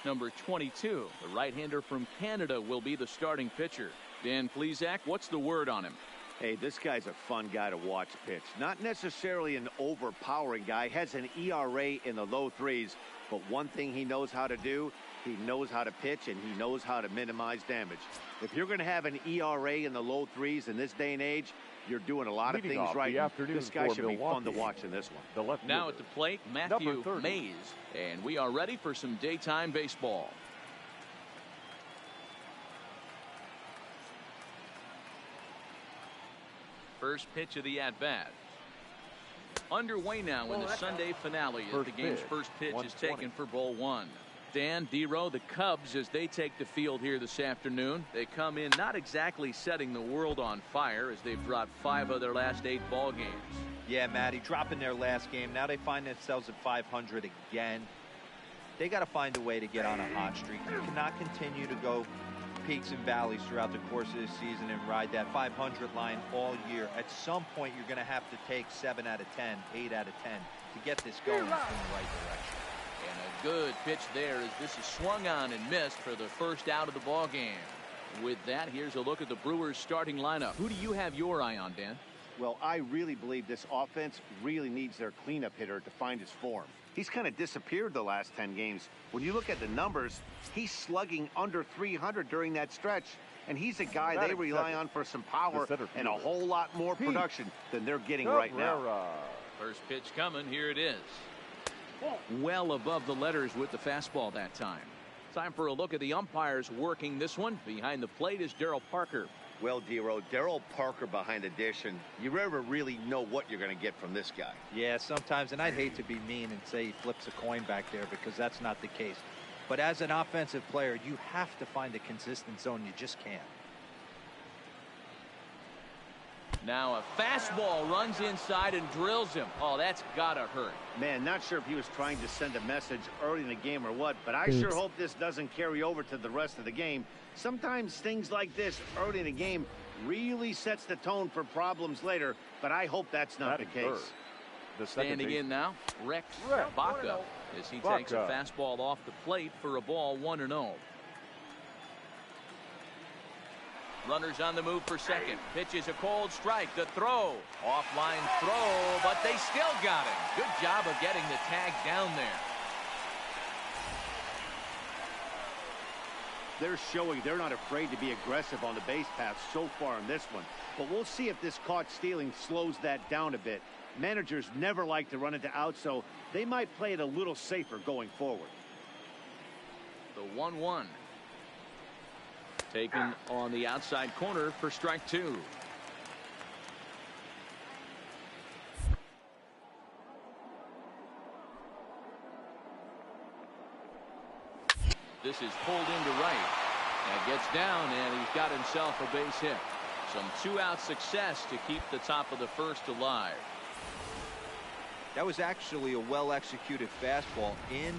Speaker 2: Number 22, the right-hander from Canada, will be the starting pitcher. Dan Plesac, what's the word on him?
Speaker 3: Hey, this guy's a fun guy to watch pitch. Not necessarily an overpowering guy. Has an ERA in the low 3s. But one thing he knows how to do, he knows how to pitch, and he knows how to minimize damage. If you're going to have an ERA in the low 3s in this day and age, you're doing a lot of
Speaker 4: Leading
Speaker 3: things
Speaker 4: off
Speaker 3: right.
Speaker 4: the afternoon
Speaker 3: This guy
Speaker 4: for
Speaker 3: should be fun to
Speaker 4: Milwaukee,
Speaker 3: watch in this one.
Speaker 4: The left
Speaker 2: Now
Speaker 4: fielder,
Speaker 2: at the plate, Matthew
Speaker 4: number 30.
Speaker 2: Mays. And we are ready for some daytime baseball. First pitch of the at-bat. Underway now in the Sunday finale as the game's first pitch is taken for ball 1. Dan, D-Row, the Cubs, as they take the field here this afternoon, they come in not exactly setting the world on fire as they've dropped 5 of their last 8 ball games.
Speaker 5: Yeah, Matty, dropping their last game. Now they find themselves at 500 again. They got to find a way to get on a hot streak. You cannot continue to go peaks and valleys throughout the course of this season and ride that 500 line all year. At some point, you're going to have to take 7 out of 10, 8 out of 10 to get this going in the right direction.
Speaker 2: And a good pitch there as this is swung on and missed for the first out of the ball game. With that, here's a look at the Brewers starting lineup. Who do you have your eye on, Dan?
Speaker 3: Well, I really believe this offense really needs their cleanup hitter to find his form. He's kind of disappeared the last 10 games. When you look at the numbers, he's slugging under 300 during that stretch. And he's a guy they rely on for some power and a whole lot more production than they're getting right now.
Speaker 2: First pitch coming. Here it is. Well above the letters with the fastball that time. Time for a look at the umpires working this one. Behind the plate is Darryl Parker.
Speaker 3: Well, D-Row, Darryl Parker behind the dish, and you never really know what you're going to get from this guy.
Speaker 5: Yeah, sometimes, and I'd hate to be mean and say he flips a coin back there because that's not the case. But as an offensive player, you have to find a consistent zone. You just can't.
Speaker 2: Now a fastball runs inside and drills him. Oh, that's gotta hurt.
Speaker 3: Man, not sure if he was trying to send a message early in the game or what, but I sure hope this doesn't carry over to the rest of the game. Sometimes things like this early in the game really sets the tone for problems later, but I hope that's not the case.
Speaker 2: Standing in now, Rex Baca, as he takes a fastball off the plate for a ball 1-0. Runners on the move for second. Pitch is a cold strike. The throw. Offline throw, but they still got him. Good job of getting the tag down there.
Speaker 3: They're showing they're not afraid to be aggressive on the base path so far in this one. But we'll see if this caught stealing slows that down a bit. Managers never like to run into out, so they might play it a little safer going forward.
Speaker 2: The 1-1. Taken on the outside corner for strike 2. This is pulled into right. And gets down, and he's got himself a base hit. Some 2-out success to keep the top of the first alive.
Speaker 5: That was actually a well-executed fastball in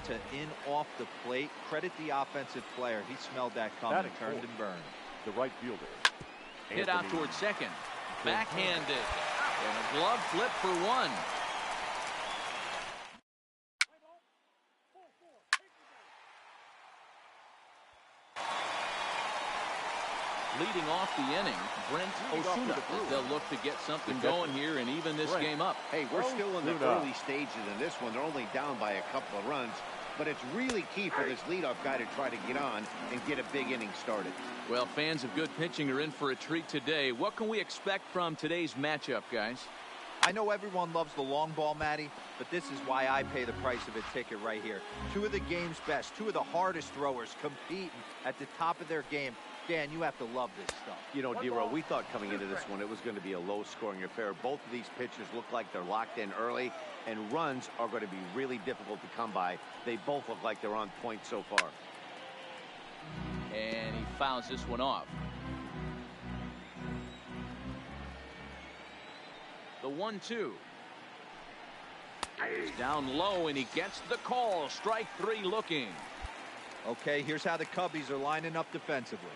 Speaker 5: off the plate. Credit the offensive player. He smelled that coming, turned and burned.
Speaker 4: The right fielder.
Speaker 2: Hit out towards second. Backhanded. And a glove flip for 1. Leading off the inning, Brent Osuna. They'll look to get something going here and even this game up.
Speaker 3: Hey, we're still in the early stages in this one. They're only down by a couple of runs, but it's really key for this leadoff guy to try to get on and get a big inning started.
Speaker 2: Well, fans of good pitching are in for a treat today. What can we expect from today's matchup, guys?
Speaker 5: I know everyone loves the long ball, Matty, but this is why I pay the price of a ticket right here. 2 of the game's best, 2 of the hardest throwers competing at the top of their game. Dan, you have to love this stuff.
Speaker 3: You know, D-Row, we thought coming into this one it was going to be a low-scoring affair. Both of these pitchers look like they're locked in early, and runs are going to be really difficult to come by. They both look like they're on point so far.
Speaker 2: And he fouls this one off. The 1-2. He's down low, and he gets the call. Strike 3 looking.
Speaker 5: Okay, here's how the Cubbies are lining up defensively.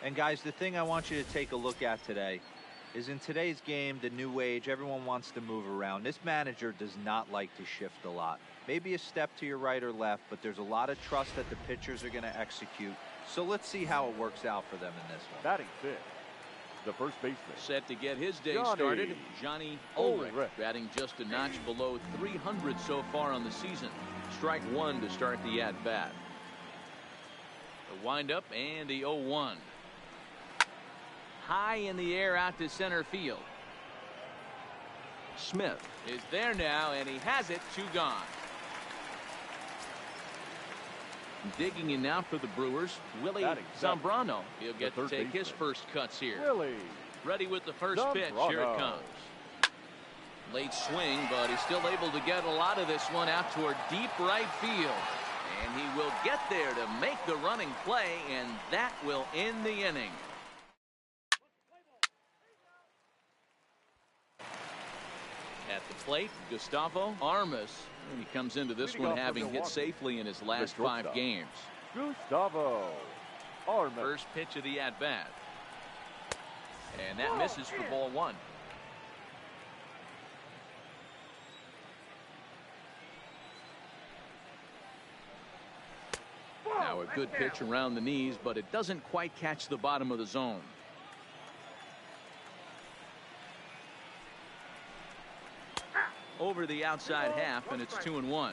Speaker 5: And guys, the thing I want you to take a look at today is in today's game, the new age, everyone wants to move around. This manager does not like to shift a lot. Maybe a step to your right or left, but there's a lot of trust that the pitchers are going to execute. So let's see how it works out for them in this one.
Speaker 4: Batting fifth, the first baseman.
Speaker 2: Set to get his day started, Johnny Ulrich, batting just a notch below 300 so far on the season. Strike 1 to start the at-bat. The windup and the 0-1. High in the air out to center field. Smith is there now, and he has it. 2 gone. Digging in now for the Brewers, Willie Zambrano. He'll get to take his first cuts here. Ready with the first pitch. Here it comes. Late swing, but he's still able to get a lot of this one out toward deep right field. And And he will get there to make the running play, and that will end the inning. At the plate, Gustavo Armas. He comes into this one having hit safely in his last 5 games.
Speaker 4: Gustavo Armas.
Speaker 2: First pitch of the at-bat. And that misses for ball 1. Now a good pitch around the knees, but it doesn't quite catch the bottom of the zone. Over the outside half, and it's 2-1.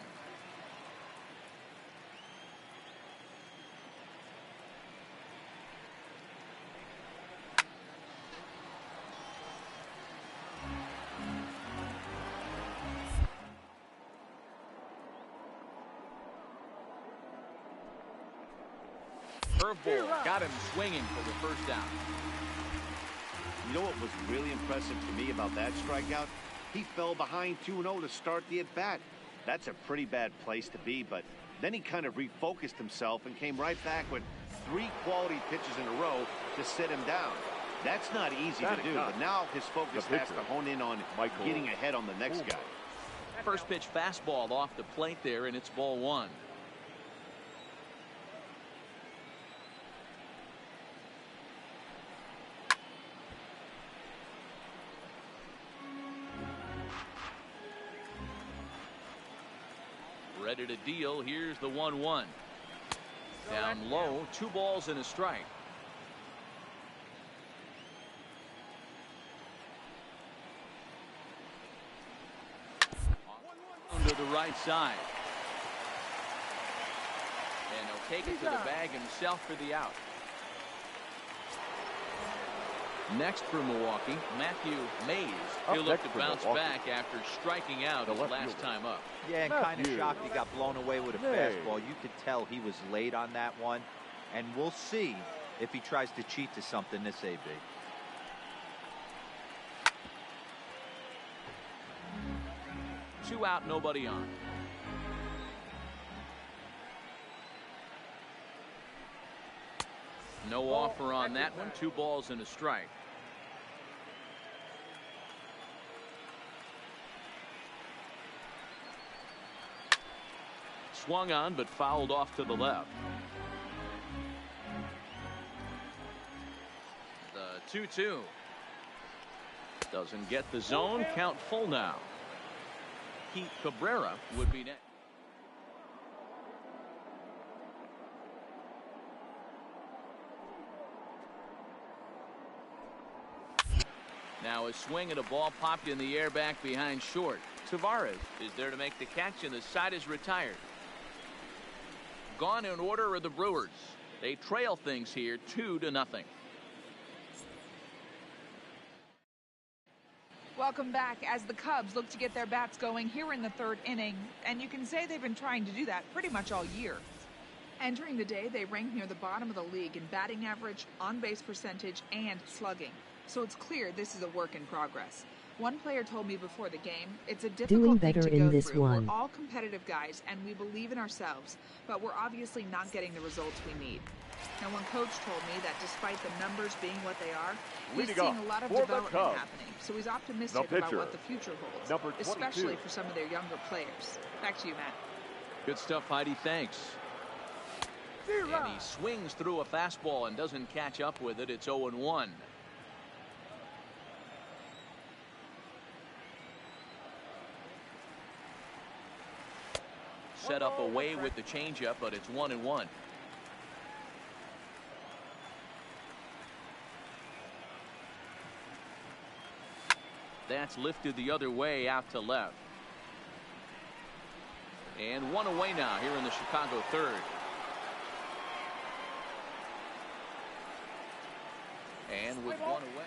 Speaker 2: Curveball got him swinging for the first down.
Speaker 3: You know what was really impressive to me about that strikeout? He fell behind 2-0 to start the at-bat. That's a pretty bad place to be, but then he kind of refocused himself and came right back with 3 quality pitches in a row to sit him down. That's not easy to do, but now his focus has to hone in on getting ahead on the next guy.
Speaker 2: First pitch fastball off the plate there, and it's ball 1. Ready to deal. Here's the 1-1. Down low, 2 balls and a strike. To the right side. And he'll take it to the bag himself for the out. Next for Milwaukee, Matthew Mays. He'll look to bounce back after striking out his last time up.
Speaker 5: Yeah, and kind of shocked he got blown away with a fastball. You could tell he was late on that one. And we'll see if he tries to cheat to something this AB.
Speaker 2: Two out, nobody on. No offer on that one. 2 balls and a strike. Swung on, but fouled off to the left. The 2-2. Doesn't get the zone. Count full now. Pete Cabrera would be next. Now a swing and a ball popped in the air back behind short. Tavares is there to make the catch, and the side is retired. Gone in order are the Brewers. They trail things here 2-0.
Speaker 8: Welcome back as the Cubs look to get their bats going here in the 3rd inning, and you can say they've been trying to do that pretty much all year. Entering the day, they ranked near the bottom of the league in batting average, on-base percentage, and slugging. So it's clear this is a work in progress. One player told me before the game, it's a difficult thing to go through. We're all competitive guys, and we believe in ourselves, but we're obviously not getting the results we need. Now, one coach told me that despite the numbers being what they are, he's seeing a lot of development happening. So he's optimistic about what the future holds, especially for some of their younger players. Back to you, Matt.
Speaker 2: Good stuff, Heidi. Thanks. And he swings through a fastball and doesn't catch up with it. It's 0-1. Set up away with the changeup, but it's 1-1. That's lifted the other way out to left. And 1 away now here in the Chicago 3rd. And with 1 away.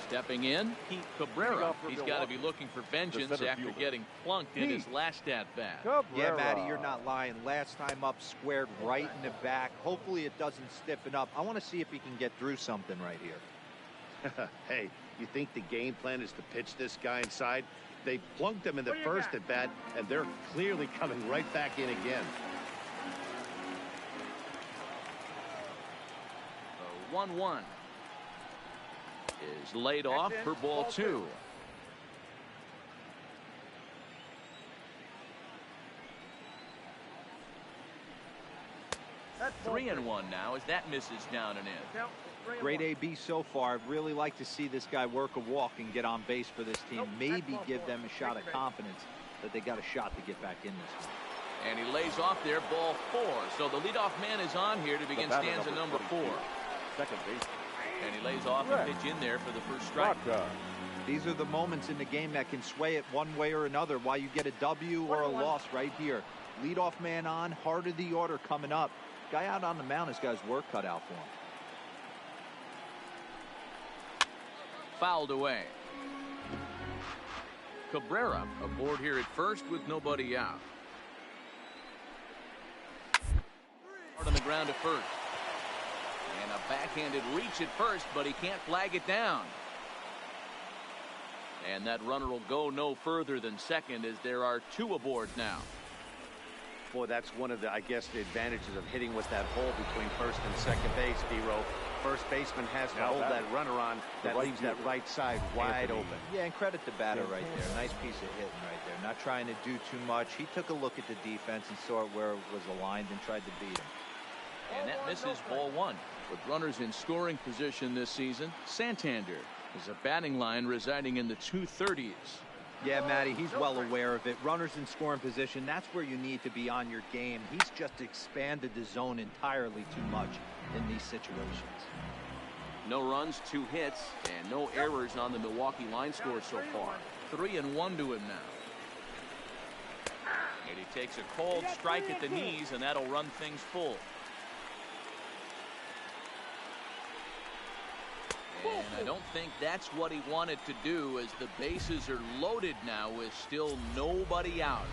Speaker 2: Stepping in, Pete Cabrera. He's got to be looking for vengeance after getting plunked in his last at-bat.
Speaker 5: Yeah, Matty, you're not lying. Last time up, squared right in the back. Hopefully it doesn't stiffen up. I want to see if he can get through something right here.
Speaker 3: Hey, you think the game plan is to pitch this guy inside? They plunked them in the first at bat, and they're clearly coming right back in again.
Speaker 2: 1-1 is laid off for ball 2.
Speaker 7: That's
Speaker 2: 3-1 now as that misses down and in.
Speaker 5: Great AB so far. I'd really like to see this guy work a walk and get on base for this team. Maybe give them a shot of confidence that they got a shot to get back in this one.
Speaker 2: And he lays off there, ball 4. So the leadoff man is on here to begin stanza number 4.
Speaker 4: Second base.
Speaker 2: And he lays off and pitch in there for the first strike.
Speaker 5: These are the moments in the game that can sway it one way or another. Why you get a W or a loss right here. Leadoff man on, heart of the order coming up. Guy out on the mound has got his work cut out for him.
Speaker 2: Fouled away. Cabrera aboard here at first with nobody out. Hard on the ground at first. And a backhanded reach at first, but he can't flag it down. And that runner will go no further than second as there are 2 aboard now.
Speaker 3: Boy, that's one of the, I guess, the advantages of hitting with that hole between first and second base, D-Row. First baseman has to hold that runner on. That leaves that right side wide open.
Speaker 5: Yeah, and credit the batter right there. Nice piece of hitting right there. Not trying to do too much. He took a look at the defense and saw it where it was aligned and tried to beat him.
Speaker 2: And that misses ball 1. With runners in scoring position this season, Santander is a batting line residing in the 230s.
Speaker 5: Yeah, Matty, he's well aware of it. Runners in scoring position, that's where you need to be on your game. He's just expanded the zone entirely too much in these situations.
Speaker 2: No runs, 2 hits, and no errors on the Milwaukee line score so far. 3-1 to him now. And he takes a cold strike at the knees, and that'll run things full. And I don't think that's what he wanted to do, as the bases are loaded now with still nobody out.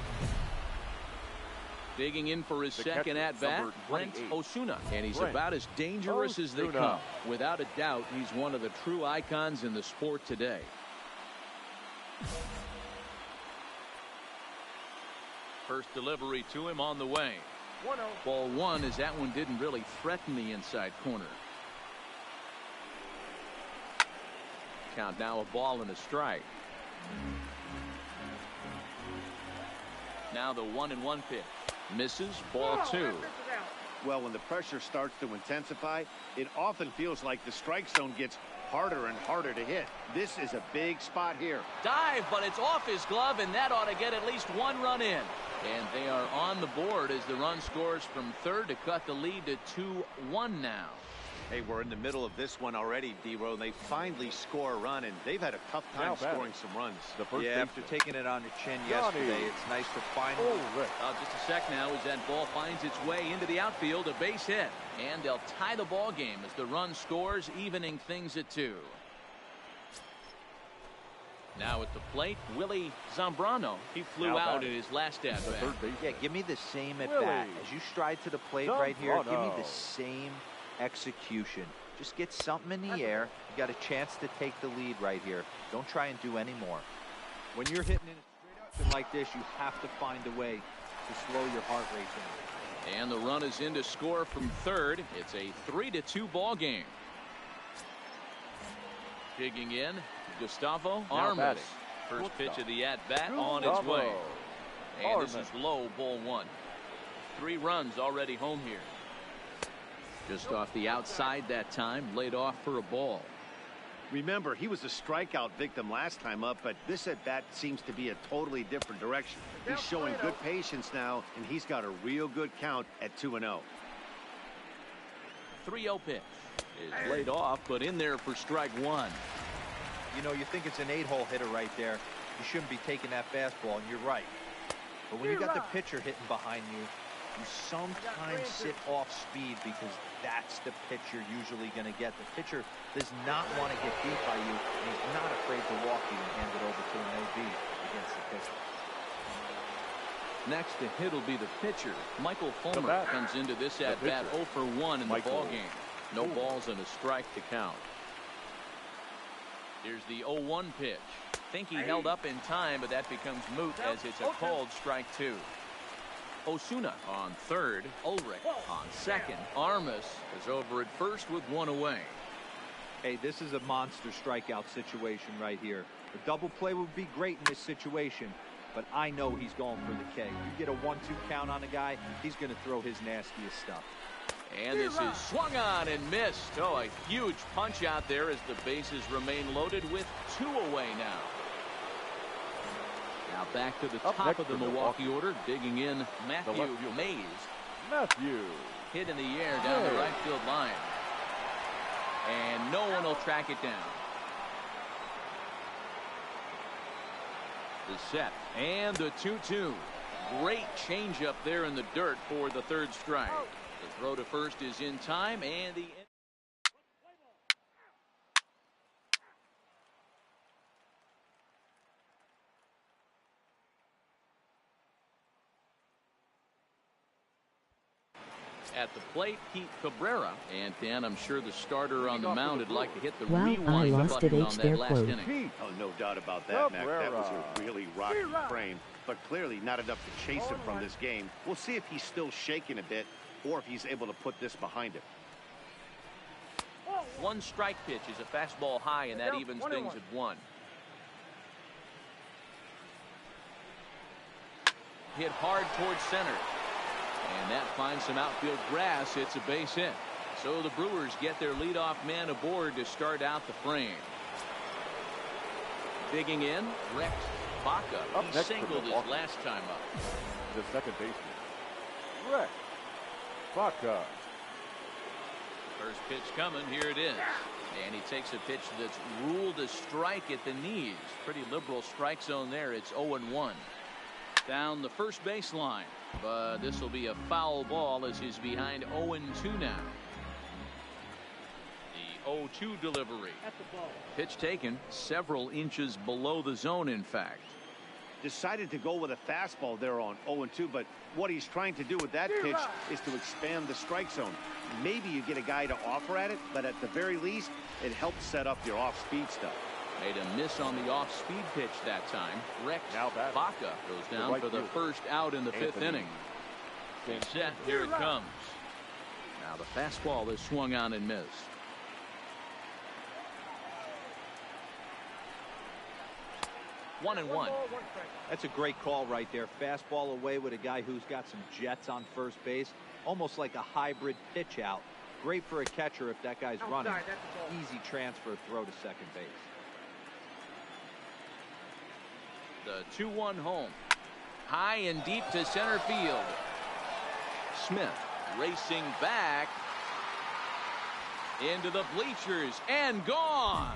Speaker 2: Digging in for his second at-bat, Brent Osuna. And he's about as dangerous as they come. Without a doubt, he's one of the true icons in the sport today. First delivery to him on the way. Ball 1 as that one didn't really threaten the inside corner. Count now, a ball and a strike. Now the 1-1 pitch. Misses, ball 2.
Speaker 3: Well, when the pressure starts to intensify, it often feels like the strike zone gets harder and harder to hit. This is a big spot here.
Speaker 2: Dive, but it's off his glove, and that ought to get at least 1 run in. And they are on the board as the run scores from third to cut the lead to 2-1 now.
Speaker 3: Hey, we're in the middle of this one already, D-Row. They finally score a run, and they've had a tough time scoring some runs.
Speaker 5: Yeah, after taking it on the chin yesterday, it's nice to finally...
Speaker 2: Just a sec now as that ball finds its way into the outfield, a base hit. And they'll tie the ball game as the run scores, evening things at 2. Now at the plate, Willie Zambrano. He flew out in his last at-bat.
Speaker 5: Yeah, give me the same at-bat. As you stride to the plate right here, give me the same execution. Just get something in the air. You got a chance to take the lead right here. Don't try and do any more. When you're hitting in a straight up like this, you have to find a way to slow your heart rate down.
Speaker 2: And the run is in to score from third. It's a 3-2 ball game. Digging in, Gustavo Armas. First pitch of the at-bat on its way. And this is low, ball 1. 3 runs already home here. Just off the outside that time, laid off for a ball.
Speaker 3: Remember, he was a strikeout victim last time up, but this at-bat seems to be a totally different direction. He's showing good patience now, and he's got a real good count at 2-0.
Speaker 2: 3-0 pitch is laid off, but in there for strike 1.
Speaker 5: You know, you think it's an 8-hole hitter right there. You shouldn't be taking that fastball, and you're right. But when you got the pitcher hitting behind you, you sometimes sit off speed because that's the pitch you're usually going to get. The pitcher does not want to get beat by you, and he's not afraid to walk you and hand it over to an OB against the pitcher.
Speaker 2: Next to hit will be the pitcher. Michael Fulmer comes into this at-bat 0 for 1 in the ball game. No balls and a strike to count. Here's the 0-1 pitch. think he held up in time, but that becomes moot as it's a called strike 2. Osuna on third. Ulrich on second. Armas is over at first with one away.
Speaker 5: Hey, this is a monster strikeout situation right here. A double play would be great in this situation, but I know he's going for the K. You get a 1-2 count on a guy, he's going to throw his nastiest stuff.
Speaker 2: And this is swung on and missed. Oh, a huge punch out there as the bases remain loaded with 2 away now. Now back to the top of the Milwaukee order, digging in Matthew Mays.
Speaker 4: Matthew.
Speaker 2: Hit in the air down the right field line. And no one will track it down. The set and the 2-2. Great changeup there in the dirt for the third strike. The throw to first is in time, and the at the plate, Pete Cabrera. And Dan, I'm sure the starter on the mound would like to hit the rewind button on that last inning.
Speaker 3: Oh, no doubt about that, Mac. That was a really rocky frame, but clearly not enough to chase him from this game. We'll see if he's still shaking a bit or if he's able to put this behind him.
Speaker 2: One strike pitch is a fastball high, and that evens things at 1. Hit hard towards center. And that finds some outfield grass. It's a base hit. So the Brewers get their leadoff man aboard to start out the frame. Digging in, Rex Baca. He singled his last time up.
Speaker 4: The second baseman, Rex Baca.
Speaker 2: First pitch coming. Here it is. And he takes a pitch that's ruled a strike at the knees. Pretty liberal strike zone there. It's 0-1. Down the first baseline. But this will be a foul ball as he's behind 0-2 now. The 0-2 delivery. Pitch taken several inches below the zone, in fact.
Speaker 3: Decided to go with a fastball there on 0-2, but what he's trying to do with that pitch is to expand the strike zone. Maybe you get a guy to offer at it, but at the very least, it helps set up your off-speed stuff.
Speaker 2: Made a miss on the off-speed pitch that time. Rex Baca goes down for the first out in the 5th inning. Set, here it comes. Now the fastball is swung on and missed. One and one.
Speaker 5: That's a great call right there. Fastball away with a guy who's got some jets on first base. Almost like a hybrid pitch out. Great for a catcher if that guy's running. Easy transfer throw to second base.
Speaker 2: The 2-1 home. High and deep to center field. Smith racing back into the bleachers and gone.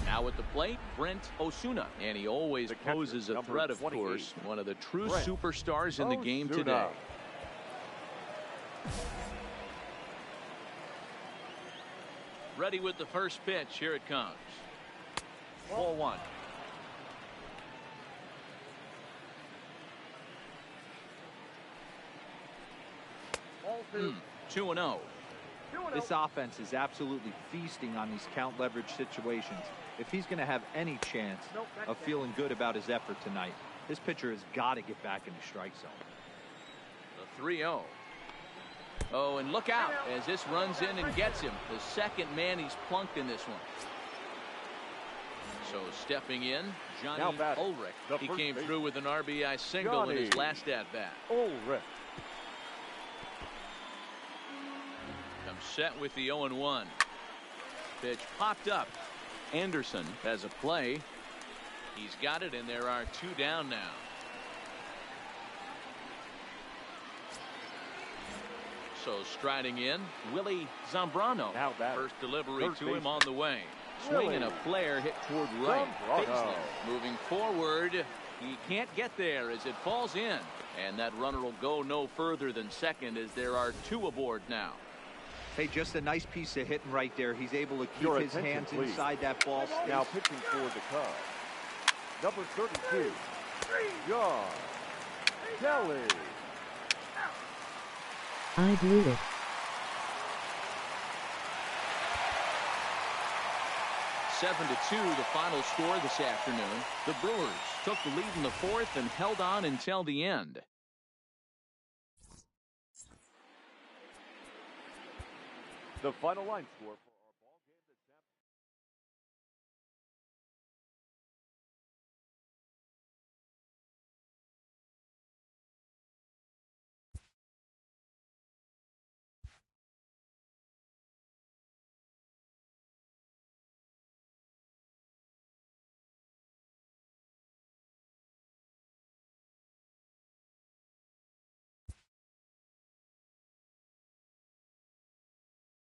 Speaker 2: Now at the plate, Brent Osuna. And he always poses a threat, of course. One of the true superstars in the game today. Ready with the first pitch. Here it comes. 4-1. Mm, 2-0.
Speaker 5: This offense is absolutely feasting on these count leverage situations. If he's going to have any chance of feeling good about his effort tonight, this pitcher has got to get back in the strike zone.
Speaker 2: The 3-0. Oh, and look out as this runs in and gets him. The second man he's plunked in this one. So stepping in, Johnny Ulrich. He came through with an RBI single in his last at-bat.
Speaker 4: Ulrich.
Speaker 2: Comes set with the 0-1. Pitch popped up. Anderson has a play. He's got it, and there are 2 down now. So striding in, Willie Zambrano. First delivery to him on the way. Swing and a flare hit toward right. Baseline moving forward. He can't get there as it falls in. And that runner will go no further than second as there are 2 aboard now.
Speaker 5: Hey, just a nice piece of hitting right there. He's able to keep his hands inside that ball.
Speaker 4: Now pitching for the Cubs, number 32, John Kelly.
Speaker 1: I blew it.
Speaker 2: 7-2, the final score this afternoon. The Brewers took the lead in the fourth and held on until the end.
Speaker 4: The final line score for our ball game this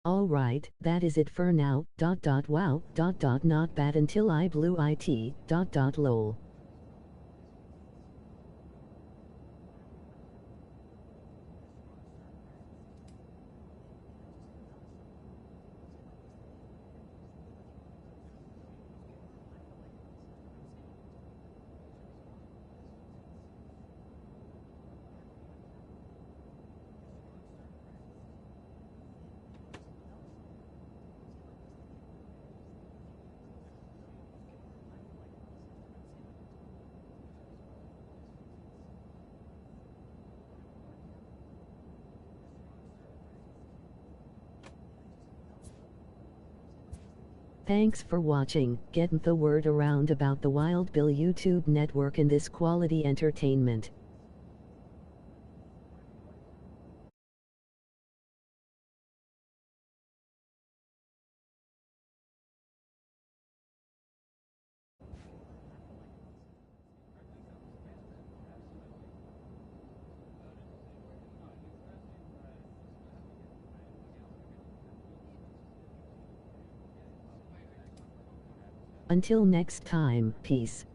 Speaker 1: Alright, that is it for now. Wow. Not bad until I blew it. Lol. Thanks for watching. Get the word around about the Wild Bill YouTube network and this quality entertainment. Until next time, peace.